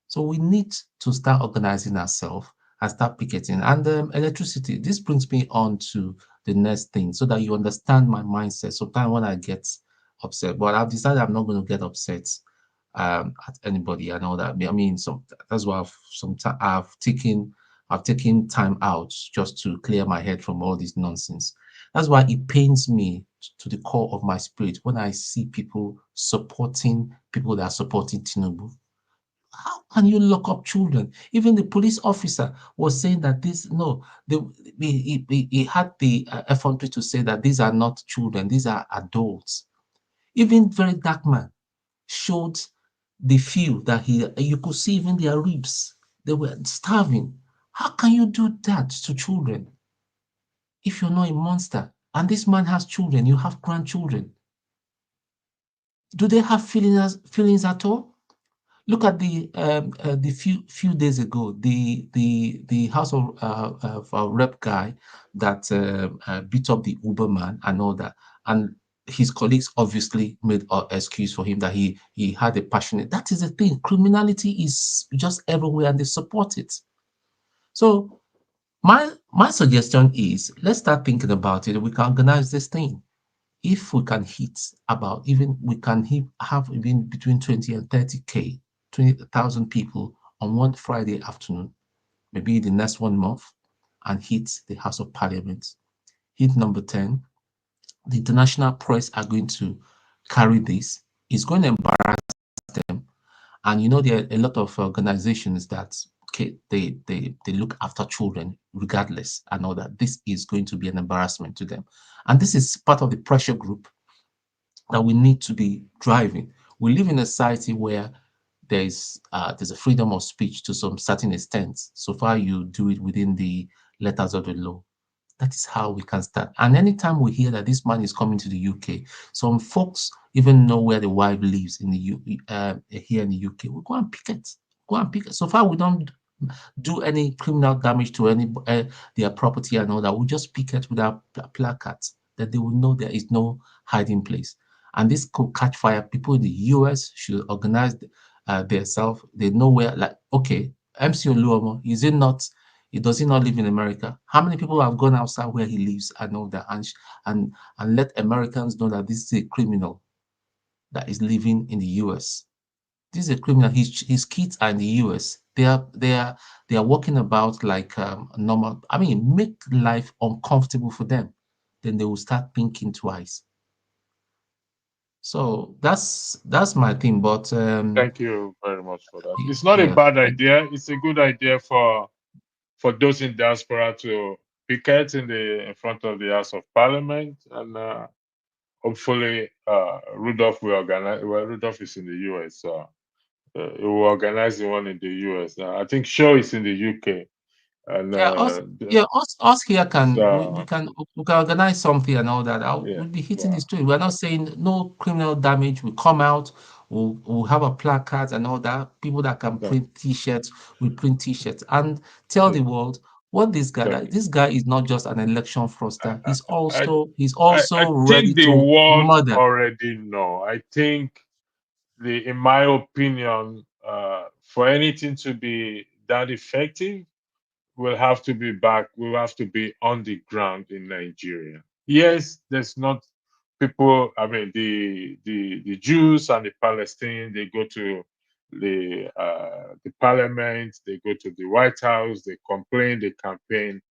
So we need to start organizing ourselves and start picketing. And electricity, this brings me on to the next thing so that you understand my mindset. Sometimes when I get upset, but I've decided I'm not going to get upset at anybody and all that. I mean, that's why I've taken time out just to clear my head from all this nonsense. That's why it pains me to the core of my spirit when I see people supporting people that are supporting Tinubu. How can you lock up children? Even the police officer was saying that he had the effrontery to say that these are not children, these are adults. Even very dark man showed the few that you could see even their ribs. They were starving. How can you do that to children if you're not a monster? And this man has children, you have grandchildren. Do they have feelings at all? Look at the few days ago, the House of Rep guy that beat up the Uber man and all that, and his colleagues obviously made an excuse for him that he had a passionate. That is the thing. Criminality is just everywhere, and they support it. So my suggestion is let's start thinking about it. We can organize this thing. If we can have even between 20 and 30K, 20,000 people on one Friday afternoon, maybe the next 1 month, and hit the House of Parliament. Hit number 10. The international press are going to carry this. It's going to embarrass them. And there are a lot of organizations that they look after children regardless and all that. This is going to be an embarrassment to them. And this is part of the pressure group that we need to be driving. We live in a society where there's a freedom of speech to some certain extent, so far you do it within the letters of the law. That is how we can start. And anytime we hear that this man is coming to the UK, some folks even know where the wife lives in the here in the UK. We go and picket. Go and picket. So far we don't do any criminal damage to any their property and all that. We just picket with our placards that they will know there is no hiding place. And this could catch fire. People in the US should organize themselves. They know where, like, okay, MC Oluomo, does he not live in America? How many people have gone outside where he lives and all that, and let Americans know that this is a criminal that is living in the US? This is a criminal. His kids are in the US. They are walking about like normal. I mean, make life uncomfortable for them. Then they will start thinking twice. So that's my thing. But Thank you very much for that. It's not a yeah, bad idea. It's a good idea for those in diaspora to picket in front of the House of Parliament, and hopefully Rudolph will organize. Well, Rudolph is in the US, so he will organize the one in the US. I think Shaw is in the UK, and us here we so can organize something and all that. yeah, We'll be hitting yeah, the street. We're not saying no criminal damage. We come out. We'll have a placard and all that. People that can yeah, print T-shirts, we print T-shirts and tell the world what this guy. thank you. This guy is not just an election fraudster. He's I, also I ready think the to world murder. already know. I think in my opinion, for anything to be that effective, we'll have to be back. We'll have to be on the ground in Nigeria. Yes, there's not people. I mean, the Jews and the Palestinians. They go to the parliament. They go to the White House. They complain. They campaign.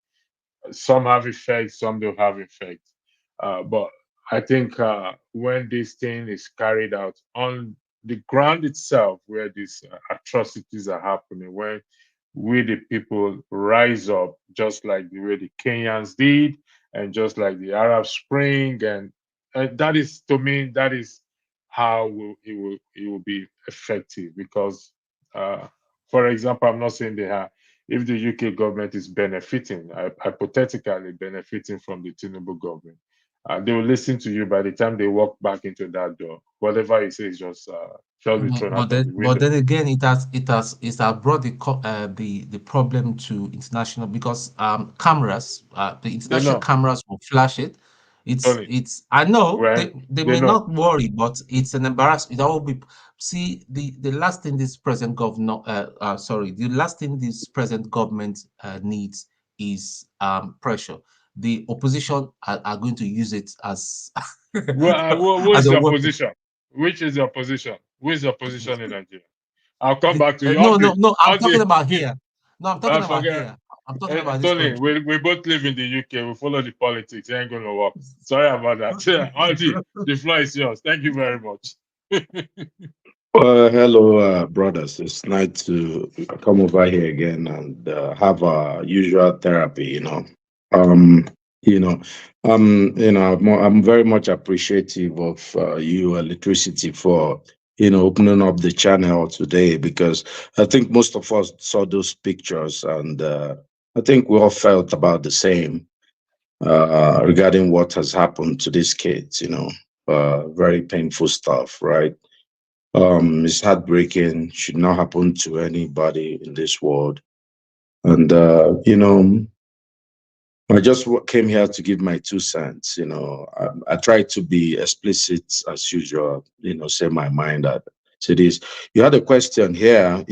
Some have effect, some don't have effect. But I think when this thing is carried out on the ground itself, where these atrocities are happening, when we the people rise up, just like the way the Kenyans did, and just like the Arab Spring, and that is, to me, that is how it will be effective. Because, for example, I'm not saying they have. If the UK government is benefiting, hypothetically benefiting from the Tinubu government, They will listen to you. By the time they walk back into that door, whatever you say is just shall be thrown out of the window. But then again, it has brought the problem to international, because cameras, the international know. cameras will flash it. Tony, I know when they they may know. not worry, but it's an embarrassment. It will be, see, the last thing this present governor the last thing this present government needs is pressure. The opposition are going to use it as Who as is a your weapon. position? Which is your position? Who is your position in Nigeria? I'll come back to you. No, no, no. I'm All talking the about here. No, I'm talking about forget. here. I'm talking about this Tony, country. we both live in the UK. We follow the politics. It ain't gonna work. Sorry about that. All the floor is yours. Thank you very much. Hello, brothers. It's nice to come over here again and have our usual therapy. Um, I'm very much appreciative of you, Electricity, for opening up the channel today, because I think most of us saw those pictures, and I think we all felt about the same regarding what has happened to these kids. Very painful stuff, right? It's heartbreaking, should not happen to anybody in this world. And I just came here to give my 2 cents. I try to be explicit as usual, say my mind that say this. You had a question here,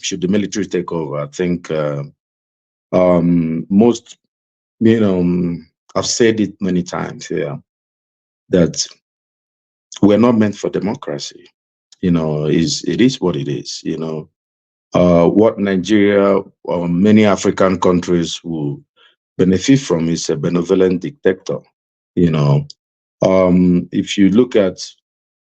should the military take over? I think most, I've said it many times here, that we're not meant for democracy. It is what it is. What Nigeria or many African countries will benefit from is a benevolent dictator. If you look at,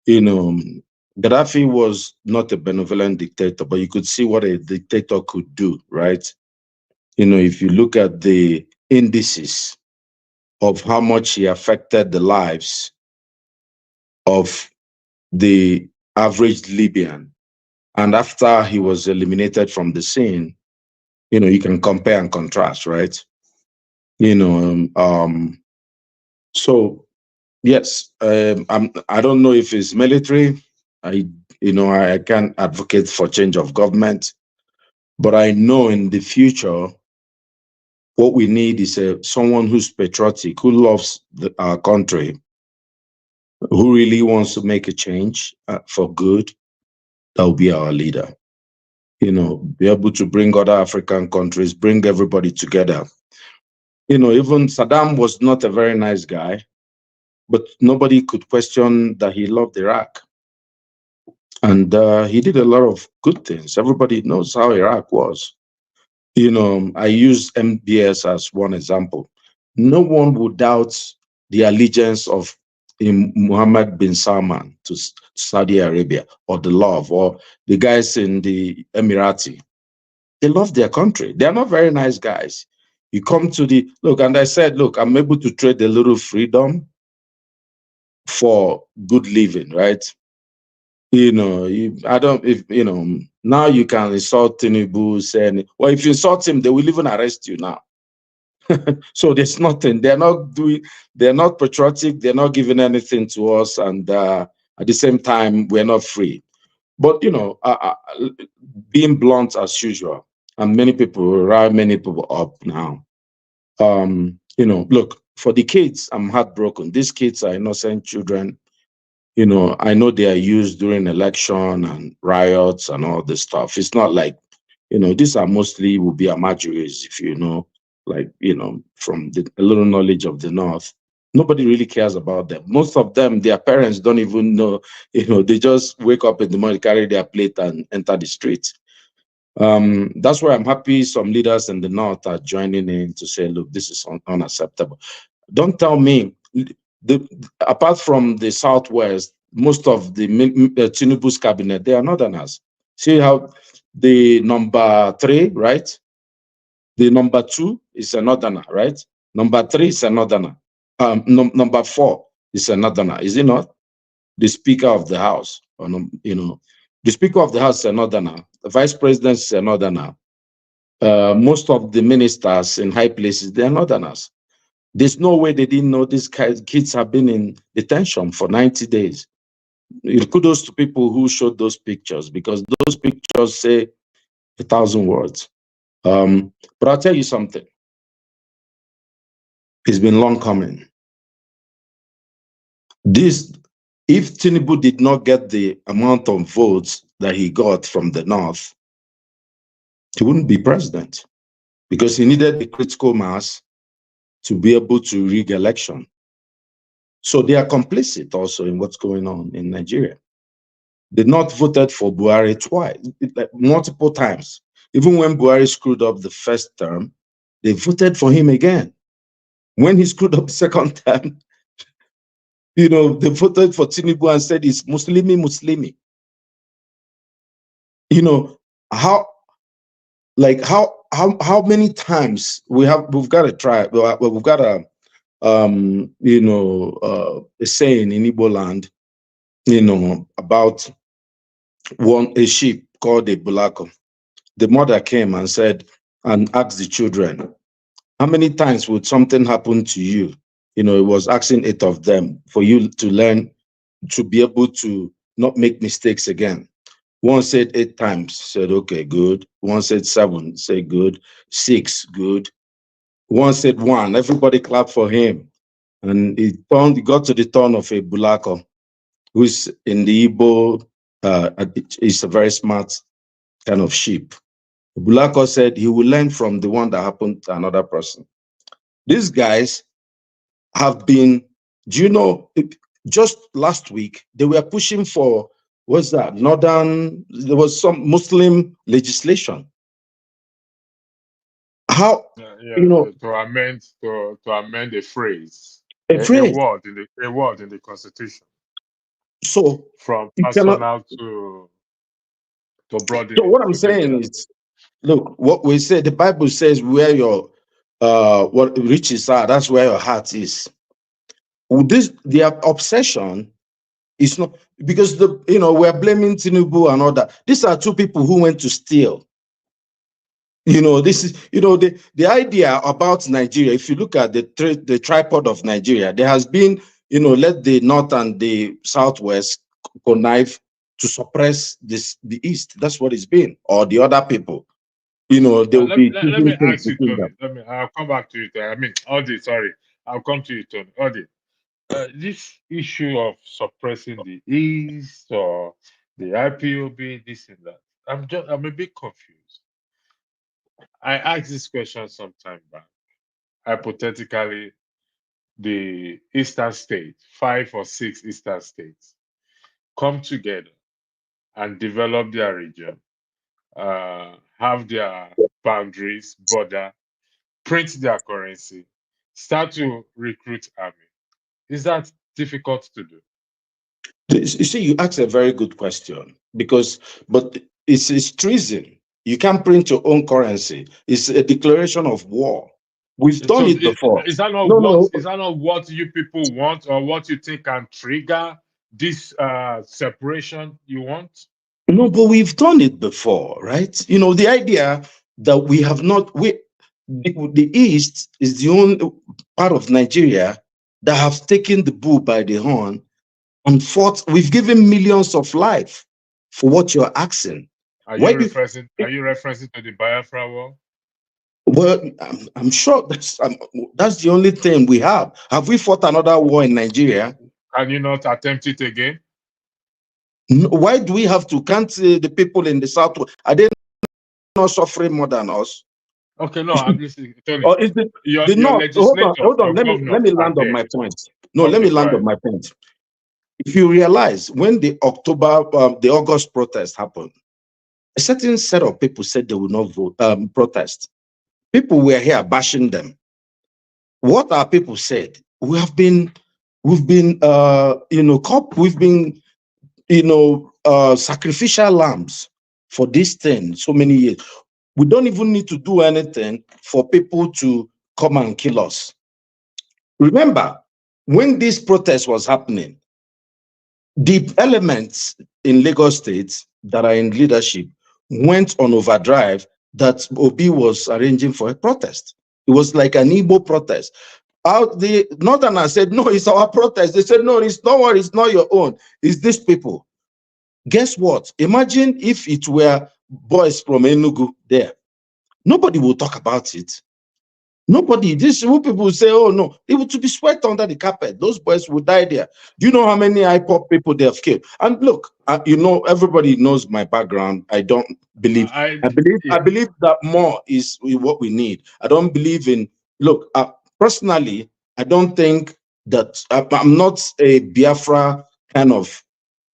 Gaddafi was not a benevolent dictator, but you could see what a dictator could do, right? If you look at the indices of how much he affected the lives of the average Libyan, and after he was eliminated from the scene, you can compare and contrast, right? So yes, I don't know if it's military. I can't advocate for change of government, but I know in the future, what we need is someone who's patriotic, who loves our country, who really wants to make a change for good. That will be our leader. Be able to bring other African countries, bring everybody together. Even Saddam was not a very nice guy, but nobody could question that he loved Iraq. And he did a lot of good things. Everybody knows how Iraq was. I use MBS as one example. No one would doubt the allegiance of Mohammed bin Salman to Saudi Arabia, or the love, or the guys in the Emirati. They love their country. They're not very nice guys. You come to look, and I said, look, I'm able to trade a little freedom for good living, right? I don't, if, now you can insult Tinubu, saying, well, if you insult him, they will even arrest you now. So there's nothing. They're not patriotic. They're not giving anything to us. And at the same time, we're not free. But, being blunt as usual, and many people rile many people up now. Look, for the kids, I'm heartbroken. These kids are innocent children. I know they are used during election and riots and all this stuff. It's not like, these are mostly will be Amajuris, if from a little knowledge of the North. Nobody really cares about them. Most of them, their parents don't even know, they just wake up in the morning, carry their plate and enter the street. That's why I'm happy some leaders in the North are joining in to say, look, this is unacceptable. Don't tell me, apart from the Southwest, most of the Tinubu's cabinet, they are Northerners. See how the number 3, right? The number 2 is a Northerner, right? Number 3 is a Northerner. Number 4 is a Northerner, is it not? The Speaker of the House, the Speaker of the House is a Northerner. The Vice President is a Northerner. Most of the ministers in high places, they are Northerners. There's no way they didn't know these kids have been in detention for 90 days. Kudos to people who showed those pictures, because those pictures say 1,000 words. But I'll tell you something. It's been long coming. If Tinubu did not get the amount of votes that he got from the North, he wouldn't be president, because he needed the critical mass to be able to rig election. So they are complicit also in what's going on in Nigeria. The North voted for Buhari twice, multiple times. Even when Buhari screwed up the first term, they voted for him again. When he screwed up the second time, they voted for Tinubu and said it's Muslimi. How many times we've got to try, we've got a saying in Igbo land, about a sheep called a bulako. The mother came and asked the children, how many times would something happen to you? It was asking 8 of them for you to learn to be able to not make mistakes again. One said 8 times, said, okay, good. One said 7, said good. 6, good. One said 1, everybody clapped for him. And he got to the turn of a bulako, who's in the Igbo, is a very smart kind of sheep. Bulako said he will learn from the one that happened to another person. These guys have been, just last week, they were pushing for, what's that, there was some Muslim legislation. How, to amend a phrase. A word in the Constitution. So from personal to broad. So what I'm saying is, look, what we say, the Bible says where your what riches are, that's where your heart is. Their obsession is not because we're blaming Tinubu and all that. These are 2 people who went to steal. This is the idea about Nigeria. If you look at the tripod of Nigeria, there has been let the North and the Southwest connive to suppress the East. That's what it's been, or the other people. Let me ask you, Tony. I'll come back to you. Audie, sorry. I'll come to you, Tony. Audie, this issue of suppressing the East or the IPOB, this and that, I'm a bit confused. I asked this question some time back. Hypothetically, the Eastern states, 5 or 6 Eastern states, come together and develop their region, have their boundaries, border, print their currency, start to recruit army. Is that difficult to do? You see, you asked a very good question, but it's treason. You can't print your own currency. It's a declaration of war. We've done it before. Is that not what you people want, or what you think can trigger this separation you want? No, but we've done it before, right? The idea that we have not, the East is the only part of Nigeria that have taken the bull by the horn and fought. We've given millions of lives for what you're asking. Are you referencing to the Biafra war? Well, I'm sure that's the only thing we have. Have we fought another war in Nigeria? Can you not attempt it again? No, why do we have to? Can't the people in the South, are they not suffering more than us? Okay, no, I'm listening. Tony, or is it the North? Hold on. Let me land on my point. No, let me land on my point. If you realize, when the August protest happened, a certain set of people said they would not vote, protest. People were here bashing them. What our people said, we've been sacrificial lambs for this thing so many years. We don't even need to do anything for people to come and kill us. Remember, when this protest was happening, the elements in Lagos State that are in leadership went on overdrive that Obi was arranging for a protest. It was like an Igbo protest. Out the Northerners said, no, it's our protest. They said, no, it's not what, it's not your own. It's these people. Guess what? Imagine if it were boys from Enugu there. Nobody will talk about it. Nobody. These people say, oh no, it would be swept under the carpet. Those boys would die there. Do you know how many IPOP people they have killed? And look, you know, everybody knows my background. I don't believe. I believe that more is what we need. I don't believe in. Look, personally, I don't think that I'm not a Biafra kind of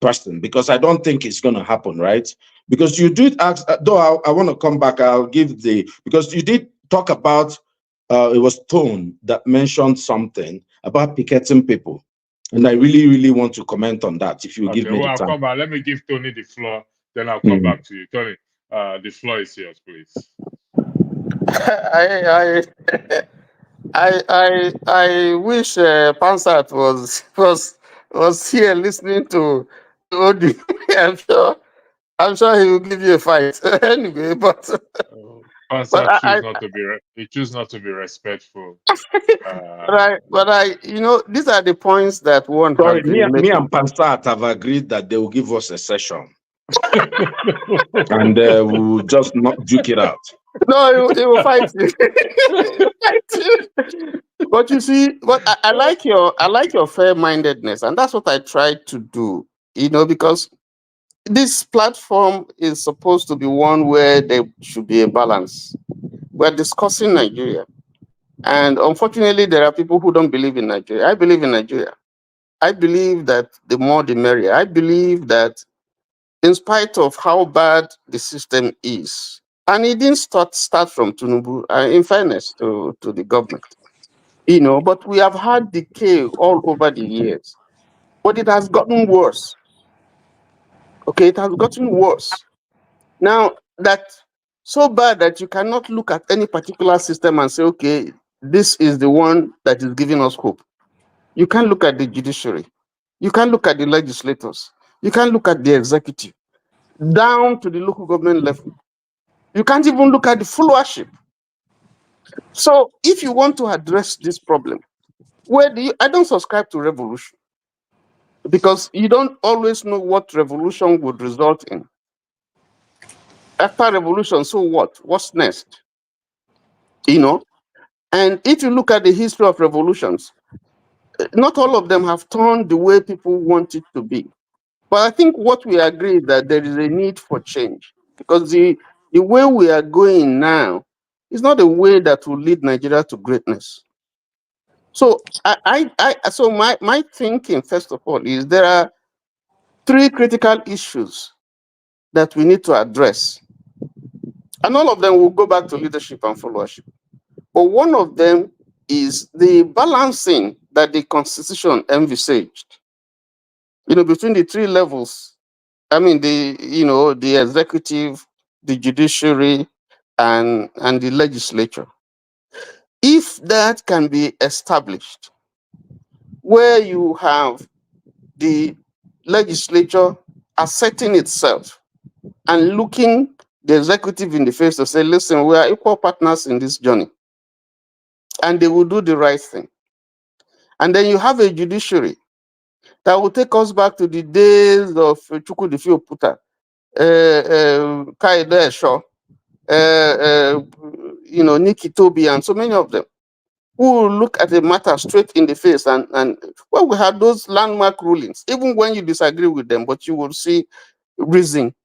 person, because I don't think it's going to happen, right? Because you did ask, though I want to come back, I'll give because you did talk about, it was Tone that mentioned something about picketing people. And I really, really want to comment on that, if you give me the I'll time. come back. Let me give Tony the floor, then I'll come back to you. Tony, the floor is yours, please. I wish Pansat was here listening to Odi. I'm sure he will give you a fight anyway. But Pansat choose not to be respectful. You know, these are the points that one. Sorry, me and Pansat have agreed that they will give us a session, and we'll just not duke it out. No, he will fight you. But you see, but I like your fair-mindedness, and that's what I try to do. You know, because this platform is supposed to be one where there should be a balance. We're discussing Nigeria, and unfortunately, there are people who don't believe in Nigeria. I believe in Nigeria. I believe that the more the merrier. I believe that in spite of how bad the system is, and it didn't start from Tinubu, in fairness to the government, you know, but we have had decay all over the years. But it has gotten worse. Okay, it has gotten worse. Now, that's so bad that you cannot look at any particular system and say, okay, this is the one that is giving us hope. You can't look at the judiciary. You can't look at the legislators. You can't look at the executive, down to the local government level. You can't even look at the followership. So if you want to address this problem, I don't subscribe to revolution, because you don't always know what revolution would result in. After revolution, so what? What's next? You know? And if you look at the history of revolutions, not all of them have turned the way people want it to be. But I think what we agree is that there is a need for change, because the way we are going now is not a way that will lead Nigeria to greatness. So my thinking, first of all, is there are 3 critical issues that we need to address. And all of them will go back to leadership and followership. But one of them is the balancing that the Constitution envisaged, you know, between the 3 levels. I mean, the executive, the judiciary, and the legislature. If that can be established, where you have the legislature asserting itself and looking the executive in the face to say, listen, we are equal partners in this journey, and they will do the right thing. And then you have a judiciary that will take us back to the days of Chukwudifio Oputa, Kaide Esho, Nikki Toby, and so many of them, who will look at the matter straight in the face. And well, we had those landmark rulings, even when you disagree with them, but you will see reason,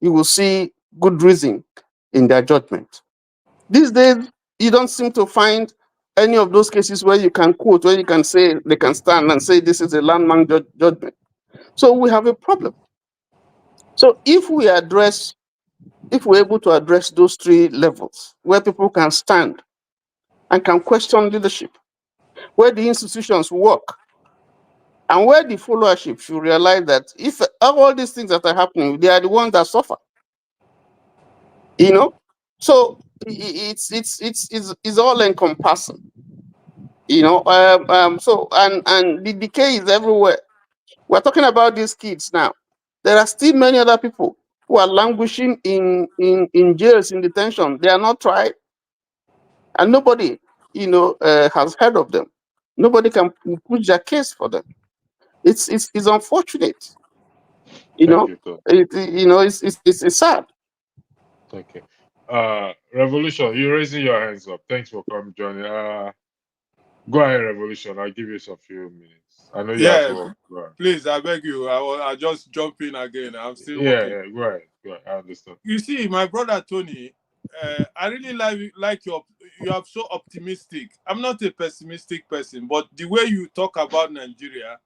you will see good reason in their judgment. These days, you don't seem to find any of those cases where you can quote, where you can say, they can stand and say this is a landmark judgment. So we have a problem. So if we're able to address those 3 levels, where people can stand and can question leadership, where the institutions work, and where the followership should realize that if all these things that are happening, they are the ones that suffer. You know, so it's all encompassing. You know, so and the decay is everywhere. We're talking about these kids now. There are still many other people who are languishing in jails, in detention. They are not tried, and nobody, has heard of them. Nobody can push their case for them. It's unfortunate. You Thank know, you, Tom. it's sad. Thank you. Revolution, you're raising your hands up. Thanks for coming, Johnny. Go ahead, Revolution. I'll give you some few minutes. I know you have to Yeah, work. Go ahead. please, I beg you. I just jump in again. I'm still Yeah, working. yeah, go ahead. Go ahead. I understand. You see, my brother Tony, I really like you are so optimistic. I'm not a pessimistic person, but the way you talk about Nigeria,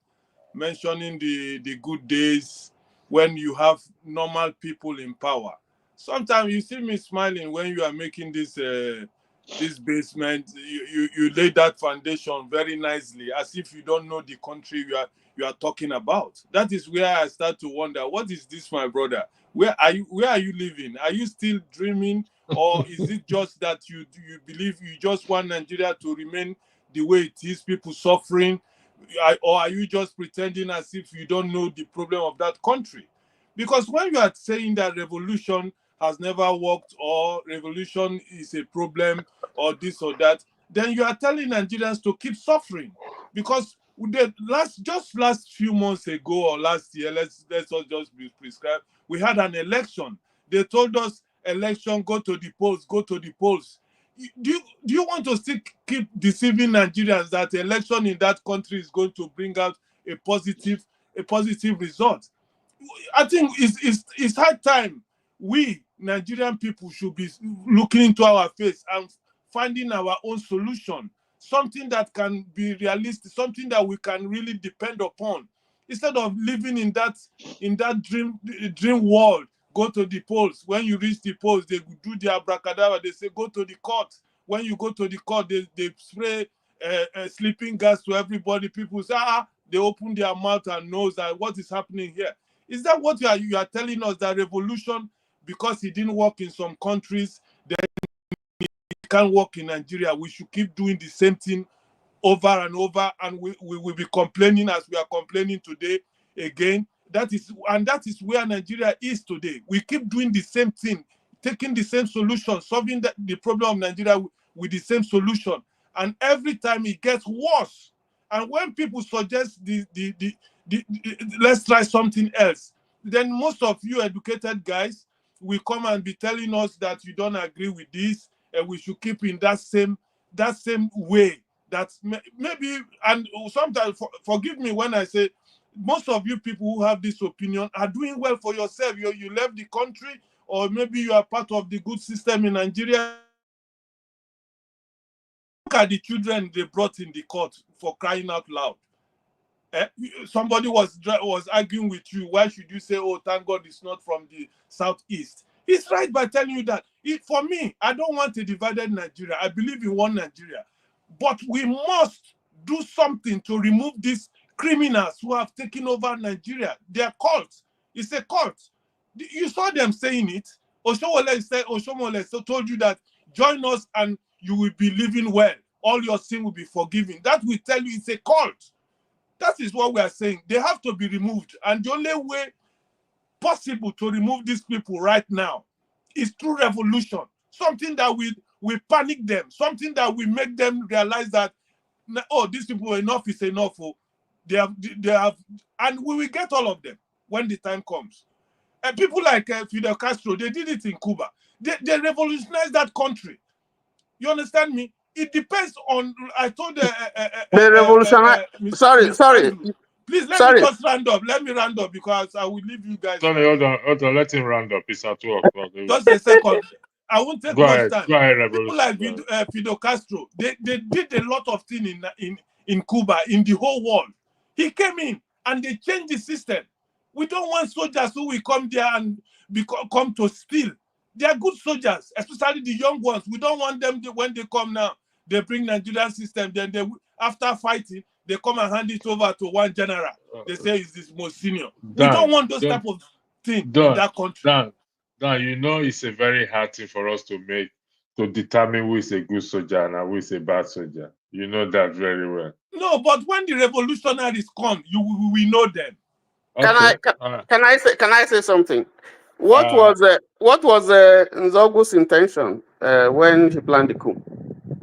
mentioning the good days when you have normal people in power. Sometimes you see me smiling when you are making this basement. You lay that foundation very nicely, as if you don't know the country you are talking about. That is where I start to wonder, what is this, my brother? Where are you living? Are you still dreaming, or is it just that you believe you just want Nigeria to remain the way it is, people suffering? Or are you just pretending as if you don't know the problem of that country? Because when you are saying that revolution has never worked, or revolution is a problem, or this or that, then you are telling Nigerians to keep suffering. Because the last few months ago, or last year, let's just be prescribed, we had an election. They told us, election, go to the polls, go to the polls. Do you want to still keep deceiving Nigerians that election in that country is going to bring out a positive result? I think it's high time we Nigerian people should be looking into our face and finding our own solution, something that can be realistic, something that we can really depend upon, instead of living in that dream world. Go to the polls. When you reach the polls, they do the abracadabra. They say, go to the court. When you go to the court, they spray sleeping gas to everybody. People say, they open their mouth and nose that what is happening here. Is that what you are telling us, that revolution, because it didn't work in some countries, then it can't work in Nigeria? We should keep doing the same thing over and over, and we will be complaining as we are complaining today again. That is where Nigeria is today. We keep doing the same thing, taking the same solution, solving the problem of Nigeria with the same solution, and every time it gets worse. And when people suggest let's try something else, then most of you educated guys will come and be telling us that you don't agree with this, and we should keep in that same way. That maybe, and sometimes forgive me when I say, most of you people who have this opinion are doing well for yourself. You left the country, or maybe you are part of the good system in Nigeria. Look at the children they brought in the court, for crying out loud. Somebody was arguing with you. Why should you say, oh, thank God it's not from the southeast? He's right by telling you that. For me, I don't want a divided Nigeria. I believe in one Nigeria. But we must do something to remove these criminals who have taken over Nigeria. Their cult. It's a cult. You saw them saying it. Oshomole told you that, join us and you will be living well. All your sin will be forgiven. That will tell you it's a cult. That is what we are saying. They have to be removed. And the only way possible to remove these people right now is through revolution. Something that will panic them. Something that will make them realize that, oh, these people, enough is enough. Oh. They have, and we will get all of them when the time comes. And people like Fidel Castro, they did it in Cuba. They revolutionized that country. You understand me? It depends on. I told The revolutionary. Sorry. Andrew, please let me just round up. Let me round up, because I will leave you guys. Tony, hold on. Let him round up. It's at 2 o'clock. Just a second. I won't take much time. Go ahead, People Revolution. like Fidel Castro, they did a lot of things in Cuba, in the whole world. He came in and they changed the system. We don't want soldiers who will come there and come to steal. They are good soldiers, especially the young ones. We don't want them when they come now. They bring Nigerian system. Then after fighting, they come and hand it over to one general. They say he's this most senior. We don't want those type of things in that country. Dan, you know it's a very hard thing for us to make, to determine who is a good soldier and who is a bad soldier. You know that very well. No, but when the revolutionaries come, we know them. Okay. Can I say something? What was Nzogu's intention when he planned the coup?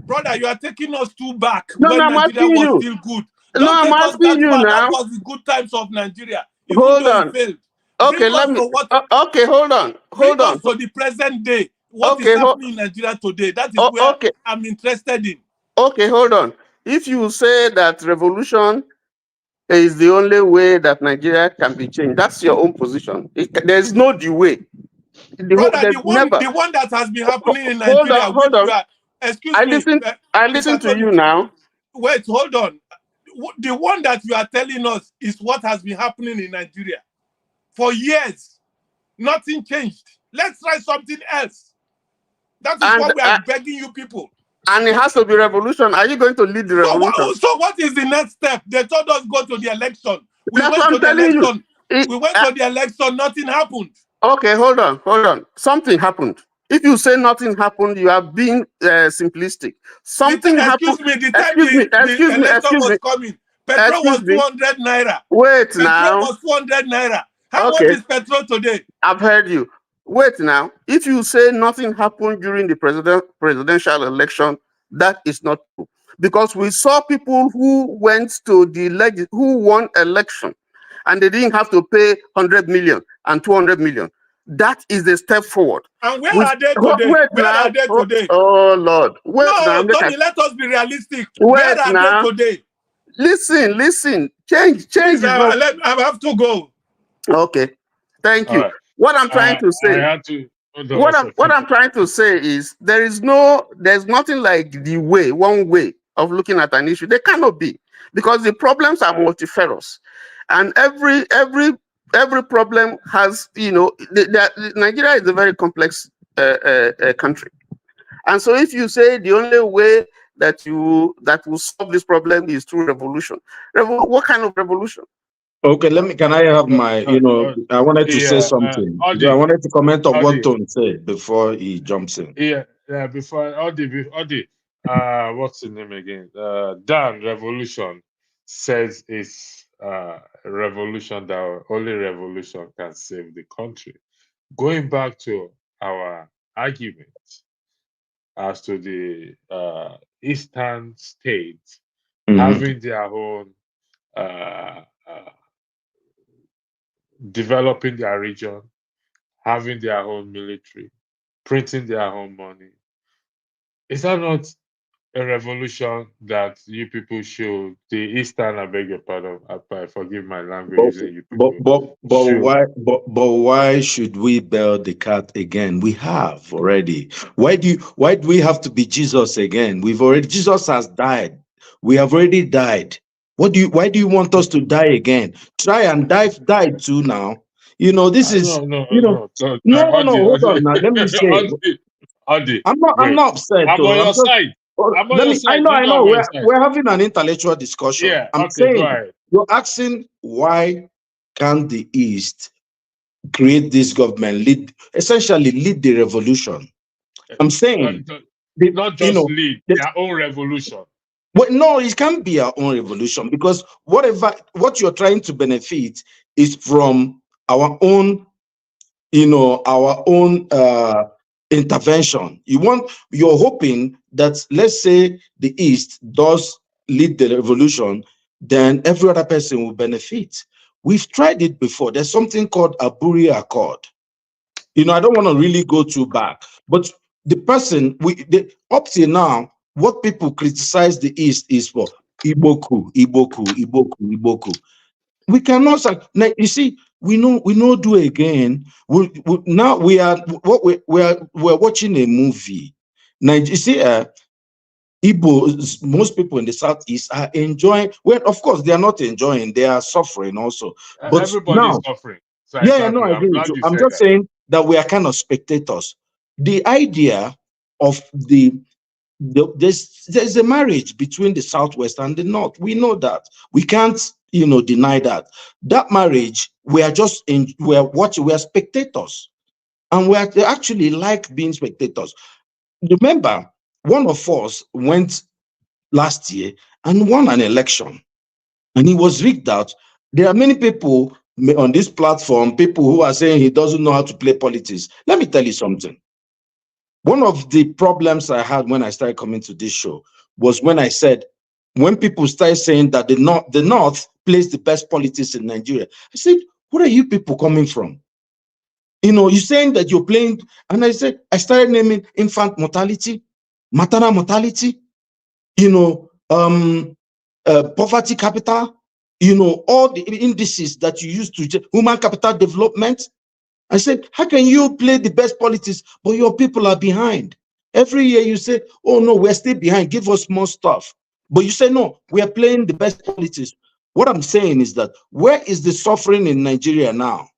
Brother, you are taking us too back No, when no, I'm Nigeria asking was you. still good. No, Don't I'm take us asking that you far. That now. was the good times of Nigeria, even Hold though on. it failed. Okay, Bring let us me. to what? Okay, hold on. Bring Hold on. us to the present day. What is Okay, happening in Nigeria today? That is where okay, I'm interested in. okay, hold on. If you say that revolution is the only way that Nigeria can be changed, that's your own position. There's no the way. Brother, There's never. the one that has been happening in Hold Nigeria, on, hold which you on. are, excuse me, I Mr. listen to Tony, you now. wait, hold on. The one that you are telling us is what has been happening in Nigeria for years. Nothing changed. Let's try something else. That is what we are begging you people. And it has to be revolution. Are you going to lead the revolution? So what is the next step? They told us go to the election. We That's went what to I'm the telling election. you. We went to the election. Nothing happened. Okay, hold on, hold on. Something happened. If you say nothing happened, you are being simplistic. Something happened. Excuse me. The time Excuse the me. election was coming, petrol was 200 naira. Wait Petrol now. was 200 naira. How much Okay, is petrol today? I've heard you. Wait now. If you say nothing happened during the presidential election, that is not true. Because we saw people who went to the who won election, and they didn't have to pay 100 million and 200 million. That is a step forward. And where are they today? Wait Where now. are they today? Oh Lord. Wait now. No, Tony, let us be realistic. Wait Where are now. they today? Listen. Change Please, is not. I have to go. Okay. Thank All you. right. What I'm trying to say. I had to hold on one second. What I'm trying to say is there's nothing like the way, one way of looking at an issue. There cannot be, because the problems are multifarious, and every problem has, Nigeria is a very complex country, and so if you say the only way that will solve this problem is through revolution, what kind of revolution? Okay, can I have my, I wanted to say something. I wanted to comment on what Tony said before he jumps in. Yeah, before Audi, what's the name again? Dan Revolution says it's a revolution that only revolution can save the country. Going back to our argument as to the eastern states having their own developing their region, having their own military, printing their own money. Is that not a revolution that you people should, the Eastern, I beg your pardon, forgive my language, you people why should we build the cat again? We have already. Why do we have to be Jesus again? Jesus has died. We have already died. Why do you want us to die again? Try and die too now. This is no. Hold on now. Let me say. I'm not upset. I'm on your side. I'm on your side. I know. We're having an intellectual discussion. Yeah, I'm saying you're asking why can't the East create this government, essentially lead the revolution. I'm saying not just lead their own revolution. Well, no, it can't be our own revolution, because what you're trying to benefit is from our own, intervention. You're hoping that, let's say, the East does lead the revolution, then every other person will benefit. We've tried it before. There's something called a Buri Accord. I don't want to really go too back, but the person up till now, what people criticize the East is for Iboku. We cannot say, now, you see, we know do again. Now we're watching a movie. Now you see, Igbo, most people in the Southeast are enjoying. Well, of course, they are not enjoying; they are suffering also. But everybody's suffering. So I agree with you. I'm just saying that we are kind of spectators. The idea of there's a marriage between the Southwest and the North. We know that. We can't, deny that. That marriage, we are spectators, and we actually like being spectators. Remember, one of us went last year and won an election, and he was rigged out. There are many people on this platform, people who are saying he doesn't know how to play politics. Let me tell you something. one of the problems I had when I started coming to this show was when I said, when people started saying that the North plays the best politics in Nigeria, I said, where are you people coming from? You know, you're saying that you're playing, and I said, I started naming infant mortality, maternal mortality, you know, poverty capital, you know, all the indices that you use to human capital development. I said, how can you play the best politics, but your people are behind? Every year you say, oh no, we're still behind, give us more stuff. But you say, no, we are playing the best politics. What I'm saying is that, where is the suffering in Nigeria now?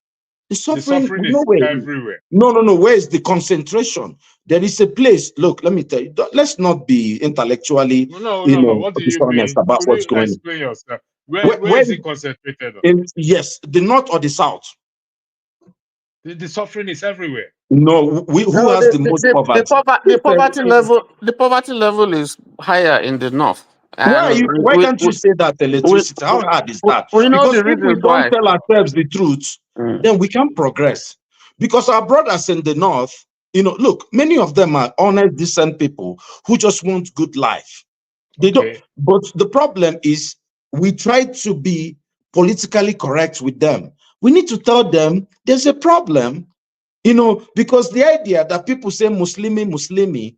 The suffering is nowhere. everywhere. No. Where is the concentration? There is a place. Look, let me tell you. Let's not be intellectually, No. What do you dishonest mean? about Could what's you going on. explain yourself? Where is it concentrated on? Yes, the north or the south. The suffering is everywhere. No, who has the most poverty? The poverty level is higher in the north. Why can't you say that electricity? How hard is that? We know Because the if we reasons don't why. tell ourselves the truth, then we can't progress. Because our brothers in the north, you know, look, many of them are honest, decent people who just want good life. They don't. But the problem is, we try to be politically correct with them. We need to tell them there's a problem, you know, because the idea that people say Muslimi,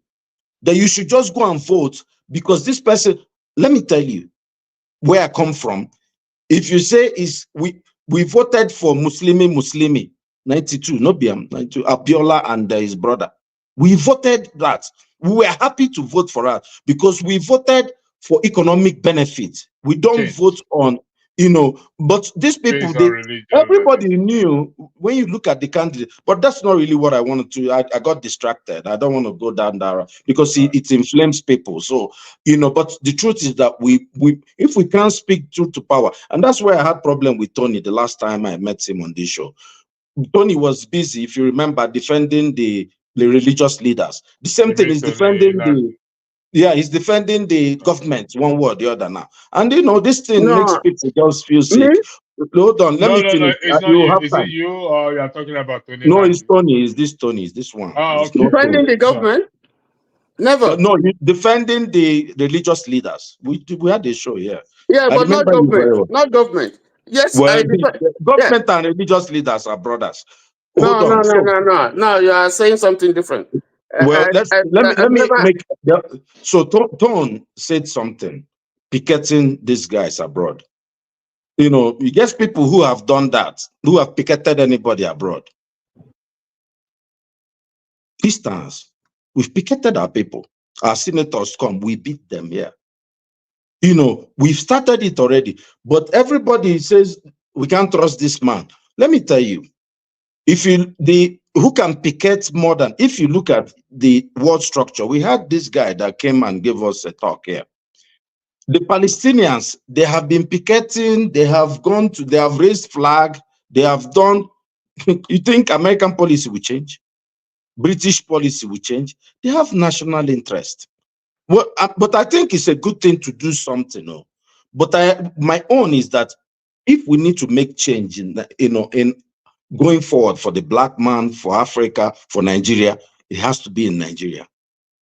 that you should just go and vote because this person, let me tell you where I come from. If you say we voted for Muslimi, 92, no BM, 92, Abiola and his brother. We voted that. We were happy to vote for that because we voted for economic benefit. We don't vote on, you know, but these people, everybody knew when you look at the candidate, but that's not really what I wanted to. I got distracted. I don't want to go down there because it inflames people. So, you know, but the truth is that if we can't speak truth to power, and that's why I had problem with Tony the last time I met him on this show. Tony was busy, if you remember, defending the religious leaders. The same thing is defending he's defending the government, one way or the other now. And you know, this thing makes people just feel sick. Hold on, let me finish. It's not you. Is it you or you're talking about Tony? No, it's Tony. Is this Tony? Is this one? Defending the government? Never. No, defending the religious leaders. We had a show here. Yeah, but not government. Not government. Yes, well, government and religious leaders are brothers. No, you are saying something different. Well, let me make. So Tone said something, picketing these guys abroad. You know, you get people who have done that, who have picketed anybody abroad. Distance. We've picketed our people. Our senators come, we beat them here. You know, we've started it already, but everybody says we can't trust this man. Let me tell you, who can picket more than, if you look at the world structure, we had this guy that came and gave us a talk here. The Palestinians, they have been picketing, they have raised flag, they have done, you think American policy will change? British policy will change? They have national interest. Well, but I think it's a good thing to do something. No? But my own is that if we need to make change in going forward for the black man, for Africa, for Nigeria, it has to be in Nigeria.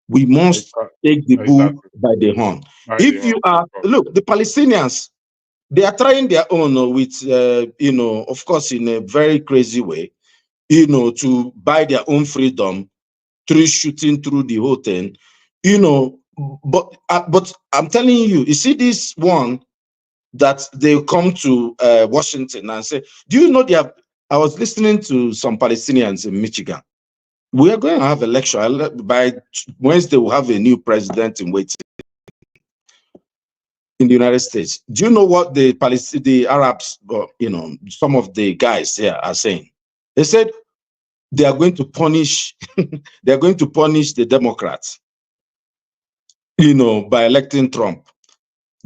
We must take the bull by the horn. Look, the Palestinians, they are trying their own with, of course, in a very crazy way, to buy their own freedom through shooting through the whole thing, But I'm telling you, see this one that they come to Washington and say, do you know I was listening to some Palestinians in Michigan. We are going to have election. By Wednesday, we'll have a new president in waiting in the United States. Do you know what the Arabs, some of the guys here are saying? They said they are going to punish, they are going to punish the Democrats, by electing Trump.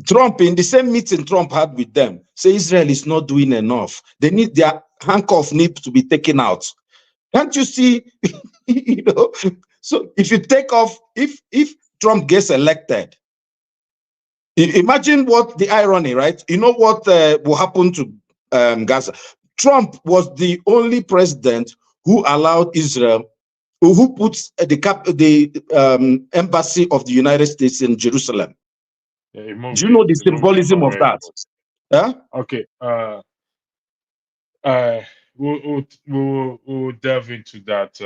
Trump, in the same meeting Trump had with them, say Israel is not doing enough. They need their handcuff to be taken out. Can't you see? So if you take off, if Trump gets elected, imagine what the irony, right? You know what will happen to Gaza? Trump was the only president who allowed Israel Who puts the embassy of the United States in Jerusalem? Yeah, Do you know the symbolism of that? Huh? Okay. We'll delve into that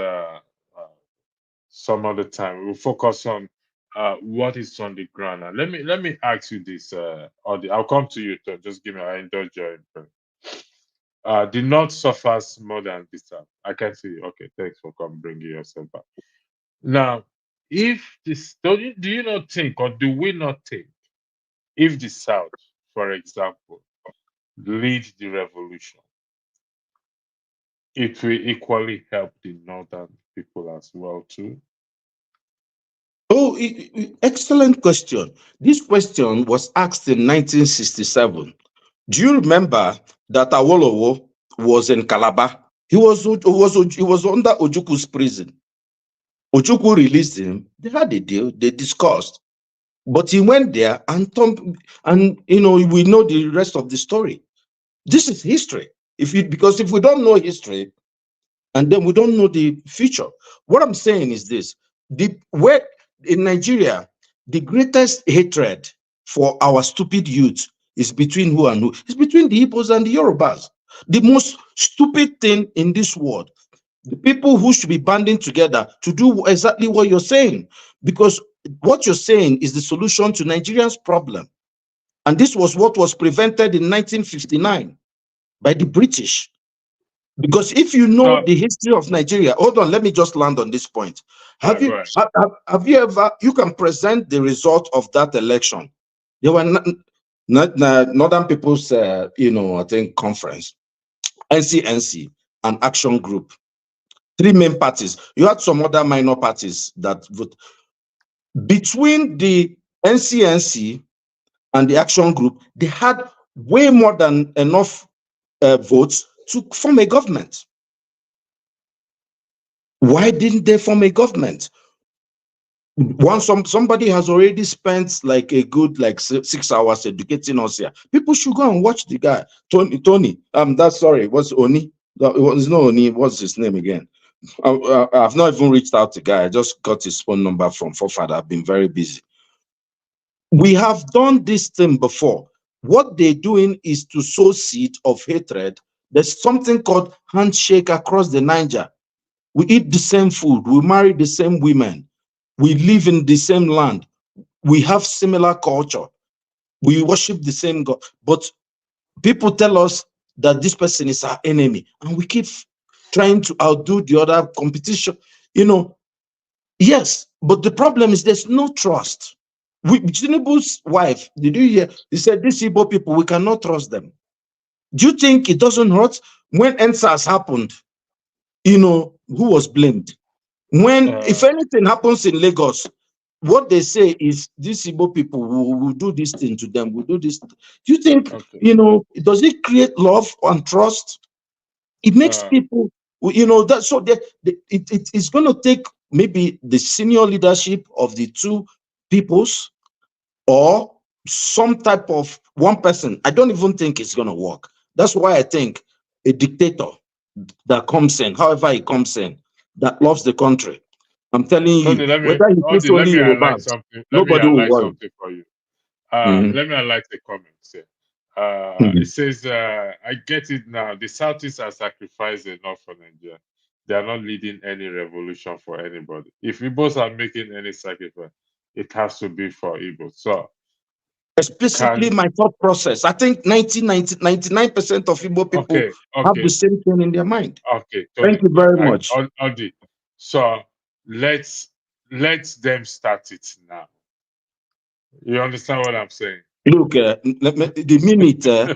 some other time. We'll focus on what is on the ground. And let me ask you this. I'll come to you. Just give me. I indulge your input. The North suffers more than the South. I can see. Okay, thanks for bringing yourself back. Now, if this, do you not think, or do we not think, if the South, for example, lead the revolution, it will equally help the Northern people as well too? Oh, excellent question. This question was asked in 1967. Do you remember that Awolowo was in Calabar? He was under Ojuku's prison. Ojuku released him. They had a deal. They discussed, but he went there and we know the rest of the story. This is history. Because if we don't know history, and then we don't know the future. What I'm saying is this: where in Nigeria, the greatest hatred for our stupid youth is between who and who? It's between the Igbos and the Yorubas. The most stupid thing in this world. The people who should be banding together to do exactly what you're saying, because what you're saying is the solution to Nigerians' problem. And this was what was prevented in 1959 by the British. Because if you know the history of Nigeria, hold on, let me just land on this point. Have you ever, you can present the result of that election? There were Northern People's, I think, conference, NCNC, and Action Group. 3 main parties. You had some other minor parties that vote. Between the NCNC and the Action Group, they had way more than enough votes to form a government. Why didn't they form a government? Somebody has already spent like a good 6 hours educating us here. People should go and watch the guy. Tony. That's sorry. What's Oni? It's not Oni. What's his name again? I've not even reached out to the guy. I just got his phone number from Forefather. I've been very busy. We have done this thing before. What they're doing is to sow seed of hatred. There's something called handshake across the Niger. We eat the same food. We marry the same women. We live in the same land. We have similar culture. We worship the same God. But people tell us that this person is our enemy. And we keep trying to outdo the other competition. Yes, but the problem is there's no trust. Tinubu's wife, did you hear? He said, these Igbo people, we cannot trust them. Do you think it doesn't hurt? When NSAS happened, who was blamed? If anything happens in Lagos, what they say is these Igbo people will do this thing to them, will do this. Do you think, does it create love and trust? It makes people, it's going to take maybe the senior leadership of the two peoples or some type of one person. I don't even think it's going to work. That's why I think a dictator that comes in, however he comes in, that loves the country. I'm telling you, whether he puts only Yorubas, nobody will worry. Something for you. Let me highlight the comments here. It says, I get it now. The Southeast are sacrificed enough for Nigeria. They are not leading any revolution for anybody. If Igbos are making any sacrifice, it has to be for Igbos. So, explicitly my thought process. I think 99% of Igbo people have the same thing in their mind. Okay. Tony, thank you very much. So let's them start it now. You understand what I'm saying? Look, let me tell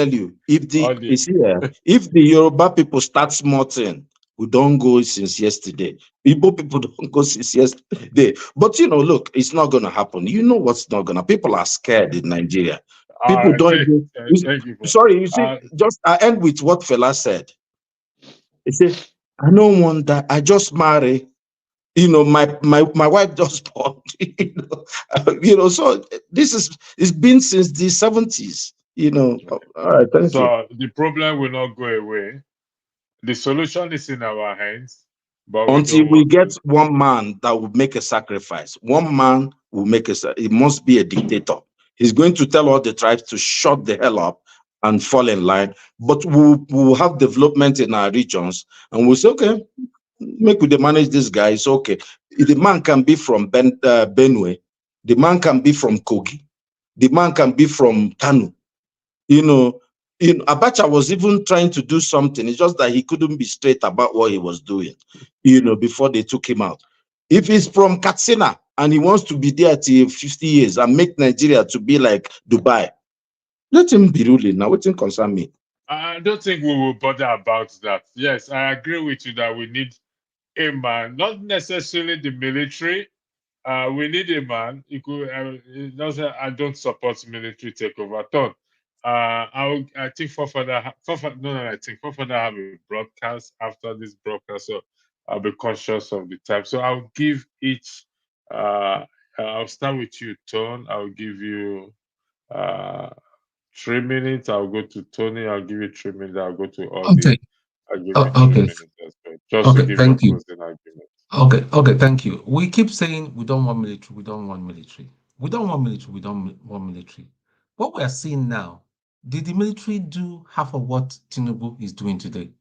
you, if the Yoruba people start smarting, we don't go since yesterday. Igbo people don't go since yesterday. But look, it's not gonna happen. You know what's not gonna. People are scared in Nigeria. People don't. Sorry, you see, I end with what Fela said. He said, "I don't want that. I just marry." My wife just born. So it's been since the 70s. All right, thank you. So the problem will not go away. The solution is in our hands. But until we want get to. one man that will make a sacrifice. One man will make it must be a dictator. He's going to tell all the tribes to shut the hell up and fall in line. But we'll have development in our regions, and we'll say, okay, make we manage this guy. It's okay. The man can be from Benue. The man can be from Kogi. The man can be from Kanu. Abacha was even trying to do something. It's just that he couldn't be straight about what he was doing, before they took him out. If he's from Katsina and he wants to be there till 50 years and make Nigeria to be like Dubai, let him be ruling. Now, what concern me? I don't think we will bother about that. Yes, I agree with you that we need a man, not necessarily the military. We need a man. It doesn't. I don't support military takeover at all. I think Fofana have a broadcast after this broadcast, so I'll be conscious of the time. So I'll give each. I'll start with you, Tone. I'll give you 3 minutes. I'll go to Tony. I'll give you 3 minutes. I'll go to Audie. Okay. I'll give you 3 Okay. minutes as well, just to give your Thank you. closing argument. Okay, thank you. We keep saying we don't want military, we don't want military. We don't want military, we don't want military. What we are seeing now, did the military do half of what Tinubu is doing today?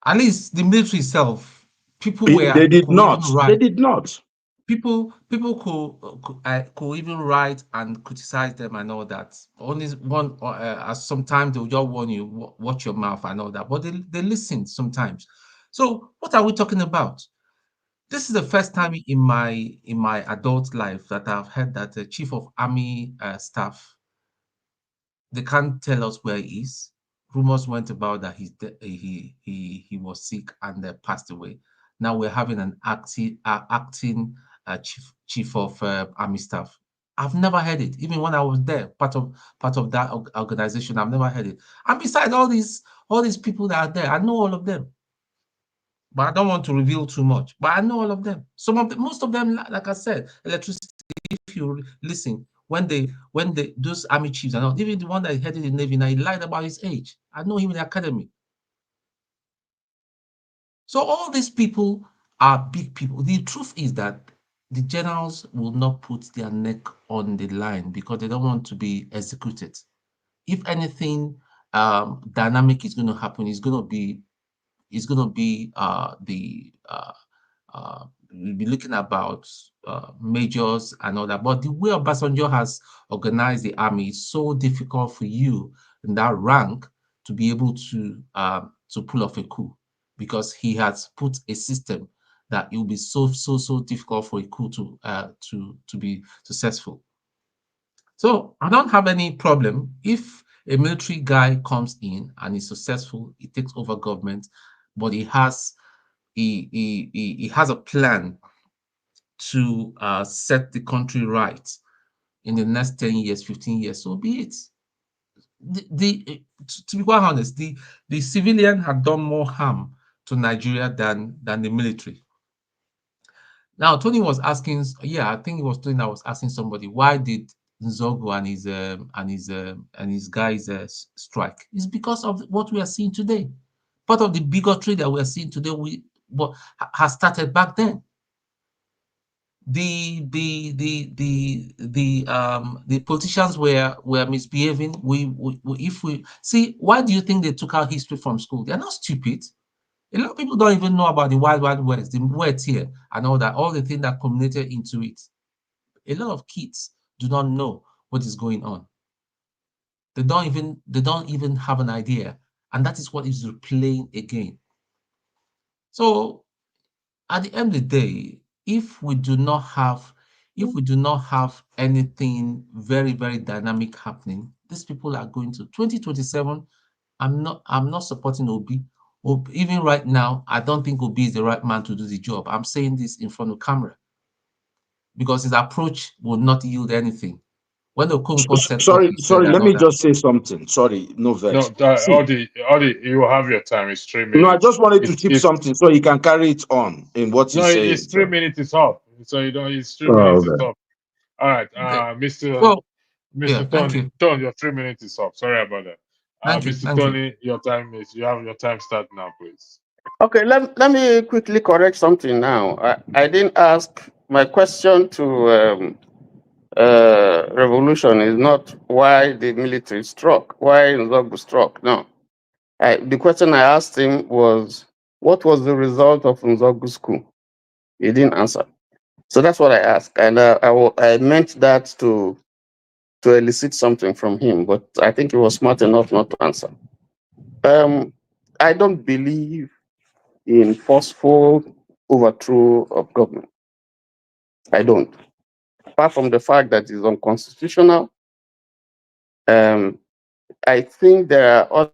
At least the military itself, people were They did not. They did not. People could even write and criticize them and all that. Only one, sometimes they'll just warn you, watch your mouth and all that. But they listen sometimes. So what are we talking about? This is the first time in my adult life that I've heard that the chief of army staff, they can't tell us where he is. Rumors went about that he was sick and passed away. Now we're having an acting chief of army staff. I've never heard it, even when I was there, part of that organization. I've never heard it. And besides all these people that are there, I know all of them. But I don't want to reveal too much. But I know all of them. Most of them, like I said, electricity. If you listen, when those army chiefs and all, even the one that headed the Navy, now he lied about his age. I know him in the academy. So all these people are big people. The truth is that the generals will not put their neck on the line because they don't want to be executed. If anything dynamic is going to happen, it's going to be we'll be looking about majors and all that. But the way Obasanjo has organized the army is so difficult for you in that rank to be able to pull off a coup, because he has put a system that it will be so difficult for a coup to be successful. So I don't have any problem if a military guy comes in and is successful, he takes over government, but he has a plan to set the country right in the next 10 years, 15 years, so be it. To be quite honest, the civilian had done more harm to Nigeria than the military. Now, Tony was asking, I think it was Tony that was asking somebody, why did Nzogo and his guys strike? It's because of what we are seeing today. Part of the bigotry that we are seeing today has started back then. The politicians were misbehaving. If we see, why do you think they took out history from school? They're not stupid. A lot of people don't even know about the Wild West, the words here and all that, all the things that culminated into it. A lot of kids do not know what is going on. They don't even have an idea, and that is what is replaying again. So at the end of the day, if we do not have anything very, very dynamic happening, these people are going to 2027. I'm not supporting Obi. Even right now, I don't think Obi is the right man to do the job. I'm saying this in front of camera because his approach will not yield anything. When Okonkwo set Sorry, up, let me just say something. Sorry, no vex. No, Audie, you have your time. It's 3 minutes. No, I just wanted to chip something so he can carry it on in what he's saying. It's 3 minutes is up. So you don't. It's 3 minutes is up. All right, Mr. Tony, your 3 minutes is up. Sorry about that. Mr. Tony, your time is. You have your time start now, please. Okay, let me quickly correct something now. I didn't ask my question to revolution is not why the military struck, why Nzogbu struck. No. The question I asked him was, what was the result of Nzogbu's coup? He didn't answer. So that's what I asked. And I meant that to elicit something from him, but I think he was smart enough not to answer. I don't believe in forceful overthrow of government. I don't. Apart from the fact that it's unconstitutional, I think there are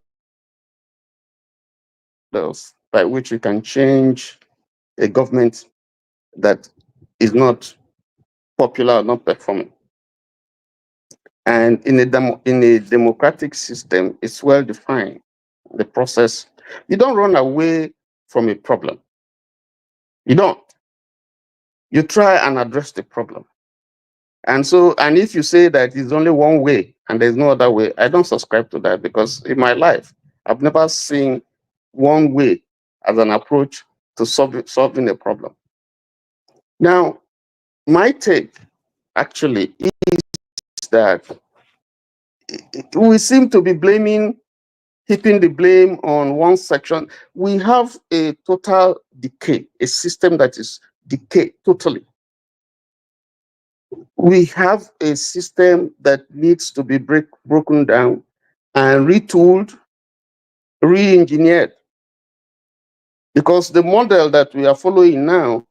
others by which we can change a government that is not popular or not performing. And in a democratic system, it's well defined. The process, you don't run away from a problem. You don't. You try and address the problem. And so, and if you say that it's only one way and there's no other way, I don't subscribe to that, because in my life, I've never seen one way as an approach to solving a problem. Now, my take actually is that we seem to be heaping the blame on one section. We have a total decay, a system that is decayed totally. We have a system that needs to be broken down and retooled, re-engineered. Because the model that we are following now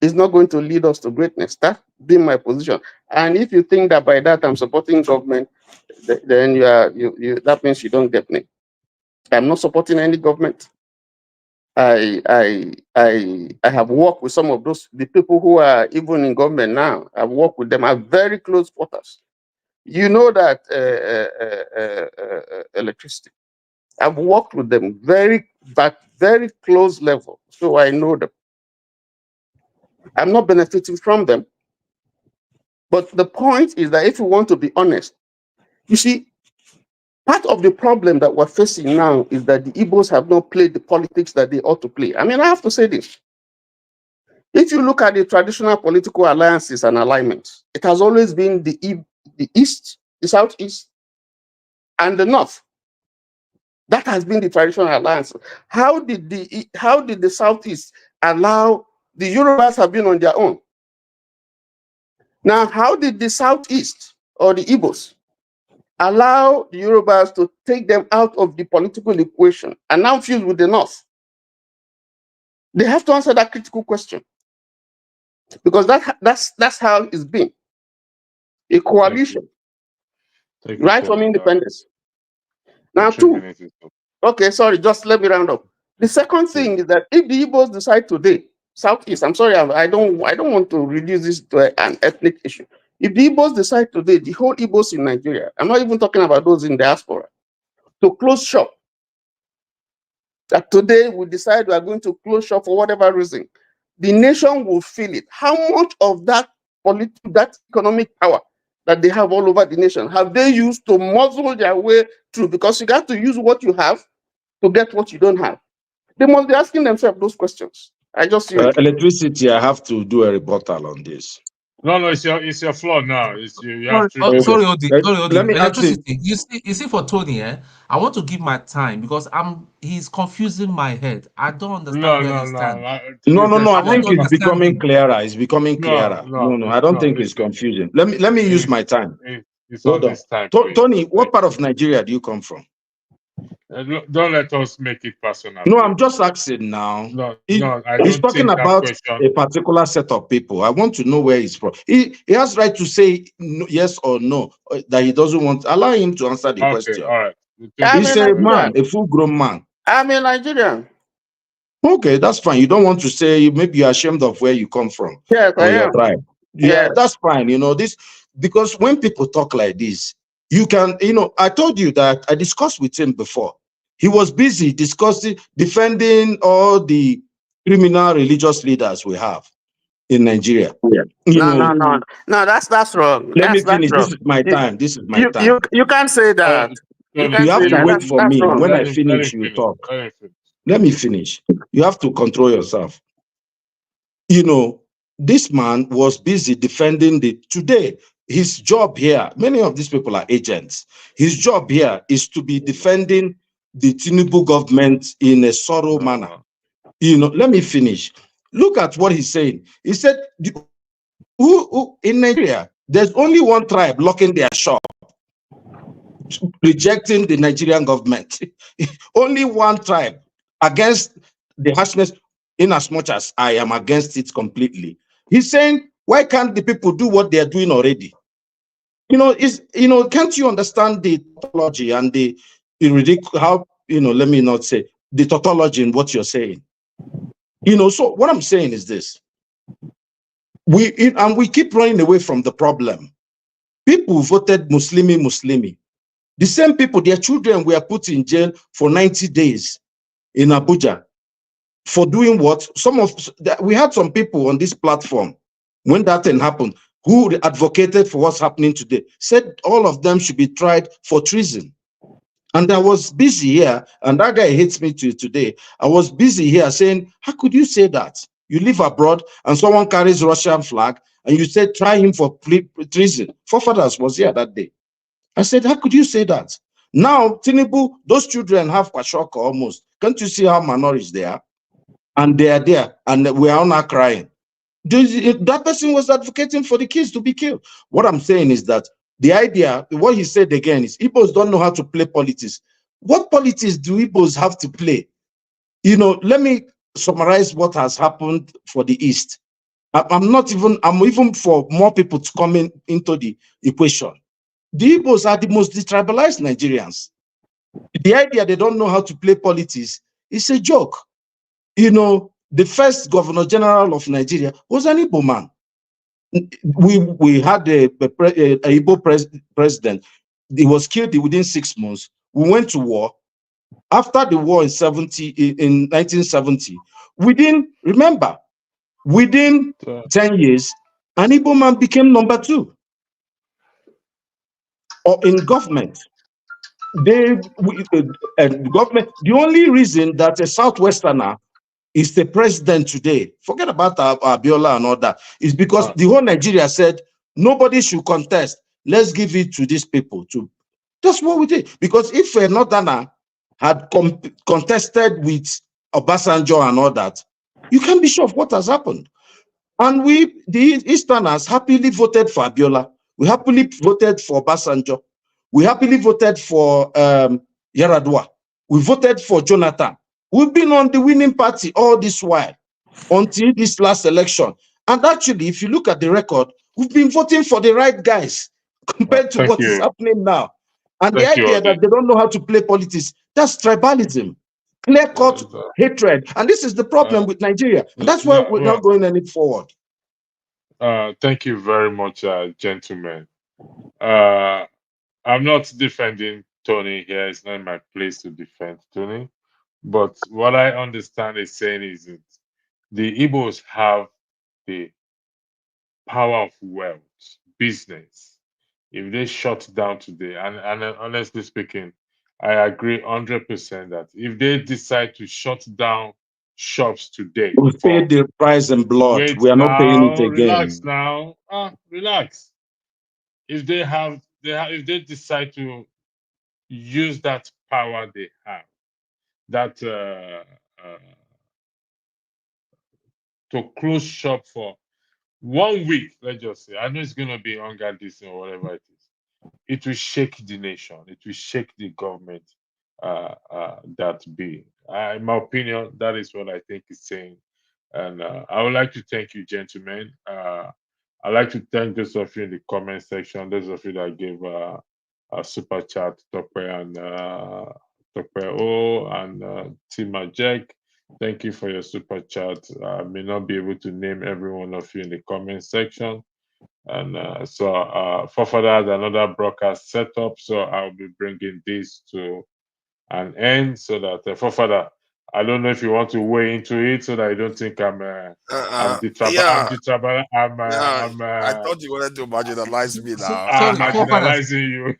is not going to lead us to greatness. That being my position. And if you think that by that I'm supporting government, then that means you don't get me. I'm not supporting any government. I have worked with some of the people who are even in government now. I've worked with them. I have very close quarters. You know that electricity. I've worked with them very close level, so I know them. I'm not benefiting from them. But the point is that if you want to be honest, you see, part of the problem that we're facing now is that the Igbos have not played the politics that they ought to play. I mean, I have to say this. If you look at the traditional political alliances and alignments, it has always been the East, the Southeast, and the North. That has been the traditional alliance. How did the Southeast allow the Yorubas have been on their own? Now, how did the Southeast or the Igbos allow the Yorubas to take them out of the political equation and now fuse with the North? They have to answer that critical question, because that's how it's been. A coalition, right from independence. Now, okay, sorry, just let me round up. The second thing is that if the Igbos decide today, Southeast, I'm sorry, I don't want to reduce this to an ethnic issue. If the Igbos decide today, the whole Igbos in Nigeria, I'm not even talking about those in diaspora, to close shop, that today we decide we are going to close shop for whatever reason, the nation will feel it. How much of that economic power that they have all over the nation have they used to muzzle their way through? Because you got to use what you have to get what you don't have. They must be asking themselves those questions. Electricity, I have to do a rebuttal on this. No, it's your floor now. You have to. Oh, sorry, Odi. Let me electricity. You see, for Tony, I want to give my time, because he's confusing my head. I don't understand where he stands. No. I think it's becoming clearer. It's becoming clearer. No. I don't think it's confusing. Let me use my time. It's all this time. Tony, what part of Nigeria do you come from? Don't let us make it personal. No, I'm just asking now. He's talking about a particular set of people. I want to know where he's from. He has right to say yes or no, that he doesn't want. Allow him to answer the question. All right. He's a man, a full-grown man. I'm a Nigerian. Okay, that's fine. You don't want to say, maybe you're ashamed of where you come from. Yes, I am. Tribe. Yeah, that's fine. This, because when people talk like this, you can, I told you that I discussed with him before. He was busy defending all the criminal religious leaders we have in Nigeria. Yeah. No, that's wrong. Let me finish. This is my time. This is my time. You can't say that. You have to wait for me. When I finish, you talk. Let me finish. You have to control yourself. You know, this man was busy defending today. His job here, many of these people are agents. His job here is to be defending the Tinubu government in a sorrow manner. You know, let me finish. Look at what he's saying. He said, who in Nigeria, there's only one tribe locking their shop, rejecting the Nigerian government. Only one tribe against the harshness, in as much as I am against it completely. He's saying, why can't the people do what they're doing already? You know, can't you understand the tautology and the ridiculous, how, you know, let me not say, the tautology in what you're saying? You know, so what I'm saying is this. We keep running away from the problem. People voted Muslimi. The same people, their children were put in jail for 90 days in Abuja for doing what? We had some people on this platform when that thing happened who advocated for what's happening today, said all of them should be tried for treason. And I was busy here, and that guy hates me today. I was busy here saying, how could you say that? You live abroad and someone carries Russian flag and you said, try him for treason. Forefathers was here that day. I said, how could you say that? Now, Tinubu, those children have Kwashoka almost. Can't you see how malnourished they are? And they are there, and we are all not crying. That person was advocating for the kids to be killed. What I'm saying is that the idea, what he said again is, Igbos don't know how to play politics. What politics do Igbos have to play? You know, let me summarize what has happened for the East. I'm even for more people to come into the equation. The Igbos are the most detribalized Nigerians. The idea they don't know how to play politics is a joke. You know, the first Governor General of Nigeria was an Igbo man. We had a Igbo president. He was killed within 6 months. We went to war. After the war in 1970, within 10 years, an Igbo man became number 2. Or in government. The government, the only reason that a Southwesterner is the president today, forget about Abiola and all that, is because the whole Nigeria said nobody should contest. Let's give it to these people too. That's what we did. Because if a Northerner had contested with Obasanjo and all that, you can't be sure of what has happened. And we, the Easterners, happily voted for Abiola. We happily voted for Obasanjo. We happily voted for Yaradua. We voted for Jonathan. We've been on the winning party all this while until this last election. And actually, if you look at the record, we've been voting for the right guys compared to what is happening now. And the idea that they don't know how to play politics, that's tribalism, clear-cut hatred. And this is the problem with Nigeria. And that's why we're not going any forward. Thank you very much, gentlemen. I'm not defending Tony here. It's not my place to defend Tony. But what I understand is saying is that the Igbos have the power of wealth, business. If they shut down today, and honestly speaking, I agree 100% that if they decide to shut down shops today, we paid the price in blood. We are not paying it again. Relax now. Relax. If they decide to use that power they have, that to close shop for 1 week, let's just say. I know it's going to be hunger this or whatever it is. It will shake the nation. It will shake the government that be. In my opinion, that is what I think is saying. And I would like to thank you, gentlemen. I'd like to thank those of you in the comment section, those of you that gave a super chat, Tope and Tima Jack. Thank you for your super chat. I may not be able to name every one of you in the comment section. And so Forefather has another broadcast set up, so I'll be bringing this to an end so that Forefather, I don't know if you want to weigh into it so that I don't think I'm I thought you wanted to marginalize me now. I'm marginalizing you.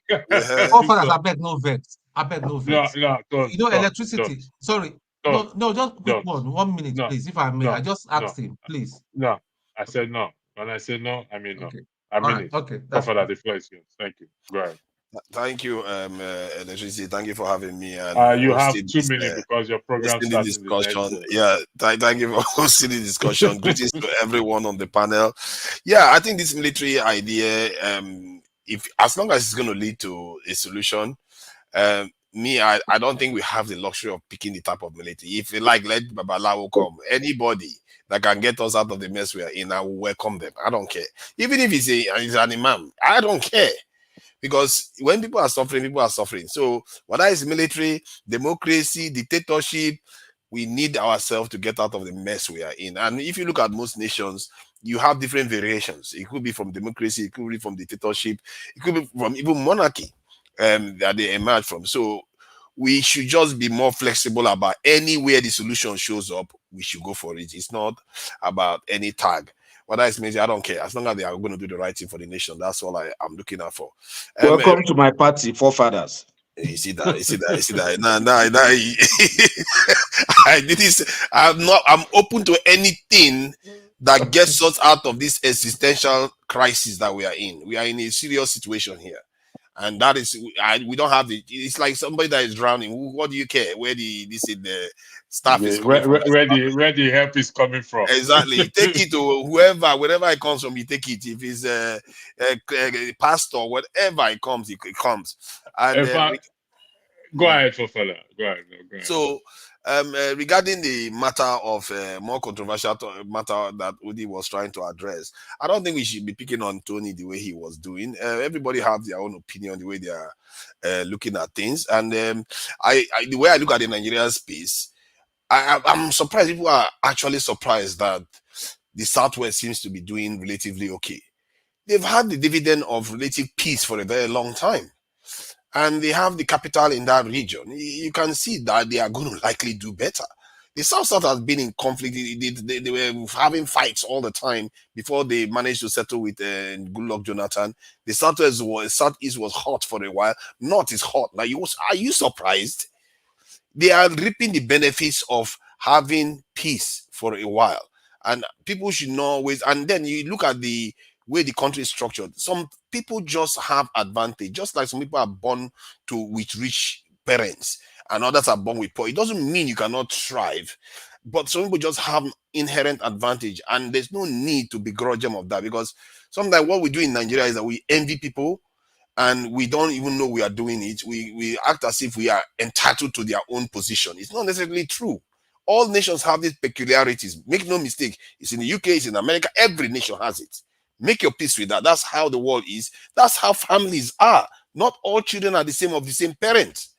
Forefathers, I beg no vex. I beg no vex. No, electricity. Sorry, No, just quick one. 1 minute, No, please, if I may. no, I just no, asked him, please. no. I said no. When I say no, I mean no. Okay. I All mean right. it. Okay. That's Professor, the floor is yours. Thank you. Go ahead. Thank you, Electricity. Thank you for having me and You have hosting 2 this, minutes because your program hosting the starts in the next discussion. Yeah, thank you for hosting the discussion. Greetings to everyone on the panel. Yeah, I think this military idea, if as long as it's going to lead to a solution, I don't think we have the luxury of picking the type of military. If you like, let Babalawo come. Anybody that can get us out of the mess we are in, I will welcome them. I don't care. Even if he's an imam, I don't care. Because when people are suffering, people are suffering. So whether it's military, democracy, dictatorship, we need ourselves to get out of the mess we are in. And if you look at most nations, you have different variations. It could be from democracy, it could be from dictatorship, it could be from even monarchy that they emerge from. So we should just be more flexible about anywhere the solution shows up, we should go for it. It's not about any tag. Whether it's military, I don't care. As long as they are going to do the right thing for the nation, that's all I'm looking out for. Welcome to my party, forefathers. You see that. Nah. I did this. I'm open to anything that gets us out of this existential crisis that we are in. We are in a serious situation here. And that is, we don't have it's like somebody that is drowning. What do you care? Where the staff is coming from? Where the help is coming from. Exactly. Take it to wherever it comes from, you take it. If it's a pastor, whatever it comes, it comes. And go ahead, Fofala. Go ahead. So, regarding the matter of more controversial matter that Udi was trying to address, I don't think we should be picking on Tony the way he was doing. Everybody have their own opinion, the way they are looking at things. And the way I look at the Nigerian space, I'm surprised. People are actually surprised that the Southwest seems to be doing relatively okay. They've had the dividend of relative peace for a very long time. And they have the capital in that region. You can see that they are going to likely do better. The South has been in conflict. They were having fights all the time before they managed to settle with Goodluck Jonathan. The Southeast was hot for a while. North is hot. Now, are you surprised? They are reaping the benefits of having peace for a while. And people should know always. And then you look at the way the country is structured. Some people just have advantage, just like some people are born with rich parents and others are born with poor. It doesn't mean you cannot thrive, but some people just have inherent advantage, and there's no need to begrudge them of that, because sometimes what we do in Nigeria is that we envy people and we don't even know we are doing it. We act as if we are entitled to their own position. It's not necessarily true. All nations have these peculiarities. Make no mistake. It's in the UK, it's in America. Every nation has it. Make your peace with that. That's how the world is. That's how families are. Not all children are the same parents.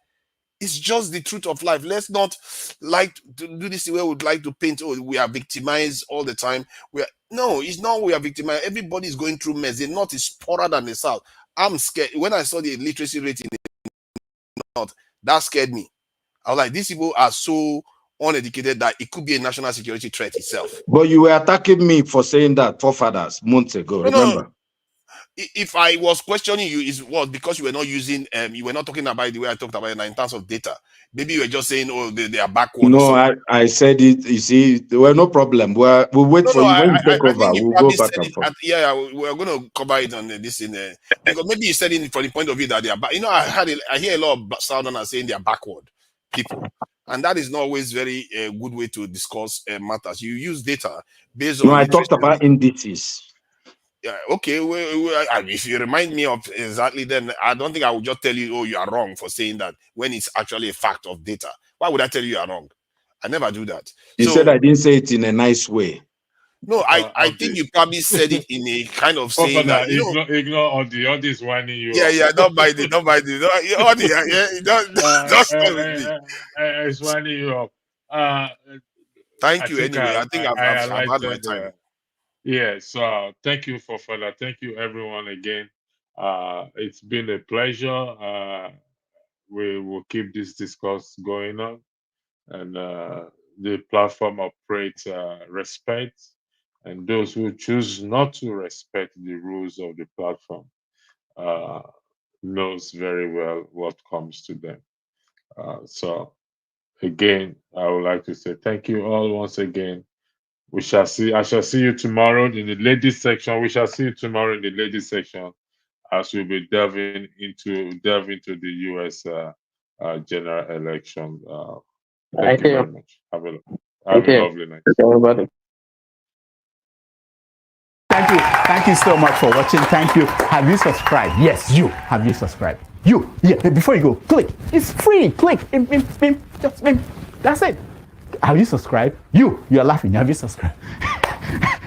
It's just the truth of life. Let's not like to do this the way we would like to paint. Oh, we are victimized all the time. No, it's not we are victimized. Everybody is going through mess. The North is poorer than the South. I'm scared. When I saw the literacy rate in the North, that scared me. I was like, these people are so uneducated that it could be a national security threat itself. But you were attacking me for saying that forefathers months ago. Remember? No. If I was questioning you, is what because you were not using you were not talking about the way I talked about it in terms of data. Maybe you were just saying, oh, they are backward. No, I said it. You see, there were no problem. We'll wait for you when you take over. We'll go back and forth. We're going to cover it on this because maybe you said it from the point of view that they are back. I hear a lot of Southerners saying they are backward people. And that is not always very good way to discuss matters. You use data based on. No, I talked about indices. Yeah, okay. If you remind me of exactly, then I don't think I will just tell you, oh, you are wrong for saying that when it's actually a fact of data. Why would I tell you are wrong? I never do that. You said I didn't say it in a nice way. No, I think you probably said it in a kind of saying that. Ignore all this whining you. Yeah, don't mind it. Don't stop with me. It's whining you up. Thank you anyway. I think I've had my time. Yes, thank you, Fofala. Thank you, everyone, again. It's been a pleasure. We will keep this discourse going on, and the platform operates respect, and those who choose not to respect the rules of the platform knows very well what comes to them. So again, I would like to say thank you all once again. I shall see you tomorrow in the ladies section. We shall see you tomorrow in the ladies section as we'll be delving into the US general election. Thank you very much. Have a lovely night. Everybody. Thank you so much for watching. Thank you. Have you subscribed? Yes, you. Have you subscribed? You. Yeah, before you go, click. It's free. Click. Just that's it. Have you subscribed? You are laughing. Have you subscribed?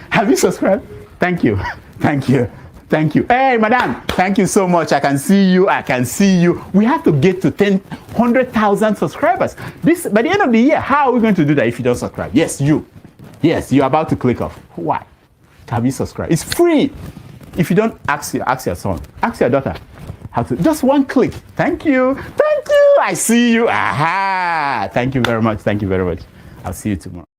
Have you subscribed? Thank you. Thank you. Thank you. Hey, madam. Thank you so much. I can see you. We have to get to 100,000 subscribers. By the end of the year. How are we going to do that if you don't subscribe? Yes, you. Yes, you're about to click off. Why? Have you subscribed? It's free. If you don't, ask your son, ask your daughter how to. Just one click. Thank you. Thank you. I see you. Aha. Thank you very much. Thank you very much. I'll see you tomorrow.